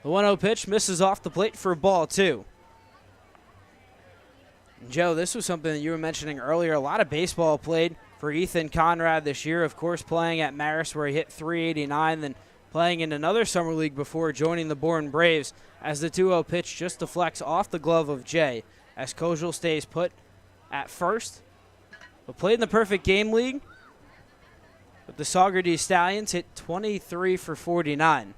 The 1-0 pitch misses off the plate for ball 2. Joe, this was something that you were mentioning earlier. A lot of baseball played for Ethan Conrad this year, of course, playing at Marist where he hit .389, then playing in another summer league before joining the Bourne Braves, as the 2-0 pitch just deflects off the glove of Jay as Kojal stays put at first. But played in the Perfect Game League, but the Saugerty Stallions hit 23 for 49.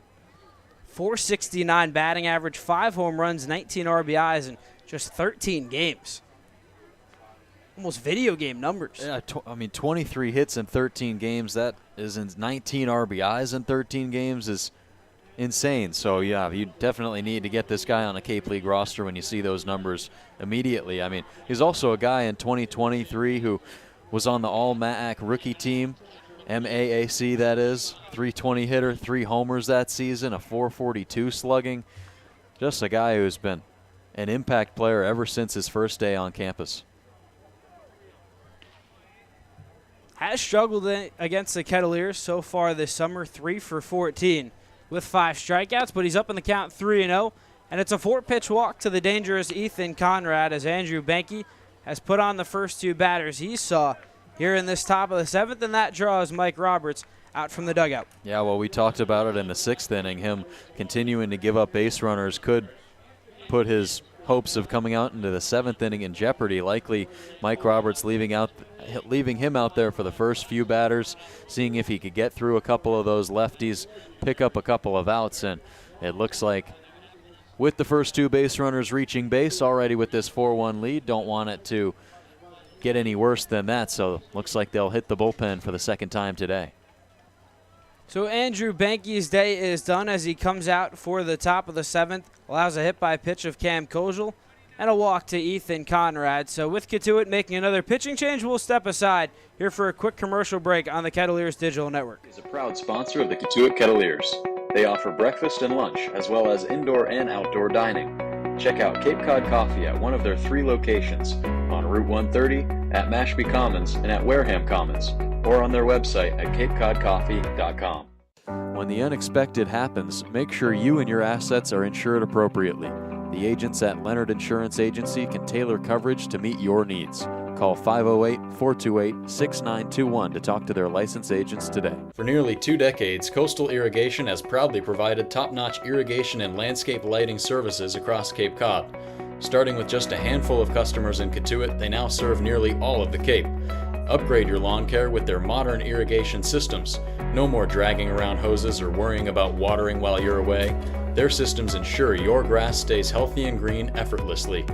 .469 batting average, 5 home runs, 19 RBIs in just 13 games. Almost video game numbers. Yeah, 23 hits in 13 games. That is in 19 RBIs in 13 games is insane. So, yeah, you definitely need to get this guy on a Cape League roster when you see those numbers immediately. I mean, he's also a guy in 2023 who was on the All-MAAC rookie team, MAAC that is, 320 hitter, 3 homers that season, a 442 slugging. Just a guy who's been an impact player ever since his first day on campus. Has struggled against the Kettleers so far this summer, 3 for 14 with 5 strikeouts, but he's up in the count 3-0, and it's a 4-pitch walk to the dangerous Ethan Conrad as Andrew Benke has put on the first 2 batters he saw here in this top of the 7th, and that draws Mike Roberts out from the dugout. Yeah, well, we talked about it in the 6th inning. Him continuing to give up base runners could put his hopes of coming out into the 7th inning in jeopardy. Likely Mike Roberts leaving him out there for the first few batters, seeing if he could get through a couple of those lefties, pick up a couple of outs, and it looks like with the first 2 base runners reaching base already with this 4-1 lead, don't want it to get any worse than that, so looks like they'll hit the bullpen for the 2nd time today. So Andrew Benke's day is done as he comes out for the top of the 7th, allows a hit by pitch of Cam Kojal, and a walk to Ethan Conrad. So with Cotuit making another pitching change, we'll step aside here for a quick commercial break on the Kettleers Digital Network. Is a proud sponsor of the Cotuit Kettleers. They offer breakfast and lunch, as well as indoor and outdoor dining. Check out Cape Cod Coffee at one of their 3 locations, on Route 130, at Mashpee Commons, and at Wareham Commons, or on their website at capecodcoffee.com. When the unexpected happens, make sure you and your assets are insured appropriately. The agents at Leonard Insurance Agency can tailor coverage to meet your needs. Call 508-428-6921 to talk to their licensed agents today. For nearly 2 decades, Coastal Irrigation has proudly provided top-notch irrigation and landscape lighting services across Cape Cod. Starting with just a handful of customers in Cotuit, they now serve nearly all of the Cape. Upgrade your lawn care with their modern irrigation systems. No more dragging around hoses or worrying about watering while you're away. Their systems ensure your grass stays healthy and green effortlessly.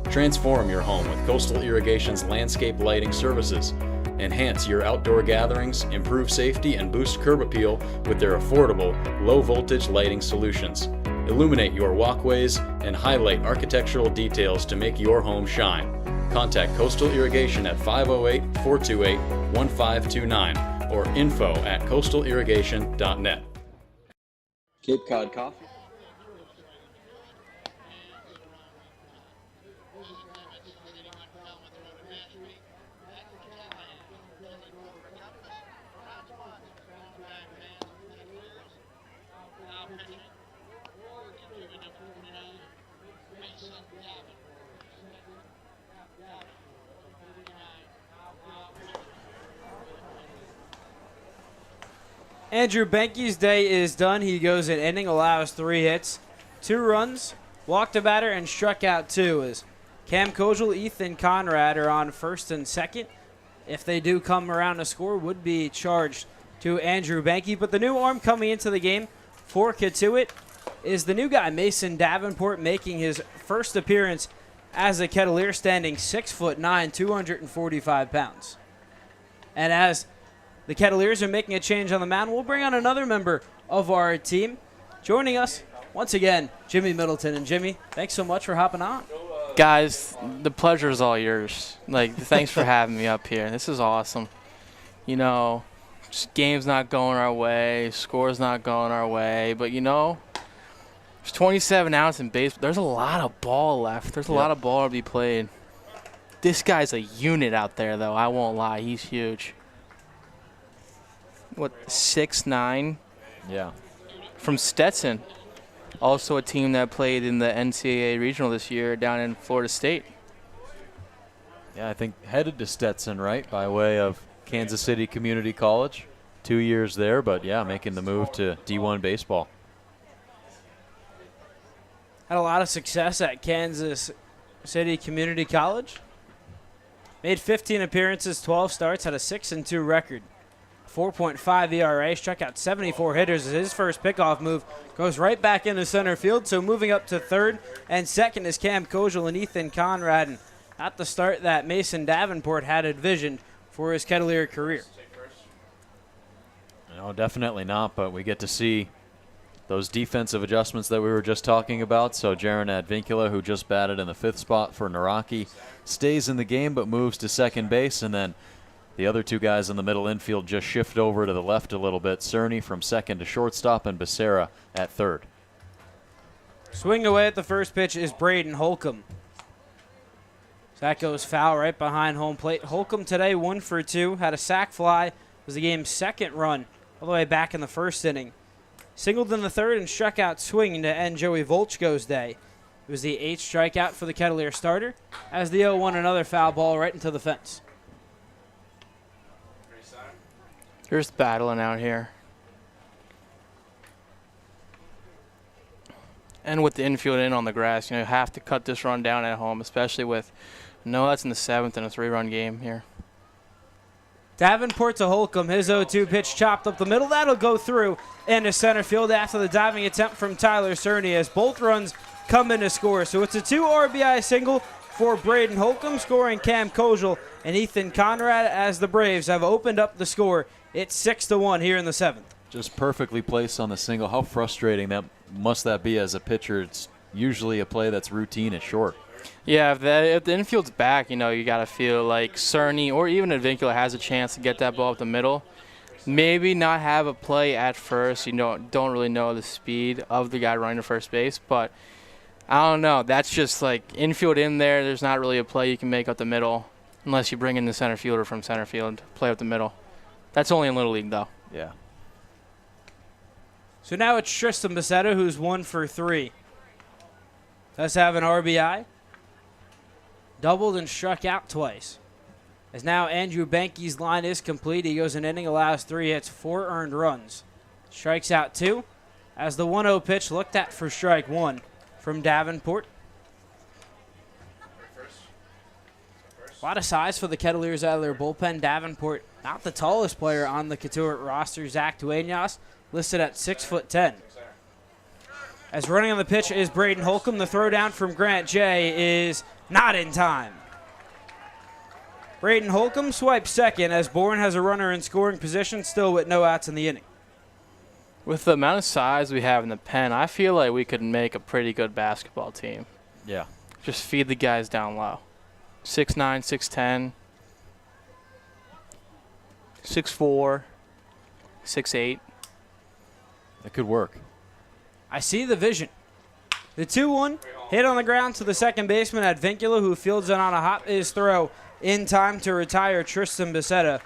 Transform your home with Coastal Irrigation's landscape lighting services. Enhance your outdoor gatherings, improve safety, and boost curb appeal with their affordable, low-voltage lighting solutions. Illuminate your walkways and highlight architectural details to make your home shine. Contact Coastal Irrigation at 508-428-1529 or info@coastalirrigation.net. Cape Cod Coffee. Andrew Benke's day is done. He goes an inning, allows 3 hits, 2 runs, walked a batter, and struck out 2 as Cam Kojal, Ethan Conrad are on first and second. If they do come around to score, would be charged to Andrew Benke. But the new arm coming into the game for Cotuit is the new guy, Mason Davenport, making his first appearance as a Kettleer, standing 6'9", 245 pounds. And as the Kettleers are making a change on the mound, we'll bring on another member of our team. Joining us, once again, Jimmy Middleton. And Jimmy, thanks so much for hopping on. Guys, the pleasure is all yours. Thanks for having me up here. This is awesome. You know, just game's not going our way, score's not going our way, but there's 27 outs in baseball. There's a lot of ball left. There's a lot of ball to be played. This guy's a unit out there, though. I won't lie. He's huge. 6'9". Yeah. From Stetson. Also a team that played in the NCAA regional this year down in Florida State. Yeah, I think headed to Stetson, right, by way of Kansas City Community College. 2 years there, but yeah, making the move to D1 baseball. Had a lot of success at Kansas City Community College. Made 15 appearances, 12 starts, had a 6-2 record. 4.5 ERA, struck out 74 hitters as his first pickoff move goes right back into center field. So moving up to third and second is Cam Kojal and Ethan Conrad. And at the start that Mason Davenport had envisioned for his Kettleer career. No, definitely not, but we get to see those defensive adjustments that we were just talking about. So Jaron Advincula, who just batted in the 5th spot for Naraki, stays in the game but moves to second base, and then the other 2 guys in the middle infield just shift over to the left a little bit. Cerny from second to shortstop and Becerra at third. Swing away at the first pitch is Braden Holcomb. So that goes foul right behind home plate. Holcomb today 1 for 2, had a sac fly, was the game's second run all the way back in the first inning. Singled in the third and struck out swinging to end Joey Volchko's day. It was the 8th strikeout for the Kettleer starter as the 0-1 another foul ball right into the fence. There's battling out here. And with the infield in on the grass, you have to cut this run down at home, especially with no outs in the 7th and a 3-run game here. Davenport to Holcomb, his 0-2 pitch chopped up the middle. That'll go through into center field after the diving attempt from Tyler Cerny as both runs come in to score. So it's a 2 RBI single for Braden Holcomb, scoring Cam Kojal and Ethan Conrad as the Braves have opened up the score. It's 6-1 here in the 7th. Just perfectly placed on the single. How frustrating must that be as a pitcher? It's usually a play that's routine at short. Yeah, if the infield's back, you got to feel like Cerny or even Advincula has a chance to get that ball up the middle. Maybe not have a play at first. Don't really know the speed of the guy running to first base, but I don't know. That's just like infield in there. There's not really a play you can make up the middle unless you bring in the center fielder from center field to play up the middle. That's only in Little League, though. Yeah. So now it's Tristan Becerra, who's 1 for 3. Does have an RBI. Doubled and struck out twice. As now Andrew Banky's line is complete. He goes an inning, allows 3 hits, 4 earned runs. Strikes out 2 as the 1-0 pitch looked at for strike 1 from Davenport. A lot of size for the Kettleers out of their bullpen. Davenport, not the tallest player on the Cotuit roster. Zach Duenas, listed at 6'10". As running on the pitch is Braden Holcomb. The throw down from Grant J is not in time. Braden Holcomb swipes second as Bourne has a runner in scoring position, still with no outs in the inning. With the amount of size we have in the pen, I feel like we could make a pretty good basketball team. Yeah. Just feed the guys down low. 6'9", 6'10", 6'4", 6'8". That could work. I see the vision. The 2-1 hit on the ground to the second baseman Advincula, who fields it on a hop his throw in time to retire Tristan Becerra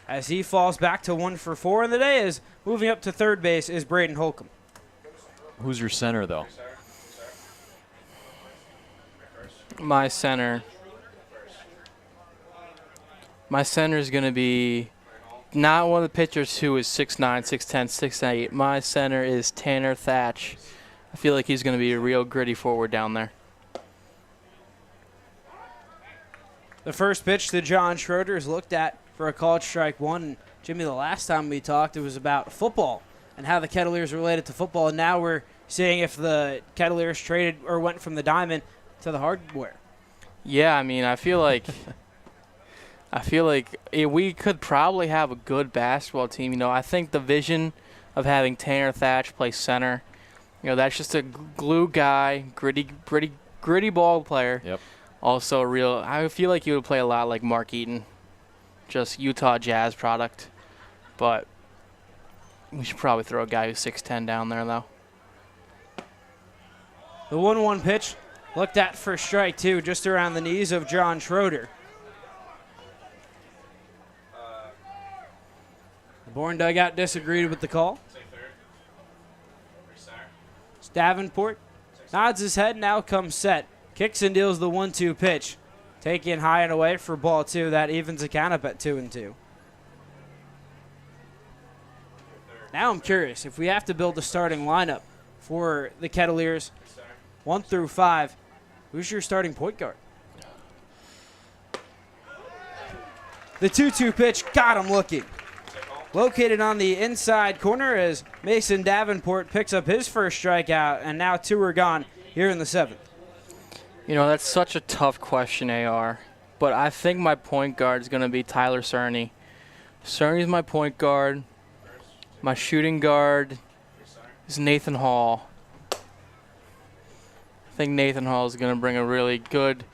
as he falls back to 1 for 4 in the day. Is moving up to third base is Braden Holcomb. Who's your center, though? My center is going to be not one of the pitchers who is 6'9", 6'10", 6'8". My center is Tanner Thatch. I feel like he's going to be a real gritty forward down there. The first pitch to John Schroeder is looked at for a called strike 1. And Jimmy, the last time we talked, it was about football and how the Kettleers related to football. And now we're seeing if the Kettleers traded or went from the diamond to the hardware. Yeah, I mean, I feel like we could probably have a good basketball team. I think the vision of having Tanner Thatch play center, that's just a glue guy, gritty ball player. Yep. Also I feel like he would play a lot like Mark Eaton, just Utah Jazz product. But we should probably throw a guy who's 6'10" down there, though. The 1-1 pitch looked at for strike 2, just around the knees of John Schroeder. The Bourne dugout disagreed with the call. Davenport nods his head, now comes set. Kicks and deals the 1-2 pitch. Taken high and away for ball 2. That evens the count up at 2-2. Now I'm curious, if we have to build a starting lineup for the Kettleers, 1 through 5, who's your starting point guard? The 2-2 pitch got him looking. Located on the inside corner as Mason Davenport picks up his first strikeout, and now 2 are gone here in the 7th. You know, that's such a tough question, AR. But I think my point guard is going to be Tyler Cerny. Cerny's my point guard. My shooting guard is Nathan Hall. I think Nathan Hall is going to bring a really good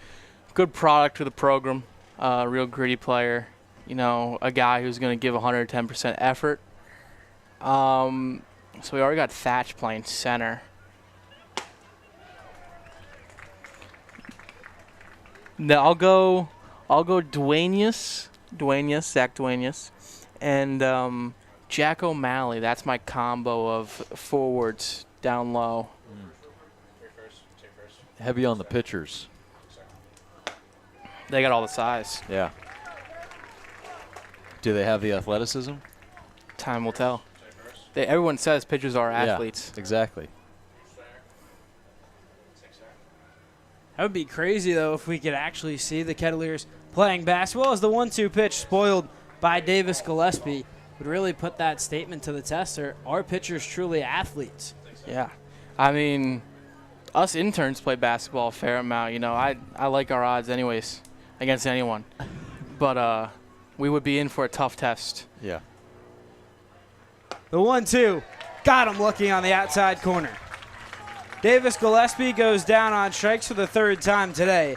product to the program. A real gritty player. You know, a guy who's going to give 110% effort. So we already got Thatch playing center. Now I'll go Zach Duenas, and Jack O'Malley. That's my combo of forwards down low. Heavy on the pitchers. They got all the size. Yeah. Do they have the athleticism? Time will tell. Everyone says pitchers are athletes. Yeah, exactly. That would be crazy, though, if we could actually see the Kettleers playing basketball, as the 1-2 pitch spoiled by Davis Gillespie would really put that statement to the test. Are pitchers truly athletes? Yeah. I mean, us interns play basketball a fair amount. You know, I like our odds anyways against anyone. But we would be in for a tough test. Yeah. The 1-2 got him looking on the outside corner. Davis Gillespie goes down on strikes for the 3rd time today.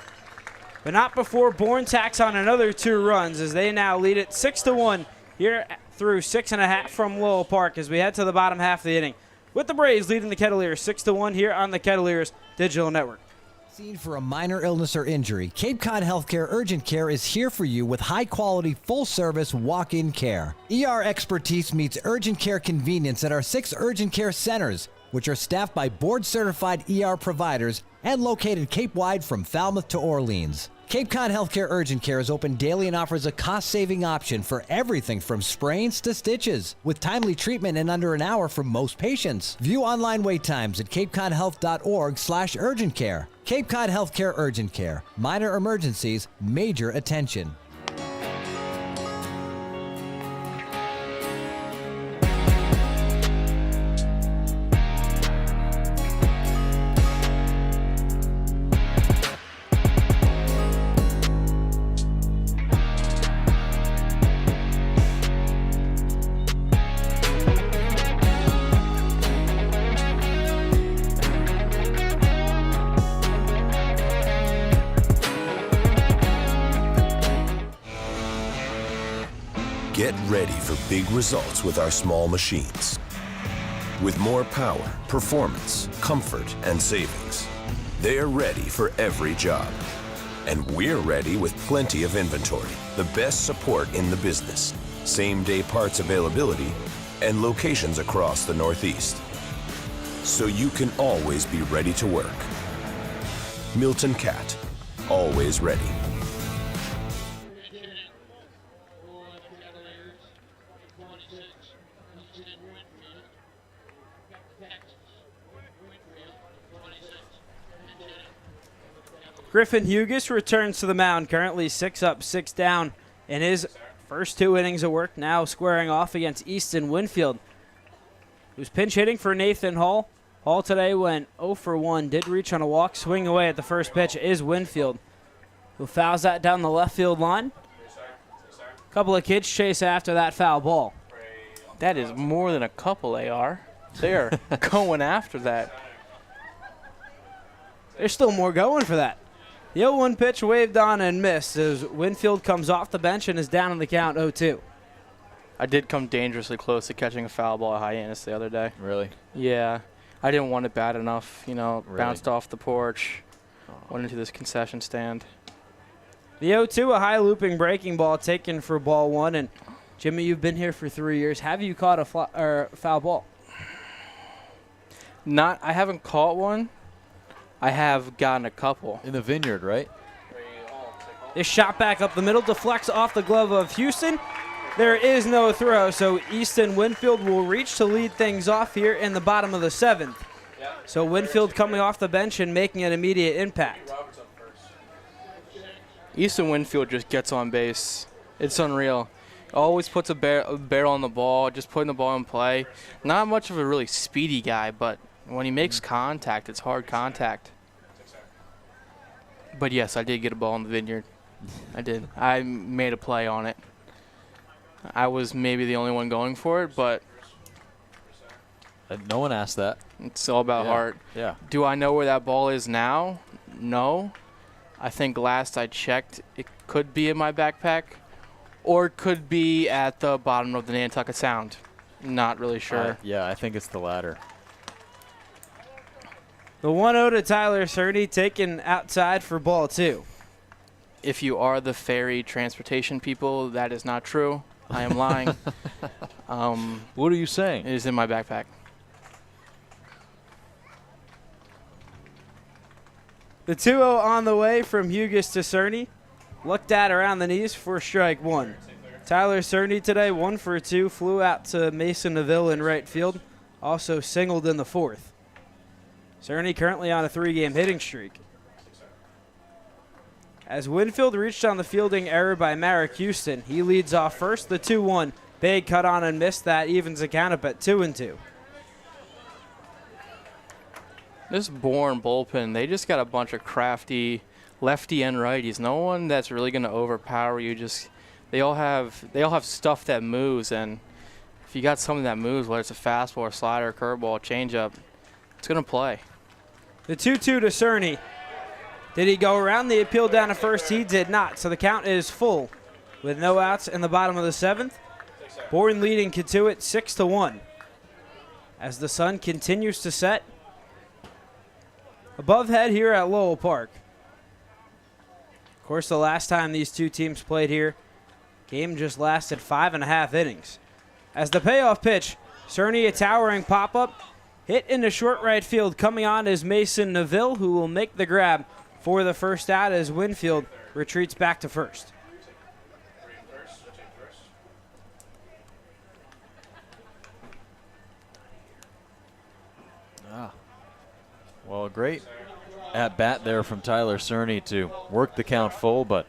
But not before Bourne tacks on another 2 runs, as they now lead it 6-1 here through 6.5 from Lowell Park as we head to the bottom half of the inning. With the Braves leading the Kettleers 6-1 here on the Kettleers Digital Network. Seen for a minor illness or injury, Cape Cod Healthcare Urgent Care is here for you with high-quality, full-service walk-in care. ER expertise meets urgent care convenience at our 6 urgent care centers, which are staffed by board-certified ER providers and located Cape-wide from Falmouth to Orleans. Cape Cod Healthcare Urgent Care is open daily and offers a cost-saving option for everything from sprains to stitches, with timely treatment in under an hour for most patients. View online wait times at capecodhealth.org/urgent care. Cape Cod Healthcare Urgent Care. Minor emergencies, major attention. Get ready for big results with our small machines. With more power, performance, comfort, and savings, they're ready for every job. And we're ready with plenty of inventory, the best support in the business, same-day parts availability, and locations across the Northeast. So you can always be ready to work. Milton Cat, always ready. Griffin Hughes returns to the mound, currently 6 up, 6 down in his first 2 innings of work, now squaring off against Easton Winfield, who's pinch hitting for Nathan Hall. Hall today went 0 for 1, did reach on a walk, swing away at the first pitch is Winfield, who fouls that down the left field line. A couple of kids chase after that foul ball. That is more than a couple, AR. They're going after that. There's still more going for that. The 0-1 pitch waved on and missed as Winfield comes off the bench and is down on the count 0-2. I did come dangerously close to catching a foul ball at Hyannis the other day. Really? Yeah. I didn't want it bad enough. You know, Really? bounced off the porch, went into this concession stand. The 0-2, a high looping breaking ball taken for ball 1, and Jimmy, you've been here for 3 years. Have you caught a foul ball? I haven't caught one. I have gotten a couple. In the vineyard, right? This shot back up the middle deflects off the glove of Houston. There is no throw, so Easton Winfield will reach to lead things off here in the bottom of the 7th. So Winfield coming off the bench and making an immediate impact. Easton Winfield just gets on base. It's unreal. Always puts a barrel on the ball, just putting the ball in play. Not much of a really speedy guy, but when he makes contact, it's hard contact. But yes, I did get a ball in the vineyard. I did. I made a play on it. I was maybe the only one going for it, but No one asked that. It's all about heart. Yeah. Do I know where that ball is now? No. I think last I checked, it could be in my backpack, or it could be at the bottom of the Nantucket Sound. Not really sure. Yeah, I think it's the latter. The 1-0 to Tyler Cerny taken outside for ball 2. If you are the ferry transportation people, that is not true. I am lying. What are you saying? It is in my backpack. The 2-0 on the way from Hughes to Cerny. Looked at around the knees for strike 1. Tyler Cerny today, 1 for 2, flew out to Mason Neville in right field. Also singled in the 4th. Cerny currently on a 3-game hitting streak. As Winfield reached on the fielding error by Merrick Houston, he leads off first, the 2-1. Big cut on and missed. That evens the count up at 2-2. This Bourne bullpen, they just got a bunch of crafty lefty and righties. No one that's really going to overpower you. They all have stuff that moves, and if you got something that moves, whether it's a fastball, a slider, a curveball, a changeup, it's going to play. The 2-2 to Cerny. Did he go around the appeal down to first? He did not. So the count is full with no outs in the bottom of the 7th. Bourne leading Cotuit 6-1. As the sun continues to set above head here at Lowell Park. Of course, the last time these two teams played here, game just lasted 5.5 innings. As the payoff pitch, Cerny a towering pop-up, hit into short right field. Coming on is Mason Neville, who will make the grab for the first out as Winfield retreats back to first. Well, great at-bat there from Tyler Cerny to work the count full, but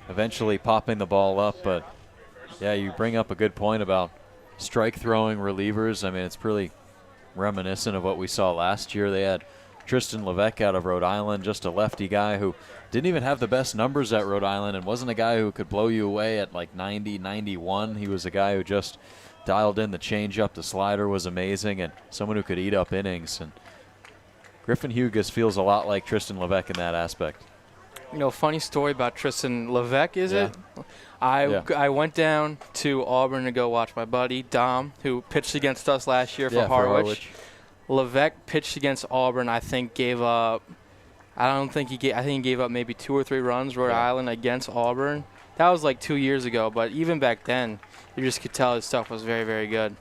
eventually popping the ball up. But, yeah, you bring up a good point about strike-throwing relievers. I mean, it's pretty reminiscent of what we saw last year. They had Tristan Levesque out of Rhode Island, just a lefty guy who didn't even have the best numbers at Rhode Island and wasn't a guy who could blow you away at like 90, 91. He was a guy who just dialed in the changeup. The slider was amazing, and someone who could eat up innings. And Griffin Hughes feels a lot like Tristan Levesque in that aspect. You know, funny story about Tristan Levesque, is it? I went down to Auburn to go watch my buddy, Dom, who pitched against us last year for Harwich. Levesque pitched against Auburn, I think gave up, I think he gave up maybe 2 or 3 runs, Rhode Island against Auburn. That was like 2 years ago, but even back then, you just could tell his stuff was very, very good.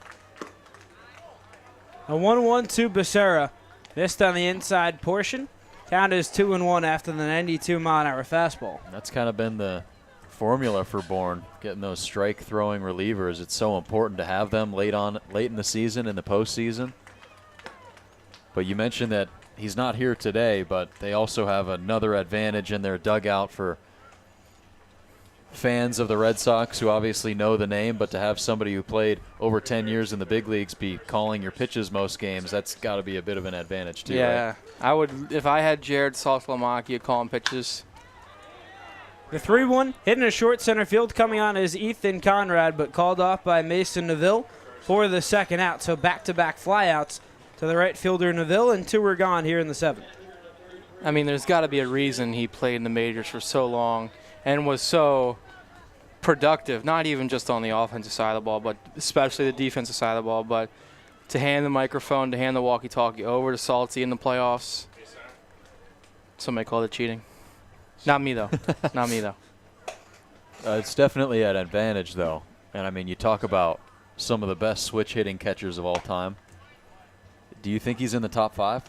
A 1-1 to Becerra. Missed on the inside portion. Count is 2-1 after the 92-mile-an-hour fastball. That's kind of been the formula for Bourne, getting those strike-throwing relievers. It's so important to have them late in the season, in the postseason. But you mentioned that he's not here today, but they also have another advantage in their dugout for fans of the Red Sox who obviously know the name, but to have somebody who played over 10 years in the big leagues be calling your pitches most games, that's got to be a bit of an advantage too. Yeah, right? I would, if I had Jared Saltalamacchia calling pitches. The 3-1 hitting a short center field. Coming on is Ethan Conrad, but called off by Mason Neville for the second out. So back-to-back flyouts to the right fielder Neville, and 2 are gone here in the 7th. I mean, there's got to be a reason he played in the majors for so long and was so productive, not even just on the offensive side of the ball, but especially the defensive side of the ball. But to hand the microphone, to hand the walkie-talkie over to Salty in the playoffs, somebody called it cheating. Not me, though. Not me, though. It's definitely an advantage, though. And I mean, you talk about some of the best switch hitting catchers of all time. Do you think he's in the top 5?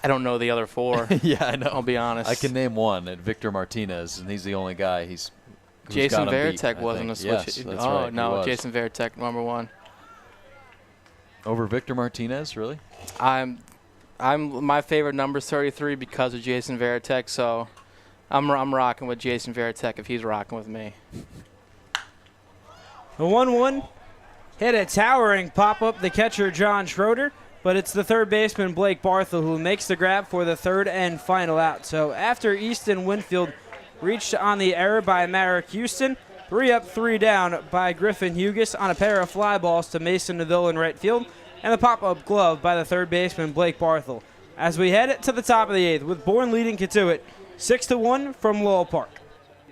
I don't know the other 4. Yeah, I know. I'll be honest. I can name one, and Victor Martinez, and he's the only guy who's Jason got him beat, Varitek I wasn't a think. switch. Yes, that's oh right, he no, was. Jason Varitek number 1. Over Victor Martinez, really? I'm my favorite number's 33 because of Jason Varitek, so I'm rocking with Jason Varitek if he's rocking with me. The 1-1 hit a towering pop-up the catcher John Schroeder, but it's the third baseman Blake Barthel who makes the grab for the third and final out. So after Easton Winfield reached on the error by Merrick Houston, 3 up, 3 down by Griffin Hughes on a pair of fly balls to Mason Neville in right field, and the pop-up glove by the third baseman Blake Barthel. As we head to the top of the 8th, with Bourne leading Cotuit 6-1 from Lowell Park.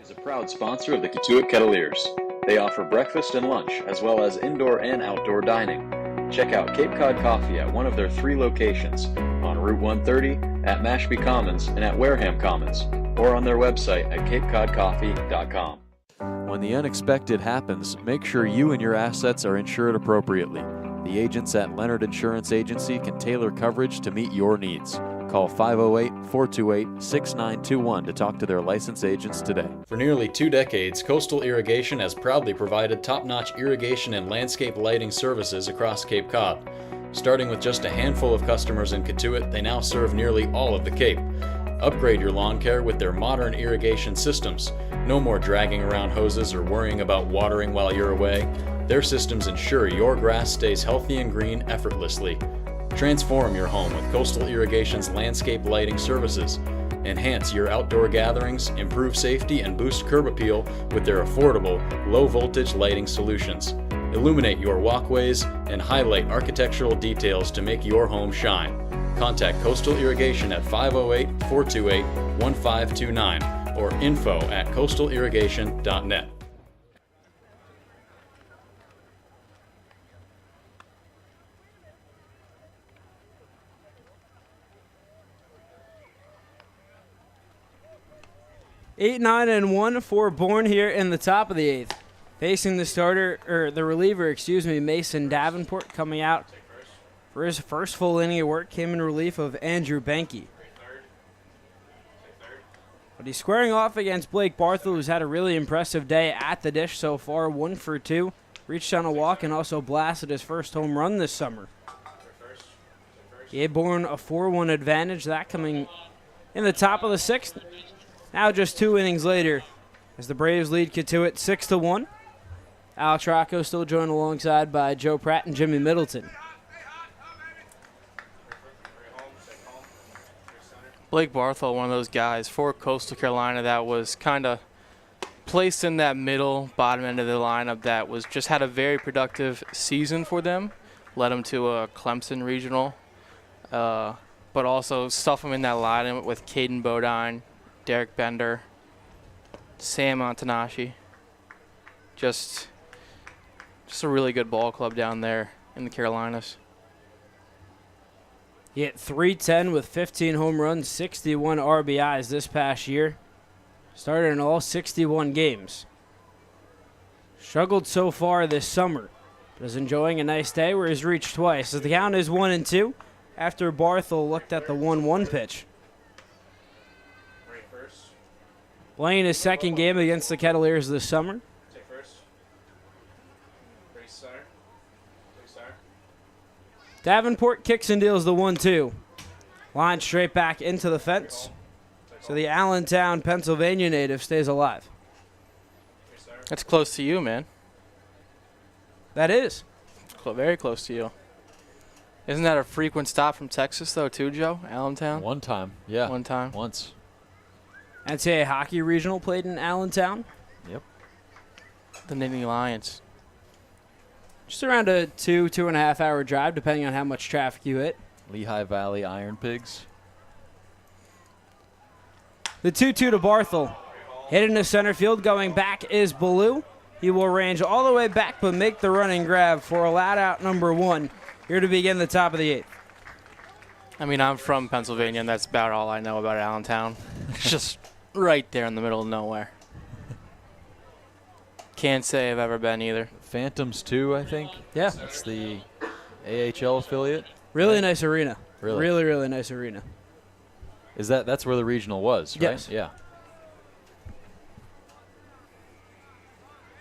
Is a proud sponsor of the Cotuit Kettleers. They offer breakfast and lunch, as well as indoor and outdoor dining. Check out Cape Cod Coffee at one of their 3 locations, on Route 130, at Mashpee Commons, and at Wareham Commons, or on their website at capecodcoffee.com. When the unexpected happens, make sure you and your assets are insured appropriately. The agents at Leonard Insurance Agency can tailor coverage to meet your needs. Call 508-428-6921 to talk to their licensed agents today. For nearly 2 decades, Coastal Irrigation has proudly provided top-notch irrigation and landscape lighting services across Cape Cod. Starting with just a handful of customers in Cotuit, they now serve nearly all of the Cape. Upgrade your lawn care with their modern irrigation systems. No more dragging around hoses or worrying about watering while you're away. Their systems ensure your grass stays healthy and green effortlessly. Transform your home with Coastal Irrigation's landscape lighting services. Enhance your outdoor gatherings, improve safety, and boost curb appeal with their affordable, low-voltage lighting solutions. Illuminate your walkways and highlight architectural details to make your home shine. Contact Coastal Irrigation at 508-428-1529 or info@coastalirrigation.net. Eight, 9, and 1 for Bourne here in the top of the 8th. Facing the reliever, Mason Davenport, coming out for his first full inning of work, came in relief of Andrew Benke. But he's squaring off against Blake Barthel, who's had a really impressive day at the dish so far, 1 for 2. Reached on a walk and also blasted his first home run this summer. He gave Bourne a 4-1 advantage, that coming in the top of the 6th. Now just 2 innings later, as the Braves lead Cotuit 6-1. Alex Rocco still joined alongside by Joe Pratt and Jimmy Middleton. Blake Barthel, one of those guys for Coastal Carolina that was kind of placed in that middle, bottom end of the lineup that was just had a very productive season for them. Led them to a Clemson regional, but also stuff him in that lineup with Caden Bodine, Derek Bender, Sam Antanashi. Just a really good ball club down there in the Carolinas. He hit .310 with 15 home runs, 61 RBIs this past year. Started in all 61 games. Struggled so far this summer, but is enjoying a nice day where he's reached twice. As the count is 1-2 after Barthel looked at the 1-1 pitch. Playing his second game against the Kettleers this summer. Davenport kicks and deals the 1-2. Line straight back into the fence. So the Allentown, Pennsylvania native stays alive. That's close to you, man. That is. Very close to you. Isn't that a frequent stop from Texas, though, too, Joe? Allentown? One time, yeah. One time? Once. NCAA Hockey Regional played in Allentown. Yep. The Nittany Lions. Just around a 2.5 hour drive, depending on how much traffic you hit. Lehigh Valley Iron Pigs. The 2-2 to Barthel. Hit into center field. Going back is Ballou. He will range all the way back but make the running grab for a loud out number 1 here to begin the top of the 8th. I mean, I'm from Pennsylvania, and that's about all I know about Allentown. It's just right there in the middle of nowhere. Can't say I've ever been either. Phantoms 2, I think. Yeah. That's the AHL affiliate. Really nice arena. Really? Really, really nice arena. That's where the regional was, right? Yes. Yeah.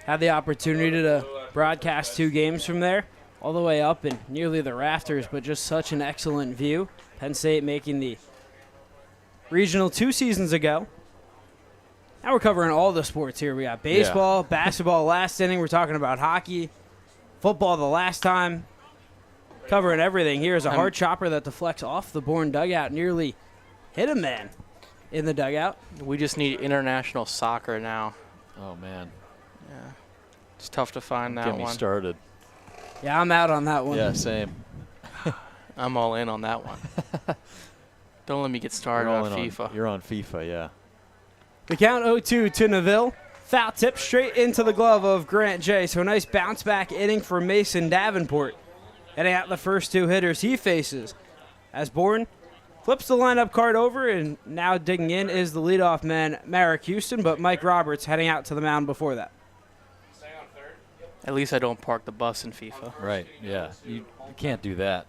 Had the opportunity to broadcast 2 games from there, all the way up in nearly the rafters, but just such an excellent view. Penn State making the regional 2 seasons ago. Now we're covering all the sports here. We got baseball, basketball last inning. We're talking about hockey, football the last time. Covering everything. Here's a hard chopper that deflects off the Bourne dugout, nearly hit a man in the dugout. We just need international soccer now. Oh, man. Yeah. It's tough to find that one. Get me started. Yeah, I'm out on that one. Yeah, same. I'm all in on that one. Don't let me get started on FIFA. You're on FIFA, yeah. The count 0-2 to Neville. Foul tip straight into the glove of Grant J. So a nice bounce back inning for Mason Davenport. Heading out the first 2 hitters he faces. As Bourne flips the lineup card over, and now digging in is the leadoff man, Merrick Houston, but Mike Roberts heading out to the mound before that. At least I don't park the bus in FIFA. Right, yeah. You can't do that.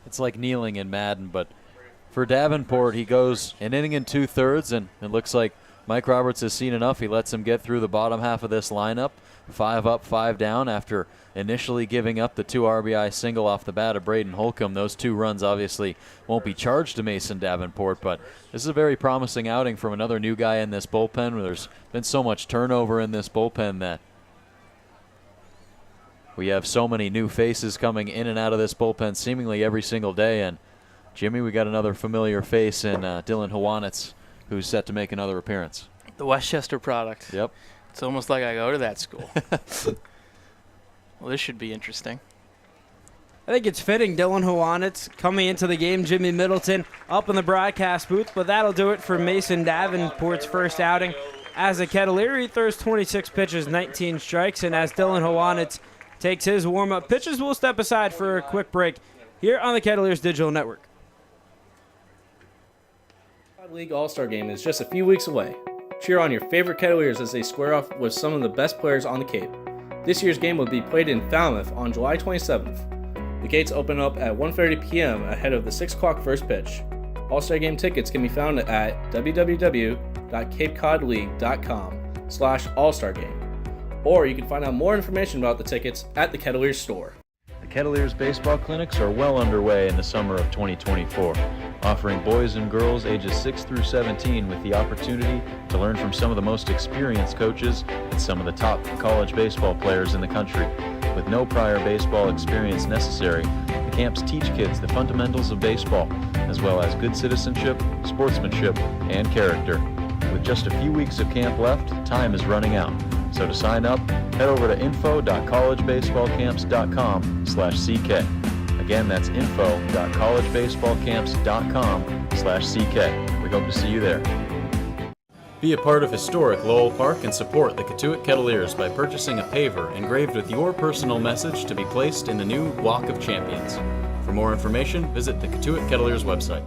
It's like kneeling in Madden, but for Davenport, he goes an inning and 2/3, and it looks like Mike Roberts has seen enough. He lets him get through the bottom half of this lineup. 5 up, 5 down after initially giving up the 2 RBI single off the bat of Braden Holcomb. Those 2 runs obviously won't be charged to Mason Davenport, but this is a very promising outing from another new guy in this bullpen. Where there's been so much turnover in this bullpen that we have so many new faces coming in and out of this bullpen seemingly every single day. And Jimmy, we got another familiar face in Dylan Hawanitz, who's set to make another appearance. The Westchester product. Yep. It's almost like I go to that school. Well, this should be interesting. I think it's fitting. Dylan Hawanitz coming into the game. Jimmy Middleton up in the broadcast booth, but that'll do it for Mason Davenport's first outing. As a Kettleer, he throws 26 pitches, 19 strikes, and as Dylan Hawanitz takes his warm-up pitches, we'll step aside for a quick break here on the Kettleers Digital Network. League All-Star Game is just a few weeks away. Cheer on your favorite Kettleers as they square off with some of the best players on the Cape. This year's game will be played in Falmouth on July 27th. The gates open up at 1:30 p.m. ahead of the 6 o'clock first pitch. All-Star Game tickets can be found at www.capecodleague.com/all-star-game. Or you can find out more information about the tickets at the Kettleers store. The Kettleers baseball clinics are well underway in the summer of 2024, offering boys and girls ages 6 through 17 with the opportunity to learn from some of the most experienced coaches and some of the top college baseball players in the country. With no prior baseball experience necessary, the camps teach kids the fundamentals of baseball, as well as good citizenship, sportsmanship, and character. With just a few weeks of camp left, time is running out. So to sign up, head over to info.collegebaseballcamps.com/CK. Again, that's info.collegebaseballcamps.com/CK. We hope to see you there. Be a part of historic Lowell Park and support the Cotuit Kettleers by purchasing a paver engraved with your personal message to be placed in the new Walk of Champions. For more information, visit the Cotuit Kettleers website.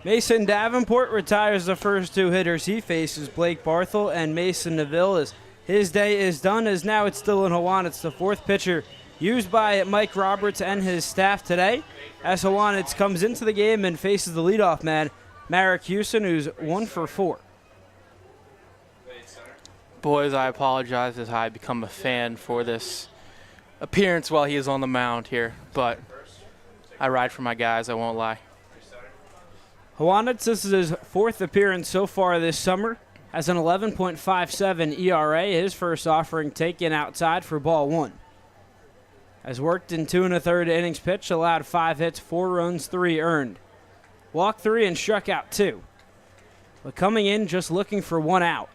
Mason Davenport retires the first 2 hitters he faces, Blake Barthel and Mason Neville, as his day is done, as now it's Dylan Hawanitz, the 4th pitcher used by Mike Roberts and his staff today, as Hawanitz comes into the game and faces the leadoff man, Merrick Houston, who's 1 for 4. Boys, I apologize as I become a fan for this appearance while he is on the mound here, but I ride for my guys, I won't lie. Hawanitz, this is his 4th appearance so far this summer, has an 11.57 ERA, his first offering taken outside for ball 1. Has worked in 2 1/3 innings pitched, allowed 5 hits, 4 runs, 3 earned. Walked 3 and struck out 2. But coming in just looking for 1 out.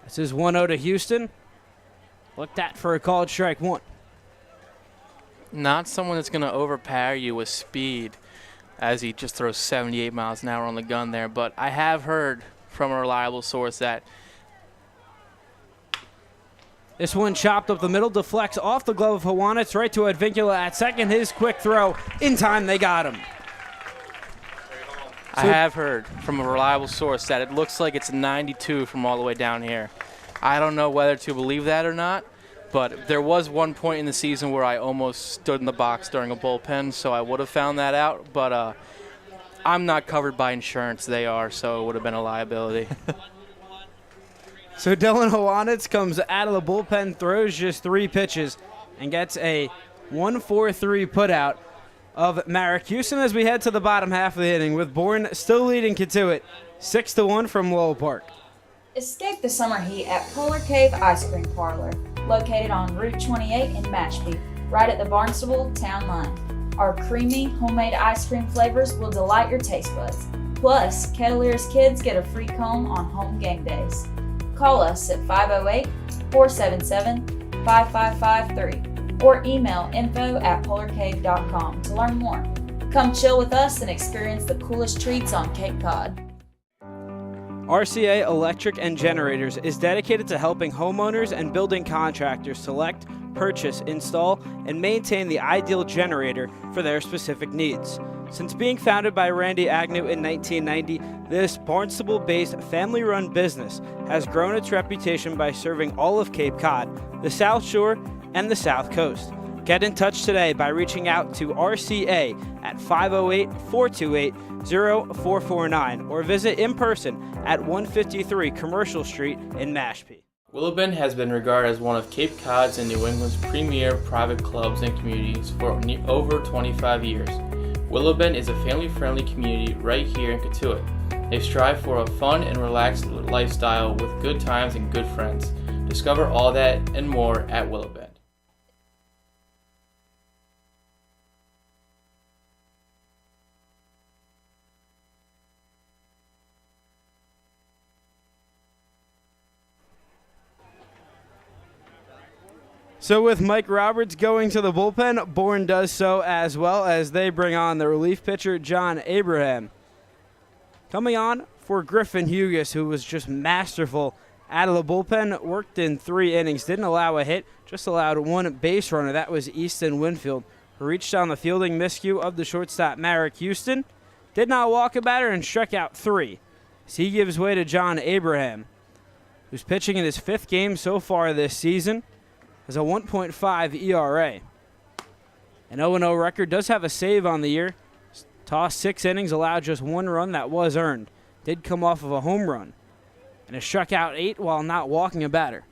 This is 1-0 to Houston. Looked at for a called strike 1. Not someone that's going to overpower you with speed as he just throws 78 miles an hour on the gun there. But I have heard from a reliable source that This one chopped up the middle, deflects off the glove of Hawanitz right to Advincula at second. His quick throw. In time, they got him. I have heard from a reliable source that it looks like it's 92 from all the way down here. I don't know whether to believe that or not, but there was one point in the season where I almost stood in the box during a bullpen, so I would have found that out, but I'm not covered by insurance. They are, so it would have been a liability. So Dylan Hawanitz comes out of the bullpen, throws just 3 pitches, and gets a 1-4-3 putout of Marek Houston as we head to the bottom half of the inning, with Bourne still leading Cotuit 6-1 from Lowell Park. Escape the summer heat at Polar Cave Ice Cream Parlor, located on Route 28 in Mashpee, right at the Barnstable town line. Our creamy, homemade ice cream flavors will delight your taste buds. Plus, Kettleers kids get a free cone on home game days. Call us at 508-477-5553 or email info@polarcave.com to learn more. Come chill with us and experience the coolest treats on Cape Cod. RCA Electric and Generators is dedicated to helping homeowners and building contractors select, purchase, install, and maintain the ideal generator for their specific needs. Since being founded by Randy Agnew in 1990, this Barnstable-based family-run business has grown its reputation by serving all of Cape Cod, the South Shore, and the South Coast. Get in touch today by reaching out to RCA at 508-428-0449 or visit in person at 153 Commercial Street in Mashpee. Willow Bend has been regarded as one of Cape Cod's and New England's premier private clubs and communities for over 25 years. Willow Bend is a family-friendly community right here in Cotuit. They strive for a fun and relaxed lifestyle with good times and good friends. Discover all that and more at Willow Bend. So with Mike Roberts going to the bullpen, Bourne does so as well as they bring on the relief pitcher, John Abraham. Coming on for Griffin Hughes, who was just masterful out of the bullpen, worked in 3 innings, didn't allow a hit, just allowed 1 base runner. That was Easton Winfield, who reached on the fielding miscue of the shortstop, Marek Houston. Did not walk a batter and struck out 3. So he gives way to John Abraham, who's pitching in his 5th game so far this season. Has a 1.5 ERA. An 0-0 record, does have a save on the year. Tossed 6 innings, allowed just 1 run that was earned. Did come off of a home run. And has struck out 8 while not walking a batter.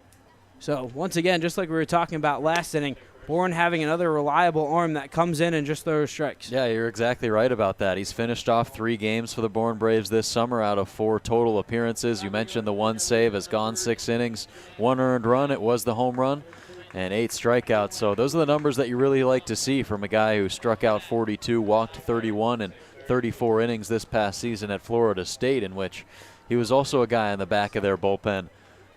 So once again, just like we were talking about last inning, Bourne having another reliable arm that comes in and just throws strikes. Yeah, you're exactly right about that. He's finished off 3 games for the Bourne Braves this summer out of 4 total appearances. You mentioned the 1 save, has gone 6 innings, 1 earned run. It was the home run. And 8 strikeouts. So those are the numbers that you really like to see from a guy who struck out 42, walked 31 in 34 innings this past season at Florida State, in which he was also a guy in the back of their bullpen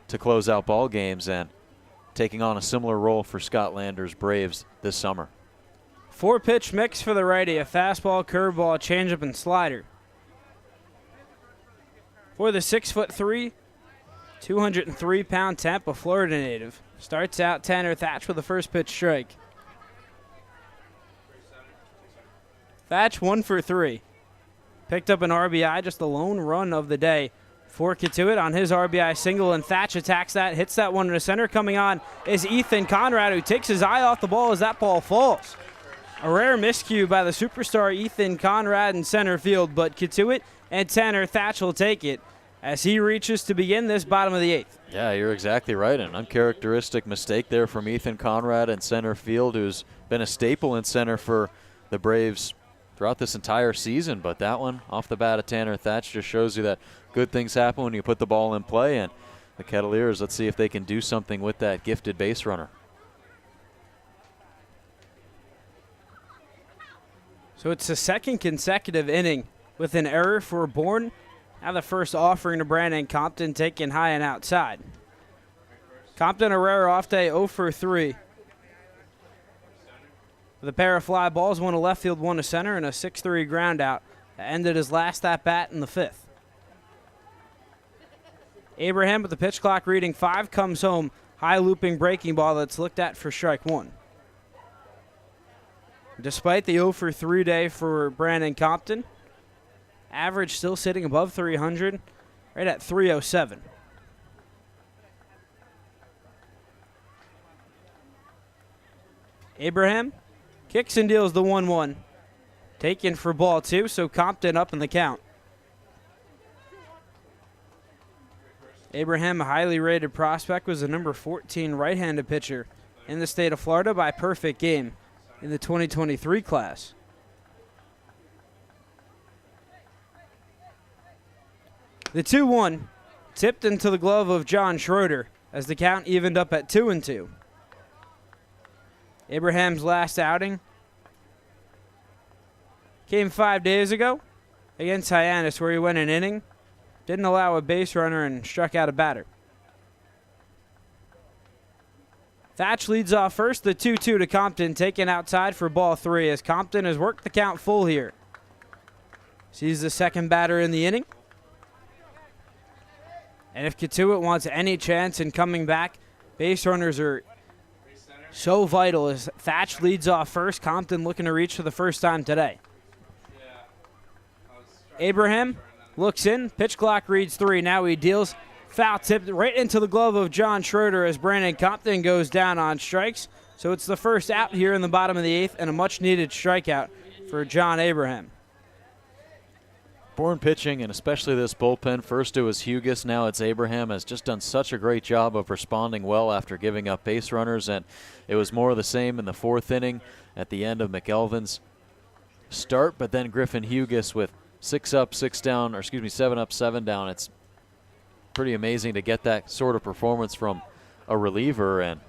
to close out ball games and taking on a similar role for Scott Lander's Braves this summer. 4-pitch mix for the righty, a fastball, curveball, changeup, and slider. For the 6'3", 203-pound Tampa, Florida native. Starts out Tanner Thatch with a first pitch strike. Thatch 1 for 3. Picked up an RBI, just the lone run of the day for Cotuit on his RBI single, and Thatch attacks that, hits that one in the center. Coming on is Ethan Conrad, who takes his eye off the ball as that ball falls. A rare miscue by the superstar Ethan Conrad in center field, but Cotuit and Tanner Thatch will take it as he reaches to begin this bottom of the 8th. Yeah, you're exactly right. An uncharacteristic mistake there from Ethan Conrad in center field, who's been a staple in center for the Braves throughout this entire season. But that one off the bat of Tanner Thatch just shows you that good things happen when you put the ball in play. And the Kettleers, let's see if they can do something with that gifted base runner. So it's the 2nd consecutive inning with an error for Bourne. Now the first offering to Brandon Compton, taken high and outside. Compton, a rare off day, 0 for 3. With a pair of fly balls, 1 to left field, 1 to center, and a 6-3 ground out that ended his last at-bat in the 5th. Abraham with the pitch clock reading 5 comes home high looping breaking ball that's looked at for strike one. Despite the 0 for 3 day for Brandon Compton, average still sitting above 300, right at 307. Abraham kicks and deals the 1-1. Taken for ball 2, so Compton up in the count. Abraham, a highly rated prospect, was the number 14 right-handed pitcher in the state of Florida by perfect game in the 2023 class. The 2-1 tipped into the glove of John Schroeder as the count evened up at 2-2. Abraham's last outing came 5 days ago against Hyannis, where he went an inning, didn't allow a base runner, and struck out a batter. Thatch leads off first, the 2-2 to Compton, taken outside for ball 3 as Compton has worked the count full here. Sees the second batter in the inning. And if Cotuit wants any chance in coming back, base runners are so vital as Thatch leads off first. Compton looking to reach for the first time today. Abraham looks in. Pitch clock reads 3. Now he deals. Foul tipped right into the glove of John Schroeder as Brandon Compton goes down on strikes. So it's the first out here in the bottom of the 8th and a much-needed strikeout for John Abraham. Bourne pitching, and especially this bullpen. First it was Hugus, now it's Abraham, has just done such a great job of responding well after giving up base runners, and it was more of the same in the 4th inning at the end of McElvin's start, but then Griffin Hugus with 7 up, 7 down. It's pretty amazing to get that sort of performance from a reliever and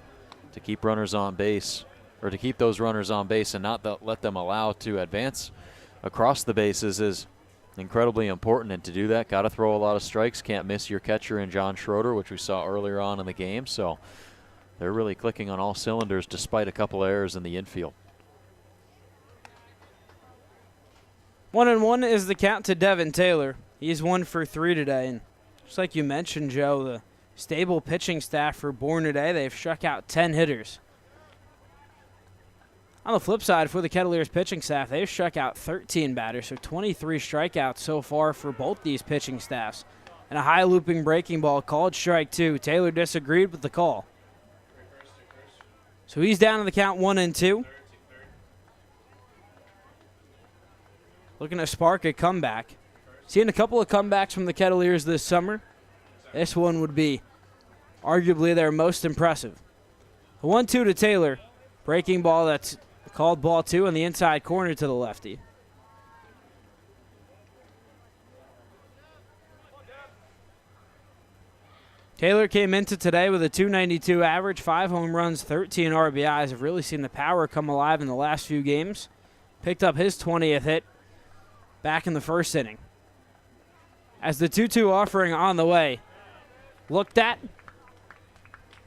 to keep runners on base, or to keep those runners on base and not let them allow to advance across the bases is incredibly important, and to do that, got to throw a lot of strikes. Can't miss your catcher in John Schroeder, which we saw earlier on in the game. So they're really clicking on all cylinders despite a couple errors in the infield. 1-1 is the count to Devin Taylor. He's 1 for 3 today, and just like you mentioned, Joe, the stable pitching staff for Bourne today, they've struck out 10 hitters. On the flip side, for the Kettleers pitching staff, they've struck out 13 batters, so 23 strikeouts so far for both these pitching staffs. And a high looping breaking ball called strike 2. Taylor disagreed with the call. So he's down to the count 1-2. Looking to spark a comeback. Seen a couple of comebacks from the Kettleers this summer. This one would be arguably their most impressive. A 1-2 to Taylor. Breaking ball that's called ball 2 on the inside corner to the lefty. Taylor came into today with a .292 average, 5 home runs, 13 RBIs. Have really seen the power come alive in the last few games. Picked up his 20th hit back in the 1st inning. As the 2-2 offering on the way, looked at.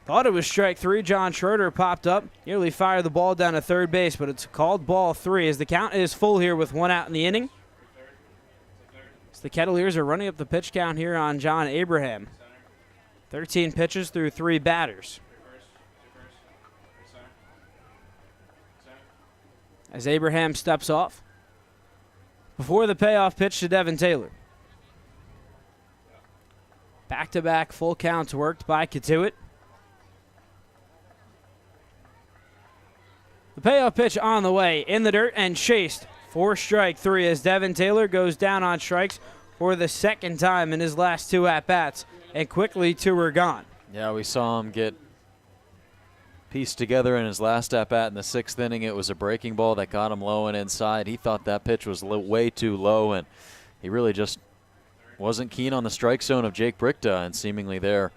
Thought it was strike 3. John Schroeder popped up, nearly fired the ball down to third base, but it's called ball 3 as the count is full here with 1 out in the inning. So the Kettleers are running up the pitch count here on John Abraham. 13 pitches through 3 batters. As Abraham steps off before the payoff pitch to Devin Taylor. Back-to-back full counts worked by Cotuit. The payoff pitch on the way, in the dirt and chased for strike 3 as Devin Taylor goes down on strikes for the 2nd time in his last 2 at-bats, and quickly 2 are gone. Yeah, we saw him get pieced together in his last at-bat in the 6th inning. It was a breaking ball that got him low and inside. He thought that pitch was way too low, and he really just wasn't keen on the strike zone of Jake Brichta, and seemingly there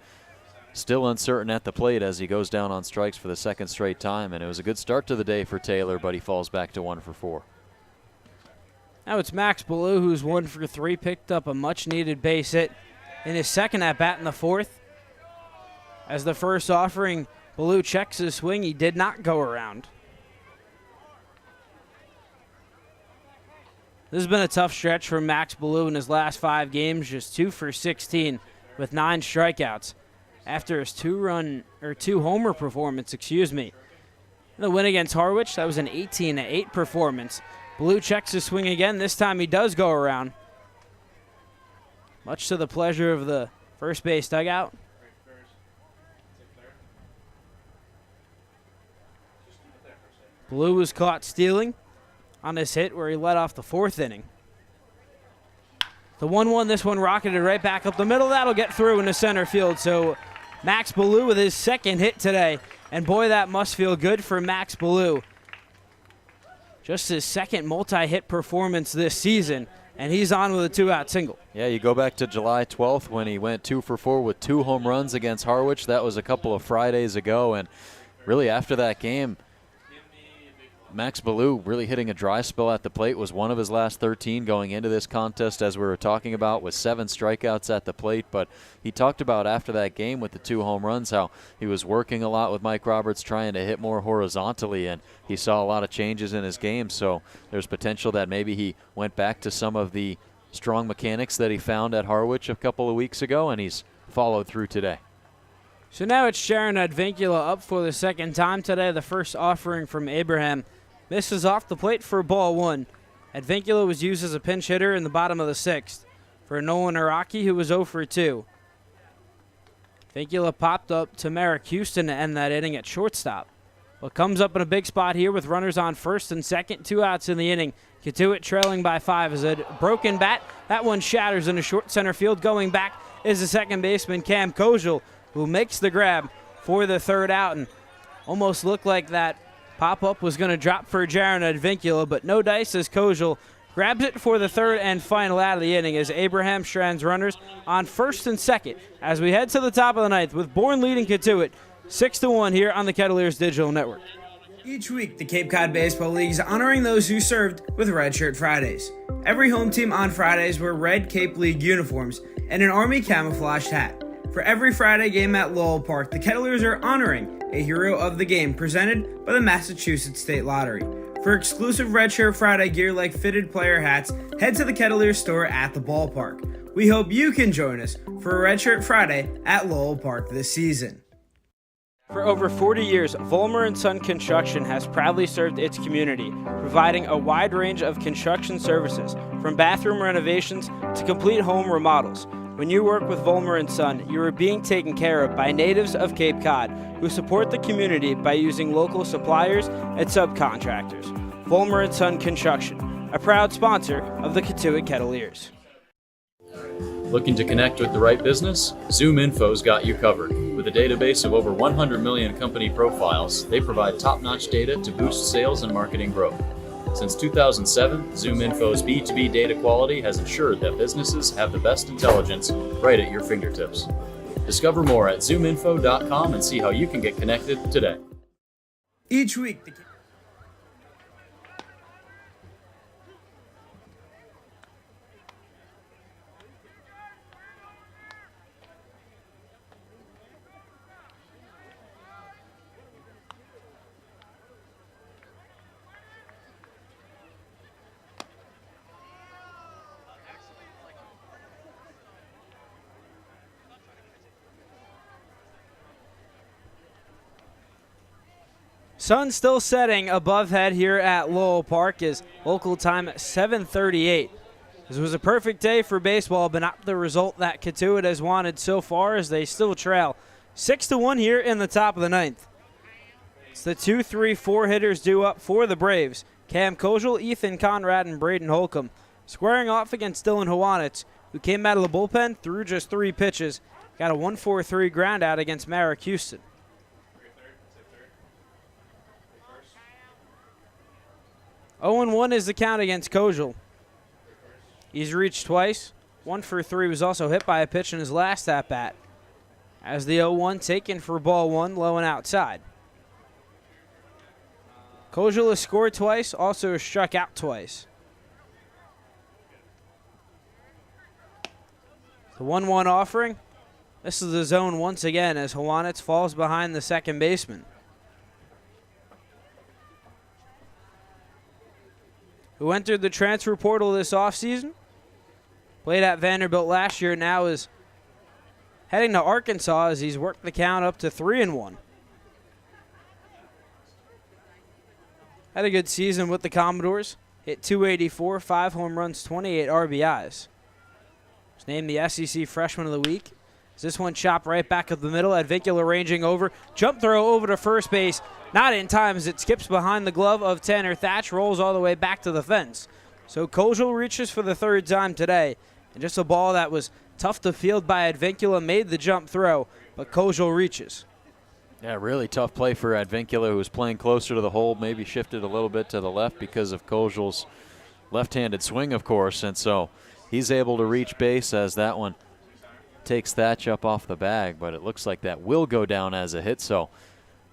still uncertain at the plate as he goes down on strikes for the 2nd straight time. And it was a good start to the day for Taylor, but he falls back to 1 for 4. Now it's Max Ballou, who's 1 for 3, picked up a much-needed base hit in his 2nd at-bat in the 4th. As the first offering, Ballou checks his swing. He did not go around. This has been a tough stretch for Max Ballou in his last 5 games, just 2 for 16 with 9 strikeouts. after his two-homer performance, The win against Harwich, that was an 18-8 performance. Blue checks his swing again. This time he does go around, much to the pleasure of the first base dugout. Blue was caught stealing on this hit where he led off the 4th inning. The 1-1, this one rocketed right back up the middle. That'll get through into center field. So Max Ballou with his second hit today. And boy, that must feel good for Max Ballou. Just his second multi-hit performance this season, and he's on with a 2-out single. Yeah, you go back to July 12th when he went 2 for 4 with 2 home runs against Harwich. That was a couple of Fridays ago, and really after that game, Max Ballou really hitting a dry spell at the plate. Was one of his last 13 going into this contest, as we were talking about, with 7 strikeouts at the plate. But he talked about after that game with the 2 home runs how he was working a lot with Mike Roberts, trying to hit more horizontally, and he saw a lot of changes in his game. So there's potential that maybe he went back to some of the strong mechanics that he found at Harwich a couple of weeks ago, and he's followed through today. So now it's Sharon Advincula up for the second time today. The first offering from Abraham misses off the plate for ball 1. Advincula was used as a pinch hitter in the bottom of the 6th for Nolan Araki, who was 0 for 2. Advincula popped up to Merrick Houston to end that inning at shortstop. But comes up in a big spot here with runners on first and second, 2 outs in the inning. Cotuit trailing by 5 as a broken bat. That one shatters into short center field. Going back is the second baseman, Cam Kojal, who makes the grab for the 3rd out, and almost looked like that pop-up was going to drop for Jaron Advincula, but no dice as Kojal grabs it for the 3rd and final out of the inning as Abraham strands runners on first and second as we head to the top of the 9th with Bourne leading Cotuit 6-1 here on the Kettleers Digital Network. Each week, the Cape Cod Baseball League is honoring those who served with Red Shirt Fridays. Every home team on Fridays wear red Cape League uniforms and an Army camouflaged hat. For every Friday game at Lowell Park, the Kettleers are honoring a hero of the game presented by the Massachusetts State Lottery. For exclusive Red Shirt Friday gear like fitted player hats, head to the Kettleers store at the ballpark. We hope you can join us for a Red Shirt Friday at Lowell Park this season. For over 40 years, Vollmer & Son Construction has proudly served its community, providing a wide range of construction services, from bathroom renovations to complete home remodels. When you work with Vollmer & Son, you are being taken care of by natives of Cape Cod who support the community by using local suppliers and subcontractors. Vollmer & Son Construction, a proud sponsor of the Cotuit Kettleers. Looking to connect with the right business? Zoom Info's got you covered. With a database of over 100 million company profiles, they provide top-notch data to boost sales and marketing growth. Since 2007, Zoom Info's B2B data quality has ensured that businesses have the best intelligence right at your fingertips. Discover more at zoominfo.com and see how you can get connected today. Each week, Sun still setting above head here at Lowell Park is local time at 7:38. This was a perfect day for baseball, but not the result that Cotuit has wanted so far as they still trail 6-1 here in the top of the 9th. It's the 2, 3, 4 hitters due up for the Braves. Cam Kojal, Ethan Conrad, and Braden Holcomb squaring off against Dylan Howanitz, who came out of the bullpen through just 3 pitches. Got a 1-4-3 ground out against Merrick Houston. 0-1 is the count against Kojal. He's reached twice. 1 for 3 was also hit by a pitch in his last at-bat. As the 0-1 taken for ball 1, low and outside. Kojal has scored twice, also has struck out twice. The 1-1 offering. This is the zone once again as Howanitz falls behind the second baseman, who entered the transfer portal this offseason. Played at Vanderbilt last year, now is heading to Arkansas as he's worked the count up to 3-1. Had a good season with the Commodores. Hit .284, 5 home runs, 28 RBIs. Was named the SEC Freshman of the Week. As this one chopped right back up the middle. Advincula ranging over. Jump throw over to first base. Not in time as it skips behind the glove of Tanner Thatch. Rolls all the way back to the fence. So Kojal reaches for the third time today. And just a ball that was tough to field by Advincula made the jump throw. But Kojal reaches. Yeah, really tough play for Advincula, who was playing closer to the hole, maybe shifted a little bit to the left because of Kojal's left-handed swing, of course. And so he's able to reach base as that one takes Thatch up off the bag, but it looks like that will go down as a hit, so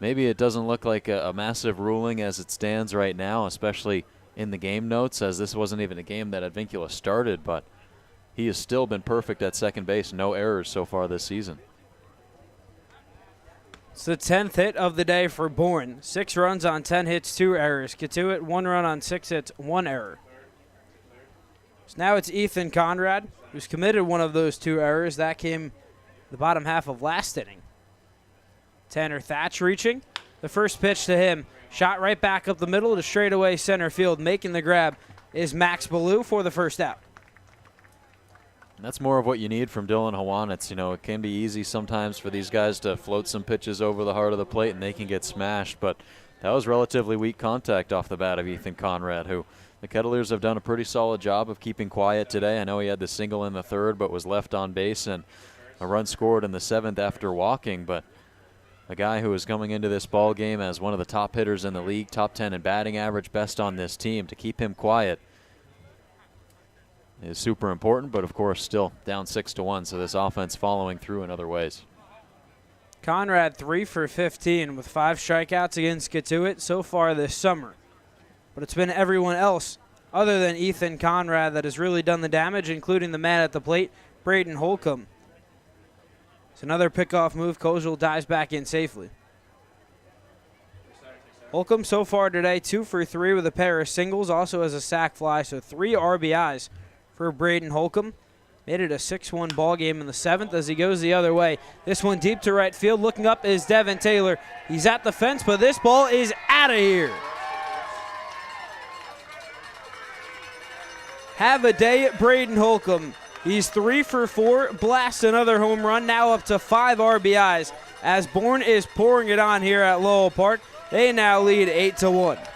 maybe it doesn't look like a massive ruling as it stands right now, especially in the game notes, as this wasn't even a game that Advincula started, but he has still been perfect at second base. No errors so far this season. It's the 10th hit of the day for Bourne. 6 runs on 10 hits, 2 errors. Cotuit, 1 run on 6 hits, 1 error. So now it's Ethan Conrad, who's committed one of those 2 errors. That came the bottom half of last inning. Tanner Thatch reaching. The first pitch to him. Shot right back up the middle to straightaway center field. Making the grab is Max Ballou for the first out. And that's more of what you need from Dylan Hawanitz. You know, it can be easy sometimes for these guys to float some pitches over the heart of the plate and they can get smashed, but that was relatively weak contact off the bat of Ethan Conrad, who the Kettleers have done a pretty solid job of keeping quiet today. I know he had the single in the 3rd, but was left on base, and a run scored in the 7th after walking. But a guy who is coming into this ball game as one of the top hitters in the league, top 10 in batting average, best on this team, to keep him quiet is super important. But of course, still down 6-1, so this offense following through in other ways. Conrad 3 for 15 with 5 strikeouts against Cotuit so far this summer. But it's been everyone else other than Ethan Conrad that has really done the damage, including the man at the plate, Braden Holcomb. It's another pickoff move. Kojal dives back in safely. Holcomb so far today 2 for 3 with a pair of singles, also has a sac fly, so 3 RBIs for Braden Holcomb. Made it a 6-1 ball game in the 7th as he goes the other way. This one deep to right field. Looking up is Devin Taylor. He's at the fence, but this ball is out of here. Have a day at Braden Holcomb. He's 3 for 4, blasts another home run, now up to 5 RBIs as Bourne is pouring it on here at Lowell Park. They now lead 8-1.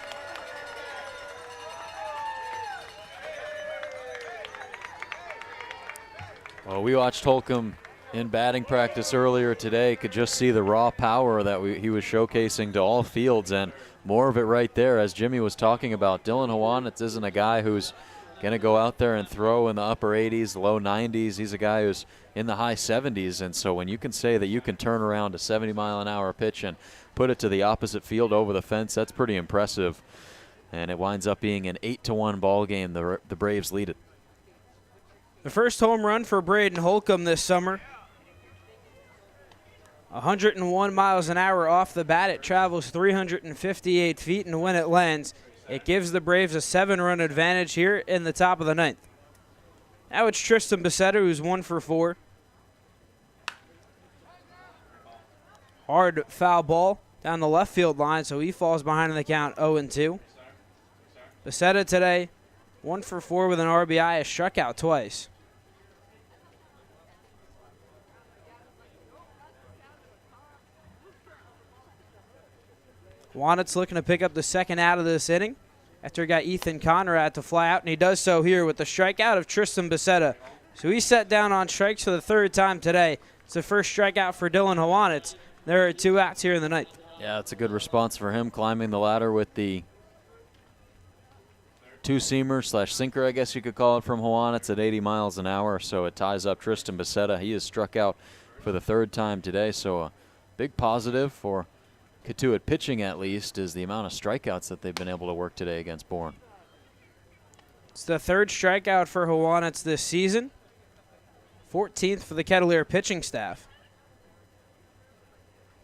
Well, we watched Holcomb in batting practice earlier today. Could just see the raw power that he was showcasing to all fields, and more of it right there. As Jimmy was talking about, Dylan Hawanitz isn't a guy who's going to go out there and throw in the upper 80s, low 90s. He's a guy who's in the high 70s, and so when you can say that you can turn around a 70-mile-an-hour pitch and put it to the opposite field over the fence, that's pretty impressive. And it winds up being an 8-1 ball game. The Braves lead it. The first home run for Braden Holcomb this summer. 101 miles an hour off the bat. It travels 358 feet, and when it lands, it gives the Braves a 7-run advantage here in the top of the 9th. Now it's Tristan Becerra, who's 1 for 4. Hard foul ball down the left field line, so he falls behind in the count 0-2. Becerra today, 1 for 4 with an RBI, has struck out twice. Wanitz looking to pick up the second out of this inning after he got Ethan Conrad to fly out, and he does so here with the strikeout of Tristan Becerra. So he's set down on strikes for the 3rd time today. It's the first strikeout for Dylan Hawanitz. There are 2 outs here in the 9th. Yeah, it's a good response for him, climbing the ladder with the two-seamer / sinker, I guess you could call it, from Hawanitz at 80 miles an hour. So it ties up Tristan Becerra. He is struck out for the 3rd time today. So a big positive for Cotuit pitching, at least, is the amount of strikeouts that they've been able to work today against Bourne. It's the 3rd strikeout for Hawanitz this season. 14th for the Kettleer pitching staff.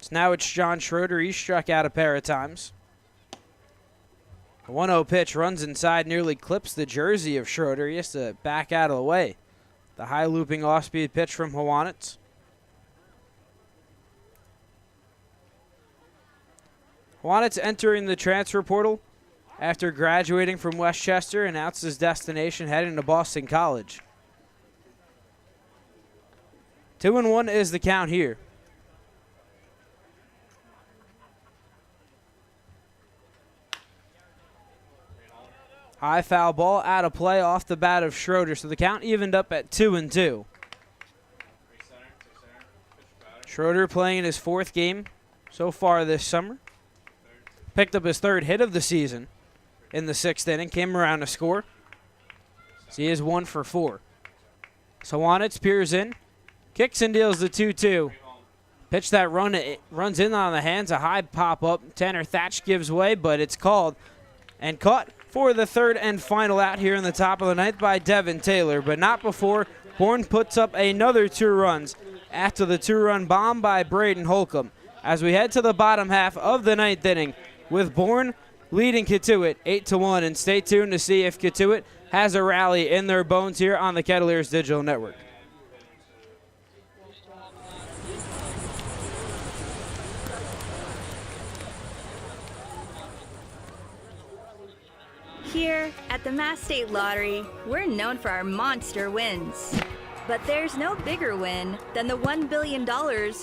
So now it's John Schroeder. He struck out a pair of times. The 1-0 pitch runs inside, nearly clips the jersey of Schroeder. He has to back out of the way. The high looping off-speed pitch from Hawanitz. Wanet's entering the transfer portal after graduating from Westchester, announced his destination heading to Boston College. 2-1 is the count here. High foul ball out of play off the bat of Schroeder, so the count evened up at 2-2. Schroeder playing in his 4th game so far this summer. Picked up his 3rd hit of the season in the 6th inning, came around to score. So he is 1 for 4. Sawanitz peers in, kicks and deals the 2-2. Pitch that runs in on the hands, a high pop-up. Tanner Thatch gives way, but it's called and caught for the 3rd and final out here in the top of the 9th by Devin Taylor, but not before Bourne puts up another 2 runs after the 2-run bomb by Braden Holcomb. As we head to the bottom half of the 9th inning with Bourne leading Cotuit 8-1, and stay tuned to see if Cotuit has a rally in their bones here on the Kettleers Digital Network. Here at the Mass State Lottery, we're known for our monster wins. But there's no bigger win than the $1 billion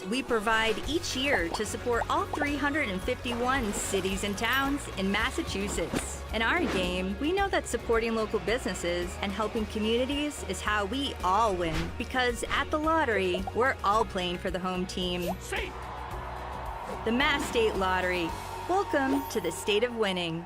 we provide each year to support all 351 cities and towns in Massachusetts. In our game, we know that supporting local businesses and helping communities is how we all win. Because at the lottery, we're all playing for the home team. The Mass State Lottery. Welcome to the state of winning.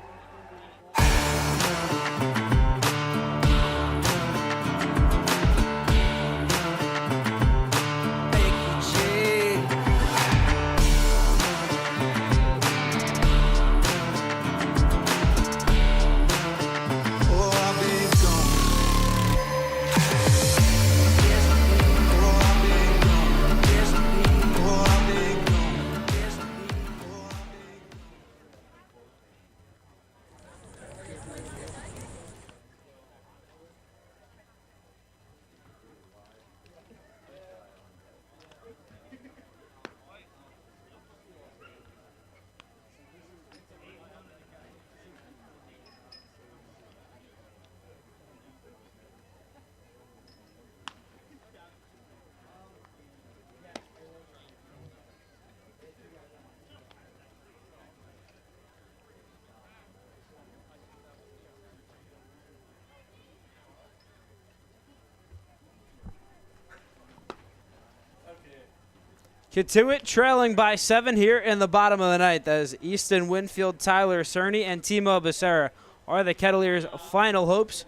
Cotuit trailing by 7 here in the bottom of the 9th as Easton Winfield, Tyler Cerny, and Timo Becerra are the Kettleers' final hopes.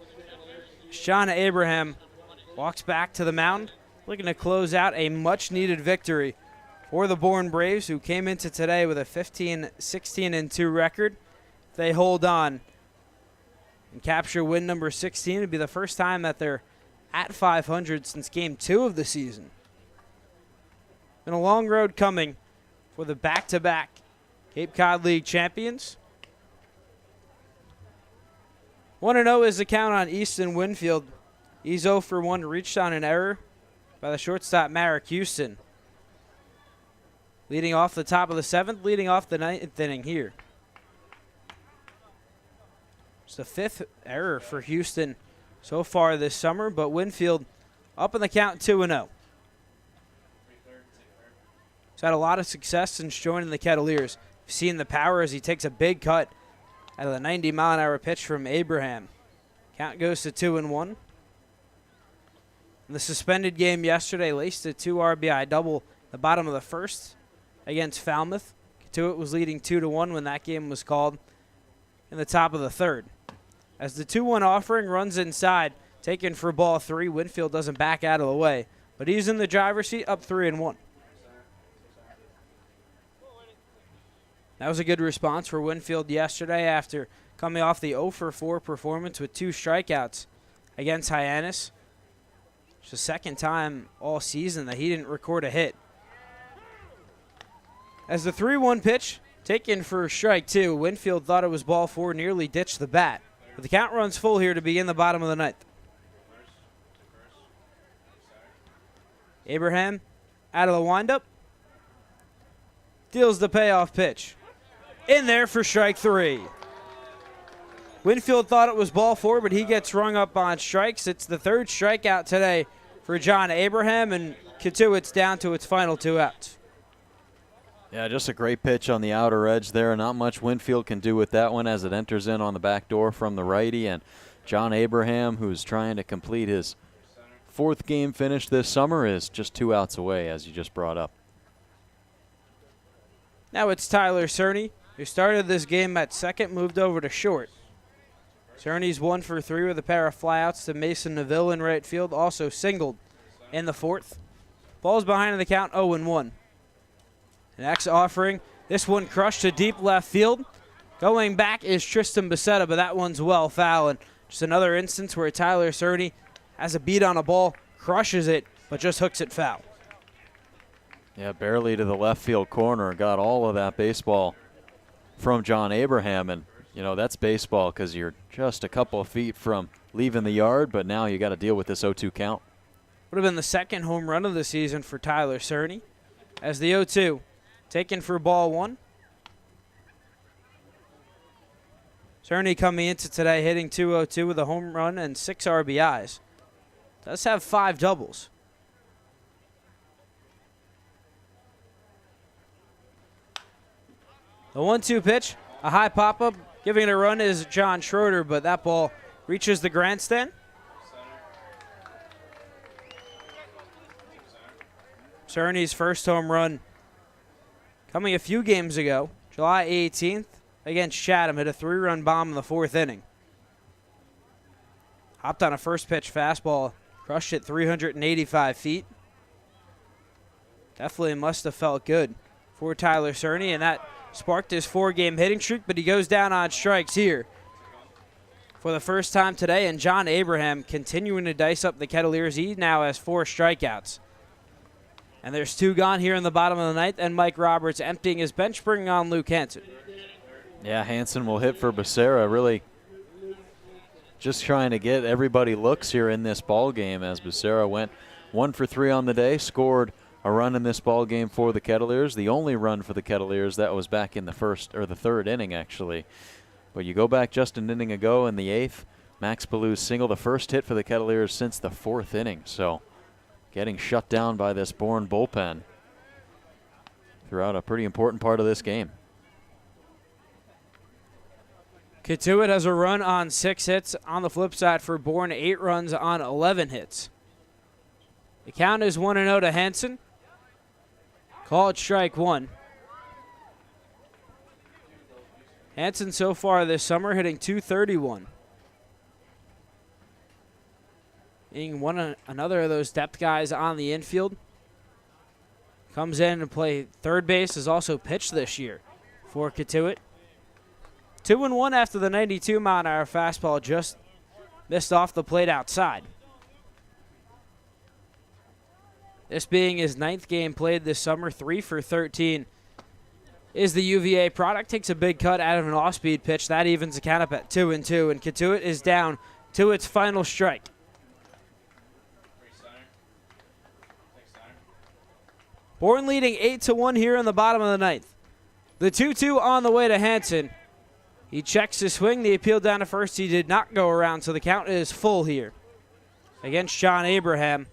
Sean Abraham walks back to the mound, looking to close out a much-needed victory for the Bourne Braves, who came into today with a 15-16-2 record. If they hold on and capture win number 16, it would be the first time that they're at 500 since Game 2 of the season. Been a long road coming for the back-to-back Cape Cod League champions. 1-0 is the count on Easton Winfield. He's 0 for 1, reached on an error by the shortstop Marek Houston. Leading off the top of the 7th, leading off the 9th inning here. It's the 5th error for Houston so far this summer, but Winfield up in the count 2-0. He's had a lot of success since joining the Kettleers. You've seen the power as he takes a big cut out of the 90-mile-an-hour pitch from Abraham. Count goes to 2-1. In the suspended game yesterday, laced a 2 RBI double the bottom of the 1st against Falmouth. Cotuit was leading 2-1 when that game was called in the top of the 3rd. As the 2-1 offering runs inside, taken for ball 3, Winfield doesn't back out of the way, but he's in the driver's seat, up 3-1. That was a good response for Winfield yesterday after coming off the 0-for-4 performance with 2 strikeouts against Hyannis. It's the second time all season that he didn't record a hit. As the 3-1 pitch taken for strike 2, Winfield thought it was ball 4, nearly ditched the bat. But the count runs full here to begin the bottom of the 9th. Abraham out of the windup. Deals the payoff pitch. in there for strike 3. Winfield thought it was ball 4, but he gets rung up on strikes. It's the 3rd strikeout today for John Abraham, and Cotuit's down to its final 2 outs. Yeah, just a great pitch on the outer edge there. Not much Winfield can do with that one as it enters in on the back door from the righty. And John Abraham, who's trying to complete his 4th game finish this summer, is just 2 outs away, as you just brought up. Now it's Tyler Cerny, who started this game at second, moved over to short. Cerny's 1 for 3 with a pair of flyouts to Mason Neville in right field, also singled in the 4th. Ball's behind in the count, 0-1. Next offering, this one crushed to deep left field. Going back is Tristan Becerra, but that one's well foul. And just another instance where Tyler Cerny has a beat on a ball, crushes it, but just hooks it foul. Yeah, barely to the left field corner. Got all of that baseball from John Abraham. And, you know, that's baseball because you're just a couple of feet from leaving the yard, but now you got to deal with this 0-2 count. Would have been the 2nd home run of the season for Tyler Cerny. As the 0-2 taken for ball 1. Cerny coming into today hitting .202 with a home run and 6 RBIs. Does have 5 doubles. The 1-2 pitch, a high pop-up. Giving it a run is John Schroeder, but that ball reaches the grandstand. Cerny's first home run coming a few games ago, July 18th, against Chatham. Hit a 3-run bomb in the 4th inning. Hopped on a first pitch fastball, crushed it 385 feet. Definitely must have felt good for Tyler Cerny, and that sparked his 4-game hitting streak, but he goes down on strikes here for the first time today, and John Abraham continuing to dice up the Kettleers. He now has 4 strikeouts. And there's 2 gone here in the bottom of the 9th, and Mike Roberts emptying his bench, bringing on Luke Hansen. Yeah, Hansen will hit for Becerra. Really just trying to get everybody looks here in this ball game as Becerra went 1 for 3 on the day, scored a run in this ball game for the Kettleers. The only run for the Kettleers that was back in the 3rd inning, actually. But you go back just an inning ago in the 8th, Max Ballou's single, the first hit for the Kettleers since the 4th inning. So getting shut down by this Bourne bullpen throughout a pretty important part of this game. Cotuit has a run on 6 hits. On the flip side for Bourne, 8 runs on 11 hits. The count is 1-0 to Hansen. Called strike 1. Hansen so far this summer hitting .231. Being another of those depth guys on the infield. Comes in to play third base, has also pitched this year for Cotuit. 2-1 after the 92-mile-an-hour fastball just missed off the plate outside. This being his 9th game played this summer, 3 for 13 is the UVA product. Takes a big cut out of an off-speed pitch. That evens the count up at 2-2, and Cotuit is down to its final strike. Bourne leading 8-1 here in the bottom of the 9th. The 2-2 on the way to Hansen. He checks his swing. The appeal down to first. He did not go around, so the count is full here against John Abraham,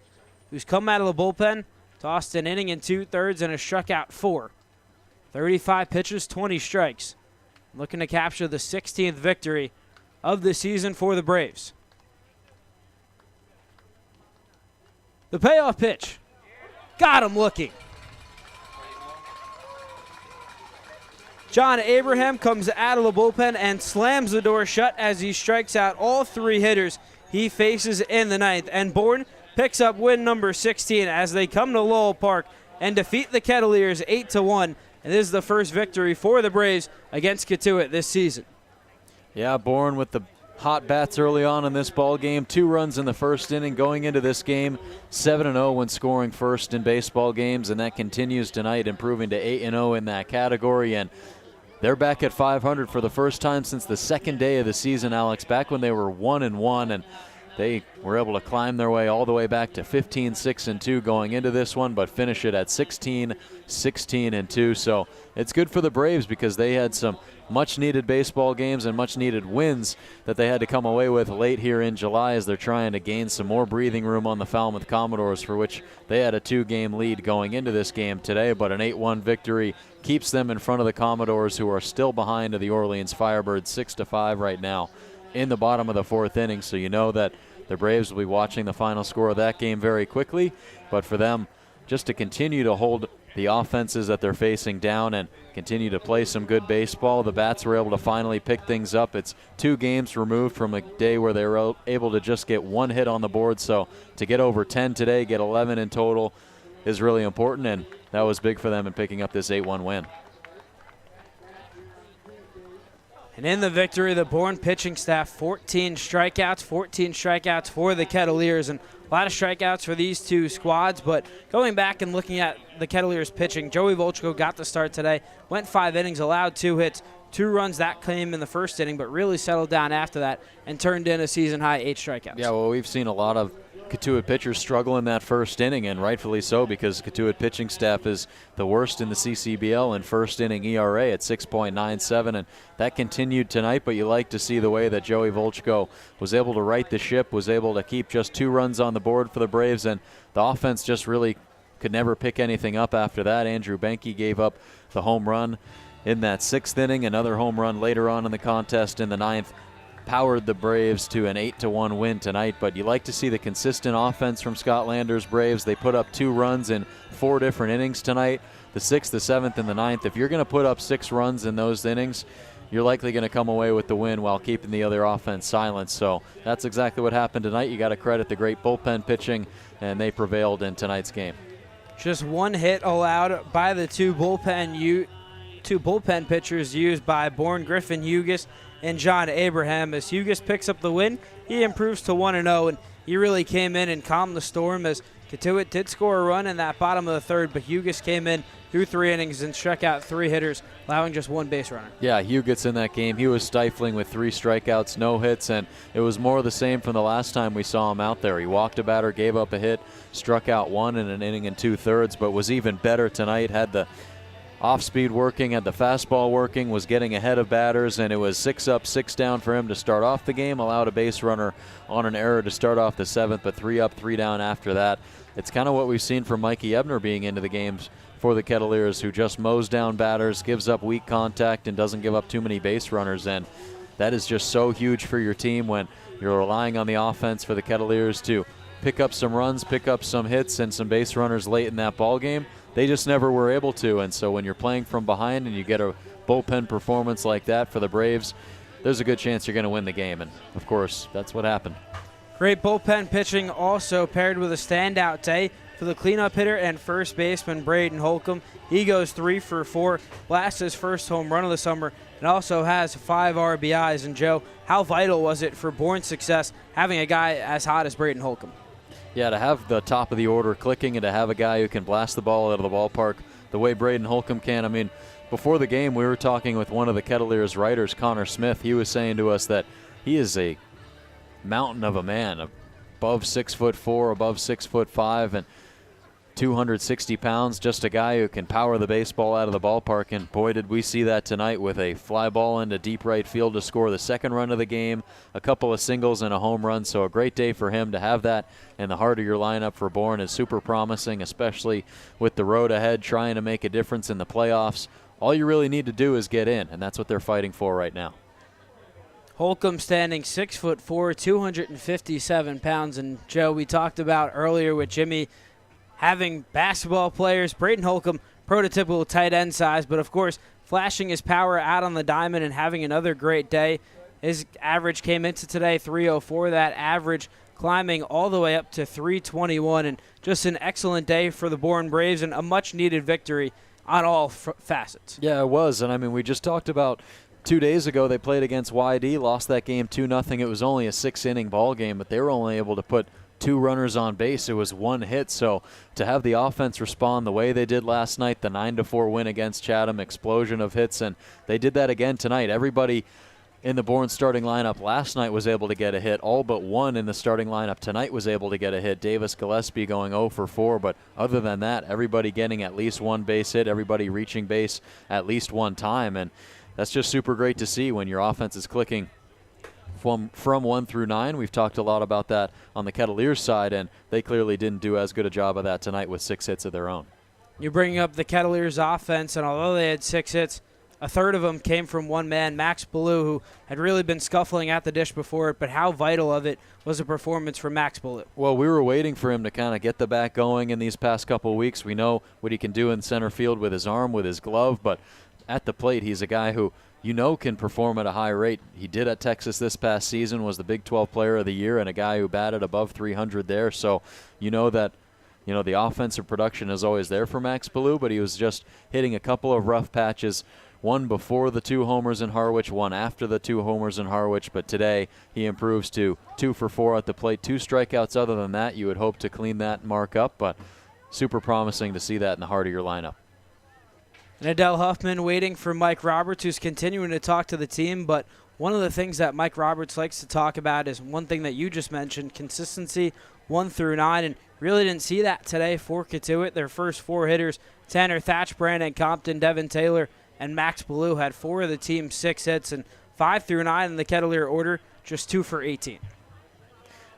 who's come out of the bullpen, tossed an inning and 2/3 and has struck out 4. 35 pitches, 20 strikes. Looking to capture the 16th victory of the season for the Braves. The payoff pitch. Got him looking. John Abraham comes out of the bullpen and slams the door shut as he strikes out all 3 hitters he faces in the 9th. And Bourne picks up win number 16 as they come to Lowell Park and defeat the Kettleers 8-1. And this is the first victory for the Braves against Cotuit this season. Yeah, Bourne with the hot bats early on in this ball game. 2 runs in the first inning going into this game. 7-0 when scoring first in baseball games, and that continues tonight, improving to 8-0 in that category. And they're back at 500 for the first time since the 2nd day of the season, Alex, back when they were 1-1. And they were able to climb their way all the way back to 15-6-2 going into this one, but finish it at 16-16-2. So it's good for the Braves because they had some much-needed baseball games and much-needed wins that they had to come away with late here in July as they're trying to gain some more breathing room on the Falmouth Commodores, for which they had a 2-game lead going into this game today, but an 8-1 victory keeps them in front of the Commodores, who are still behind the Orleans Firebirds 6-5 right now in the bottom of the 4th inning. So you know that the Braves will be watching the final score of that game very quickly, but for them just to continue to hold the offenses that they're facing down and continue to play some good baseball. The bats were able to finally pick things up. It's 2 games removed from a day where they were able to just get 1 hit on the board. So to get over 10 today, get 11 in total, is really important, and that was big for them in picking up this 8-1 win. And in the victory, the Bourne pitching staff, 14 strikeouts for the Kettleers, and a lot of strikeouts for these two squads. But going back and looking at the Kettleers pitching, Joey Volchko got the start today, went 5 innings, allowed 2 hits, 2 runs. That came in the first inning, but really settled down after that and turned in a season-high 8 strikeouts. Yeah, well, we've seen a lot of Cotuit pitchers struggle in that first inning, and rightfully so, because Cotuit pitching staff is the worst in the CCBL in first inning ERA at 6.97, and that continued tonight. But you like to see the way that Joey Volchko was able to right the ship, was able to keep just 2 runs on the board for the Braves, and the offense just really could never pick anything up after that. Andrew Benke gave up the home run in that 6th inning, another home run later on in the contest in the 9th. Powered the Braves to an 8-1 win tonight, but you like to see the consistent offense from Scott Lander's Braves. They put up 2 runs in 4 different innings tonight, the 6th, the 7th, and the 9th. If you're going to put up 6 runs in those innings, you're likely going to come away with the win while keeping the other offense silent. So that's exactly what happened tonight. You got to credit the great bullpen pitching, and they prevailed in tonight's game. Just 1 hit allowed by the two bullpen pitchers used by Bourne, Griffin Hughes and John Abraham. As Hughes picks up the win, he improves to 1-0, and he really came in and calmed the storm, as Cotuit did score a run in that bottom of the 3rd, but Hughes came in through 3 innings and struck out 3 hitters, allowing just 1 base runner. Yeah, Hughes in that game, he was stifling with 3 strikeouts, no hits, and it was more of the same from the last time we saw him out there. He walked a batter, gave up a hit, struck out 1 in an inning and 2/3, but was even better tonight, had the off-speed working, had the fastball working, was getting ahead of batters, and it was 6 up, 6 down for him to start off the game, allowed a base runner on an error to start off the 7th, but 3 up, 3 down after that. It's kind of what we've seen from Mikey Ebner being into the games for the Kettleers, who just mows down batters, gives up weak contact, and doesn't give up too many base runners, and that is just so huge for your team when you're relying on the offense for the Kettleers to pick up some runs, pick up some hits, and some base runners late in that ball game. They just never were able to, and so when you're playing from behind and you get a bullpen performance like that for the Braves, there's a good chance you're going to win the game, and of course, that's what happened. Great bullpen pitching also paired with a standout day for the cleanup hitter and first baseman Braden Holcomb. He goes 3 for 4, blasts his first home run of the summer, and also has 5 RBIs. And Joe, how vital was it for Bourne's success having a guy as hot as Braden Holcomb? Yeah, to have the top of the order clicking and to have a guy who can blast the ball out of the ballpark the way Braden Holcomb can. I mean, before the game, we were talking with one of the Kettleers writers, Connor Smith. He was saying to us that he is a mountain of a man, above 6'4", above 6'5", and 260 pounds, just a guy who can power the baseball out of the ballpark, and boy did we see that tonight with a fly ball into deep right field to score the 2nd run of the game, a couple of singles and a home run. So a great day for him. To have that in the heart of your lineup for Bourne is super promising, especially with the road ahead, trying to make a difference in the playoffs. All you really need to do is get in, and that's what they're fighting for right now. Holcomb standing 6'4", 257 pounds, and Joe, we talked about earlier with Jimmy having basketball players. Braden Holcomb, prototypical tight end size, but of course flashing his power out on the diamond and having another great day. His average came into today 304, that average climbing all the way up to 321, and just an excellent day for the Bourne Braves and a much-needed victory on all facets. Yeah, it was, and I mean, we just talked about 2 days ago they played against YD, lost that game 2-0. It was only a 6-inning ball game, but they were only able to put 2 runners on base. It was 1 hit. So to have the offense respond the way they did last night, the 9-4 win against Chatham, explosion of hits, and they did that again tonight. Everybody in the Bourne starting lineup last night was able to get a hit. All but one in the starting lineup tonight was able to get a hit. Davis Gillespie going 0 for 4, but other than that, everybody getting at least one base hit, everybody reaching base at least one time, and that's just super great to see when your offense is clicking from 1 through 9. We've talked a lot about that on the Kettleers side, and they clearly didn't do as good a job of that tonight with 6 hits of their own. You're bringing up the Kettleers offense, and although they had 6 hits, a third of them came from one man, Max Ballou, who had really been scuffling at the dish before it, but how vital of it was a performance from Max Ballou? Well, we were waiting for him to kind of get the bat going in these past couple of weeks. We know what he can do in center field with his arm, with his glove, but at the plate, he's a guy who can perform at a high rate. He did at Texas this past season, was the Big 12 Player of the Year, and a guy who batted above 300 there. So that the offensive production is always there for Max Ballou, but he was just hitting a couple of rough patches, one before the 2 homers in Harwich, one after the 2 homers in Harwich, but today he improves to 2 for 4 at the plate, 2 strikeouts. Other than that, you would hope to clean that mark up, but super promising to see that in the heart of your lineup. And Adele Huffman waiting for Mike Roberts, who's continuing to talk to the team, but one of the things that Mike Roberts likes to talk about is one thing that you just mentioned, consistency 1 through 9, and really didn't see that today for Cotuit. Their first 4 hitters, Tanner Thatch, Brandon Compton, Devin Taylor, and Max Ballou had 4 of the team's 6 hits, and 5 through 9 in the Kettleer order, just 2 for 18.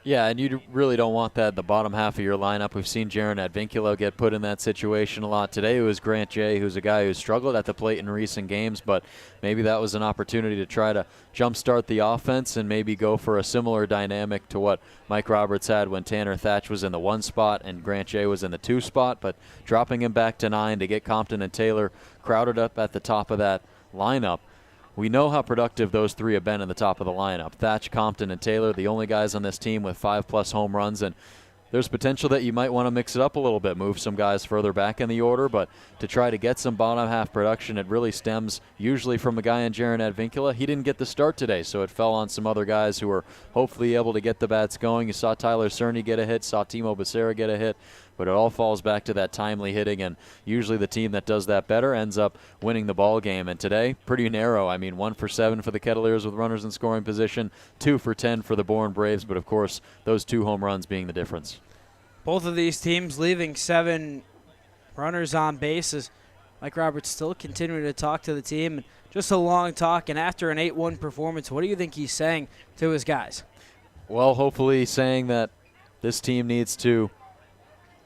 Yeah, and you really don't want that in the bottom half of your lineup. We've seen Jaron Advincula get put in that situation a lot. Today it was Grant Jay, who's a guy who's struggled at the plate in recent games, but maybe that was an opportunity to try to jumpstart the offense and maybe go for a similar dynamic to what Mike Roberts had when Tanner Thatch was in the 1 spot and Grant Jay was in the 2 spot, but dropping him back to 9 to get Compton and Taylor crowded up at the top of that lineup. We know how productive those 3 have been in the top of the lineup. Thatch, Compton, and Taylor, the only guys on this team with 5+ home runs, and there's potential that you might want to mix it up a little bit, move some guys further back in the order, but to try to get some bottom half production, it really stems usually from a guy in Jaron Advincula. He didn't get the start today, so it fell on some other guys who were hopefully able to get the bats going. You saw Tyler Cerny get a hit, saw Timo Becerra get a hit, but it all falls back to that timely hitting, and usually the team that does that better ends up winning the ball game. And today, pretty narrow. 1 for 7 for the Kettleers with runners in scoring position, 2 for 10 for the Bourne Braves, but of course, those 2 home runs being the difference. Both of these teams leaving 7 runners on bases. Mike Roberts still continuing to talk to the team. Just a long talk, and after an 8-1 performance, what do you think he's saying to his guys? Well, hopefully saying that this team needs to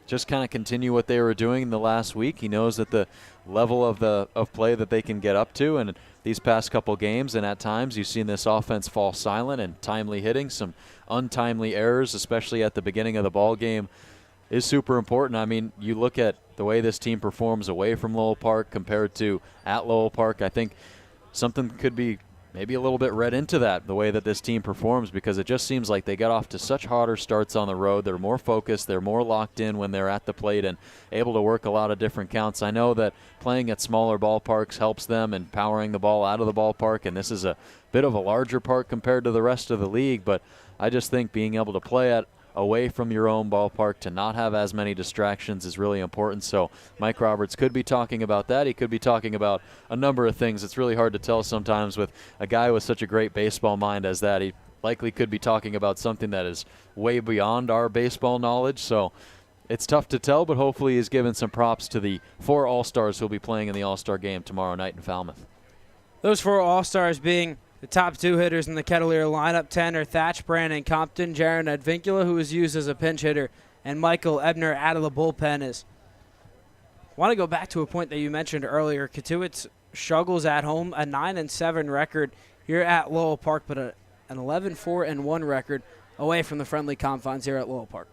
just kind of continue what they were doing in the last week. He knows that the level of play that they can get up to, and these past couple games, and at times you've seen this offense fall silent, and timely hitting, some untimely errors, especially at the beginning of the ball game, is super important. You look at the way this team performs away from Lowell Park compared to at Lowell Park. I think something could be maybe a little bit read into that, the way that this team performs, because it just seems like they get off to such harder starts on the road. They're more focused, they're more locked in when they're at the plate and able to work a lot of different counts. I know that playing at smaller ballparks helps them and powering the ball out of the ballpark, and this is a bit of a larger park compared to the rest of the league, but I just think being able to play at away from your own ballpark, to not have as many distractions, is really important. So Mike Roberts could be talking about that. He could be talking about a number of things. It's really hard to tell sometimes with a guy with such a great baseball mind as that. He likely could be talking about something that is way beyond our baseball knowledge. So it's tough to tell, but hopefully he's given some props to the 4 All-Stars who'll be playing in the All-Star game tomorrow night in Falmouth. Those 4 All-Stars being the top 2 hitters in the Kettleer lineup, Tanner Thatch, Brandon Compton, Jaron Advincula, who was used as a pinch hitter, and Michael Ebner out of the bullpen. I want to go back to a point that you mentioned earlier. Cotuit struggles at home, a 9-7 record here at Lowell Park, but an 11-4-1 record away from the friendly confines here at Lowell Park.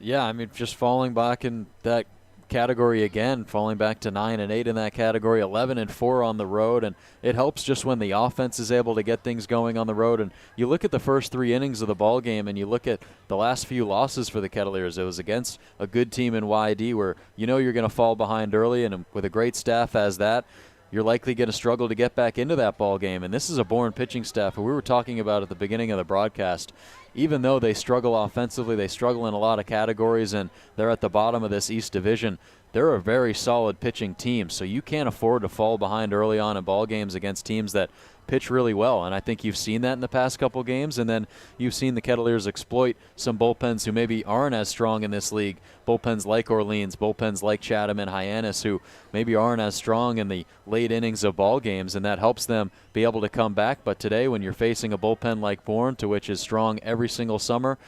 Yeah, just falling back in that category again, falling back to 9-8 in that category, 11-4 on the road, and it helps just when the offense is able to get things going on the road. And you look at the first 3 innings of the ball game, and you look at the last few losses for the Kettleers. It was against a good team in YD where you're going to fall behind early, and with a great staff as that, you're likely going to struggle to get back into that ball game. And this is a Bourne pitching staff who we were talking about at the beginning of the broadcast. Even though they struggle offensively, they struggle in a lot of categories, and they're at the bottom of this East Division, they're a very solid pitching team, so you can't afford to fall behind early on in ball games against teams that pitch really well, and I think you've seen that in the past couple games, and then you've seen the Kettleers exploit some bullpens who maybe aren't as strong in this league, bullpens like Orleans, bullpens like Chatham and Hyannis, who maybe aren't as strong in the late innings of ball games, and that helps them be able to come back. But today, when you're facing a bullpen like Bourne, to which is strong every single summer,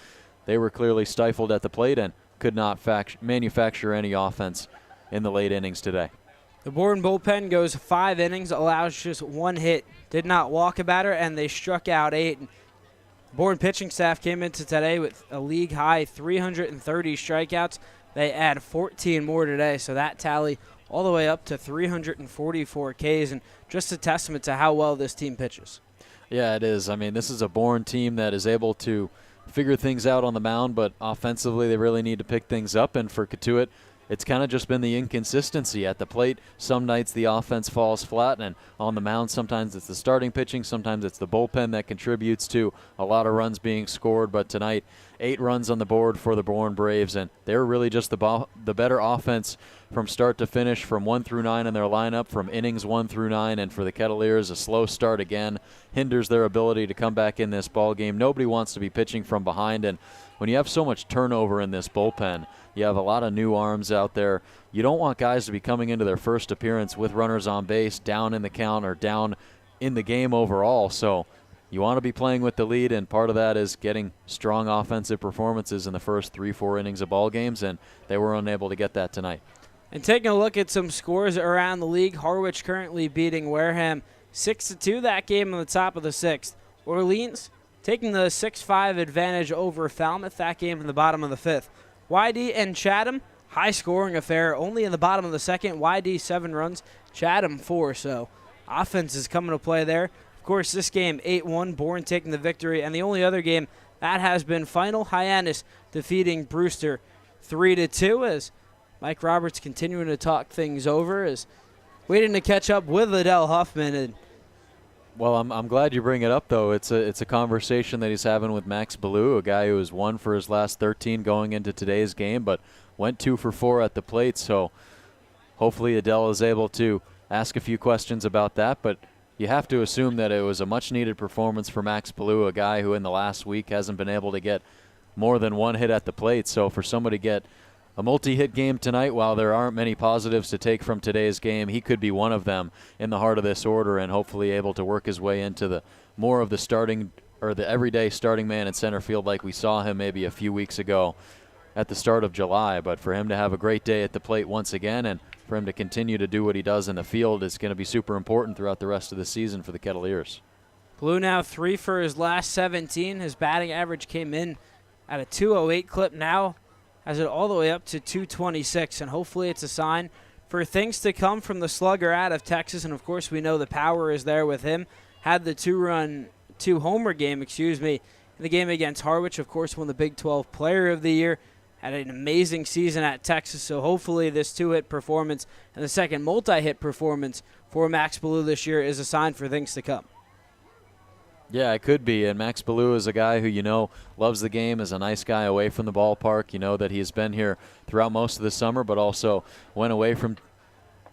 they were clearly stifled at the plate and could not manufacture any offense in the late innings today. The Bourne bullpen goes 5 innings, allows just 1 hit, did not walk a batter, and they struck out 8. Bourne pitching staff came into today with a league-high 330 strikeouts. They add 14 more today, so that tally all the way up to 344 Ks, and just a testament to how well this team pitches. Yeah, it is. I mean, this is a Bourne team that is able to figure things out on the mound, but offensively they really need to pick things up, and for Cotuit, it's kind of just been the inconsistency at the plate. Some nights the offense falls flat, and on the mound sometimes it's the starting pitching, sometimes it's the bullpen that contributes to a lot of runs being scored. But tonight, 8 runs on the board for the Bourne Braves, and they're really just the better offense from start to finish, from 1 through 9 in their lineup, from innings 1 through 9. And for the Kettleers, a slow start again hinders their ability to come back in this ball game. Nobody wants to be pitching from behind, and when you have so much turnover in this bullpen, you have a lot of new arms out there. You don't want guys to be coming into their first appearance with runners on base, down in the count or down in the game overall. So you want to be playing with the lead, and part of that is getting strong offensive performances in the first 3-4 innings of ball games, and they were unable to get that tonight. And taking a look at some scores around the league, Harwich currently beating Wareham 6-2 that game on the top of the 6th. Orleans taking the 6-5 advantage over Falmouth that game in the bottom of the 5th. YD and Chatham, high-scoring affair, only in the bottom of the 2nd. YD 7 runs, Chatham 4, so offense is coming to play there. Of course, this game 8-1, Bourne taking the victory, and the only other game that has been final, Hyannis defeating Brewster 3-2 as Mike Roberts continuing to talk things over, is waiting to catch up with Liddell Huffman. And well, I'm glad you bring it up, though. It's a conversation that he's having with Max Ballou, a guy who has won for his last 13 going into today's game, but went 2 for 4 at the plate. So hopefully Adele is able to ask a few questions about that. But you have to assume that it was a much-needed performance for Max Ballou, a guy who in the last week hasn't been able to get more than 1 hit at the plate. So for somebody to get a multi-hit game tonight, while there aren't many positives to take from today's game, he could be one of them in the heart of this order, and hopefully able to work his way into the more of the starting or the everyday starting man in center field like we saw him maybe a few weeks ago at the start of July. But for him to have a great day at the plate once again, and for him to continue to do what he does in the field, is going to be super important throughout the rest of the season for the Kettleers. Blue now 3 for his last 17. His batting average came in at a 208 clip, now has it all the way up to 226, and hopefully it's a sign for things to come from the slugger out of Texas. And of course we know the power is there with him. Had the 2-homer game, in the game against Harwich. Of course, won the Big 12 Player of the Year. Had an amazing season at Texas, so hopefully this 2-hit performance and the second multi-hit performance for Max Ballou this year is a sign for things to come. Yeah, it could be. And Max Ballou is a guy who, loves the game, is a nice guy away from the ballpark. You know that he has been here throughout most of the summer, but also went away from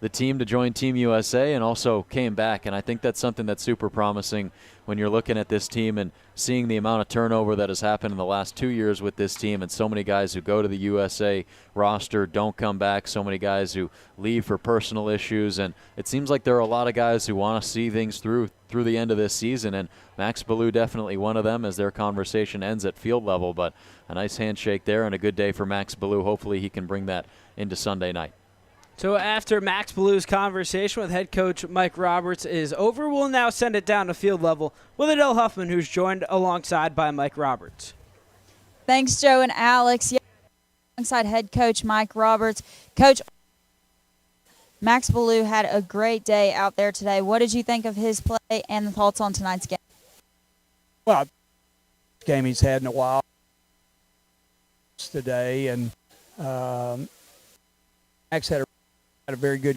the team to join Team USA and also came back. And I think that's something that's super promising when you're looking at this team and seeing the amount of turnover that has happened in the last 2 years with this team, and so many guys who go to the USA roster don't come back, so many guys who leave for personal issues. And it seems like there are a lot of guys who want to see things through the end of this season, and Max Ballou definitely one of them as their conversation ends at field level. But a nice handshake there and a good day for Max Ballou. Hopefully he can bring that into Sunday night. So after Max Ballou's conversation with head coach Mike Roberts is over, we'll now send it down to field level with Adele Huffman, who's joined alongside by Mike Roberts. Thanks, Joe and Alex. Yeah, alongside head coach Mike Roberts. Coach, Max Ballou had a great day out there today. What did you think of his play and the thoughts on tonight's game? Well, game he's had in a while today, and Max had a very good.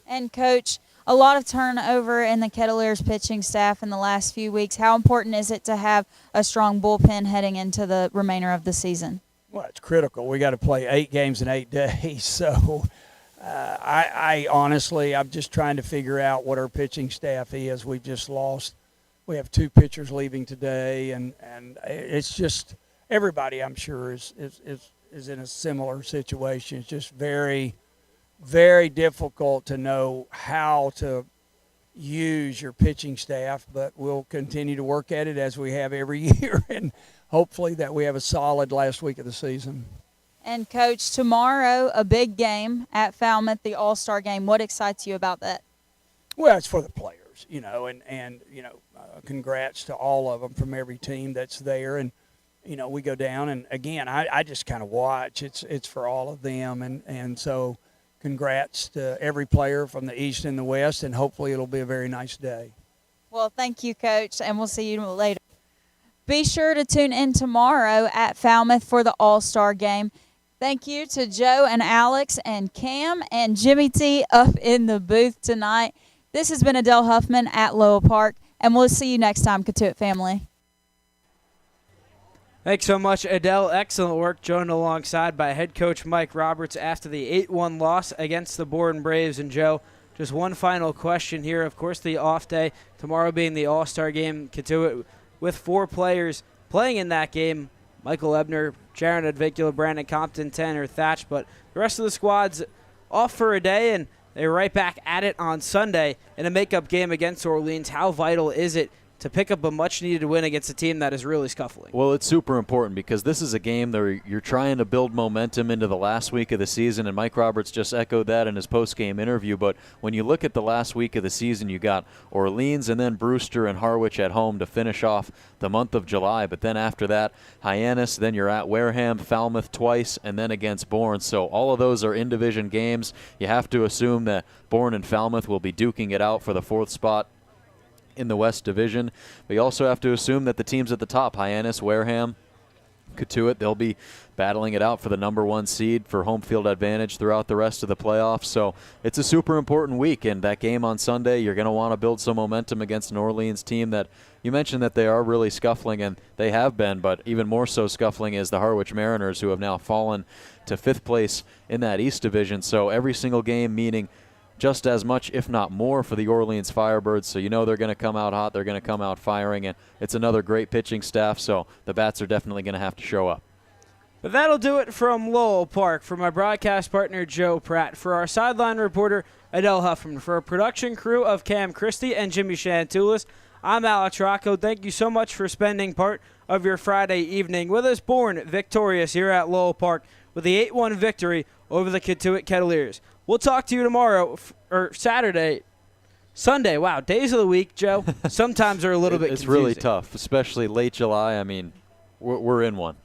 And Coach, a lot of turnover in the Kettleers pitching staff in the last few weeks. How important is it to have a strong bullpen heading into the remainder of the season? Well, it's critical. We got to play 8 games in 8 days. So I honestly, I'm just trying to figure out what our pitching staff is. We just lost. We have 2 pitchers leaving today, and it's just everybody, I'm sure, is in a similar situation. It's just very, very difficult to know how to use your pitching staff, but we'll continue to work at it as we have every year, and hopefully that we have a solid last week of the season. And, Coach, tomorrow a big game at Falmouth, the All-Star game. What excites you about that? Well, it's for the players, and congrats to all of them from every team that's there. And, we go down, and, again, I just kind of watch. It's for all of them, and so congrats to every player from the East and the West, and hopefully it'll be a very nice day. Well, thank you, Coach, and we'll see you later. Be sure to tune in tomorrow at Falmouth for the All-Star game. Thank you to Joe and Alex and Cam and Jimmy T up in the booth tonight. This has been Adele Huffman at Lowell Park, and we'll see you next time, Cotuit family. Thanks so much, Adele. Excellent work, joined alongside by head coach Mike Roberts after the 8-1 loss against the Bourne Braves. And, Joe, just one final question here. Of course, the off day, tomorrow being the All-Star game, Cotuit with 4 players playing in that game. Michael Ebner, Jaron Advicula, Brandon Compton, Tanner Thatch. But the rest of the squad's off for a day, and they're right back at it on Sunday in a makeup game against Orleans. How vital is it to pick up a much-needed win against a team that is really scuffling? Well, it's super important because this is a game that you're trying to build momentum into the last week of the season, and Mike Roberts just echoed that in his post-game interview. But when you look at the last week of the season, you got Orleans and then Brewster and Harwich at home to finish off the month of July. But then after that, Hyannis, then you're at Wareham, Falmouth twice, and then against Bourne. So all of those are in-division games. You have to assume that Bourne and Falmouth will be duking it out for the 4th spot in the West Division. But you also have to assume that the teams at the top, Hyannis, Wareham, Cotuit, they'll be battling it out for the number 1 seed for home field advantage throughout the rest of the playoffs. So it's a super important week, and that game on Sunday, you're going to want to build some momentum against an Orleans team that you mentioned that they are really scuffling, and they have been, but even more so scuffling is the Harwich Mariners, who have now fallen to 5th place in that East Division. So every single game meaning just as much, if not more, for the Orleans Firebirds. So you know they're going to come out hot. They're going to come out firing, and it's another great pitching staff, so the bats are definitely going to have to show up. But that'll do it from Lowell Park. For my broadcast partner, Joe Pratt. For our sideline reporter, Adele Huffman. For our production crew of Cam Christie and Jimmy Shantulis, I'm Alex Rocco. Thank you so much for spending part of your Friday evening with us. Bourne victorious here at Lowell Park with the 8-1 victory over the Cotuit Kettleers. We'll talk to you tomorrow, or Sunday. Wow, days of the week, Joe, sometimes are a little bit confusing. It's really tough, especially late July. I mean, we're in one.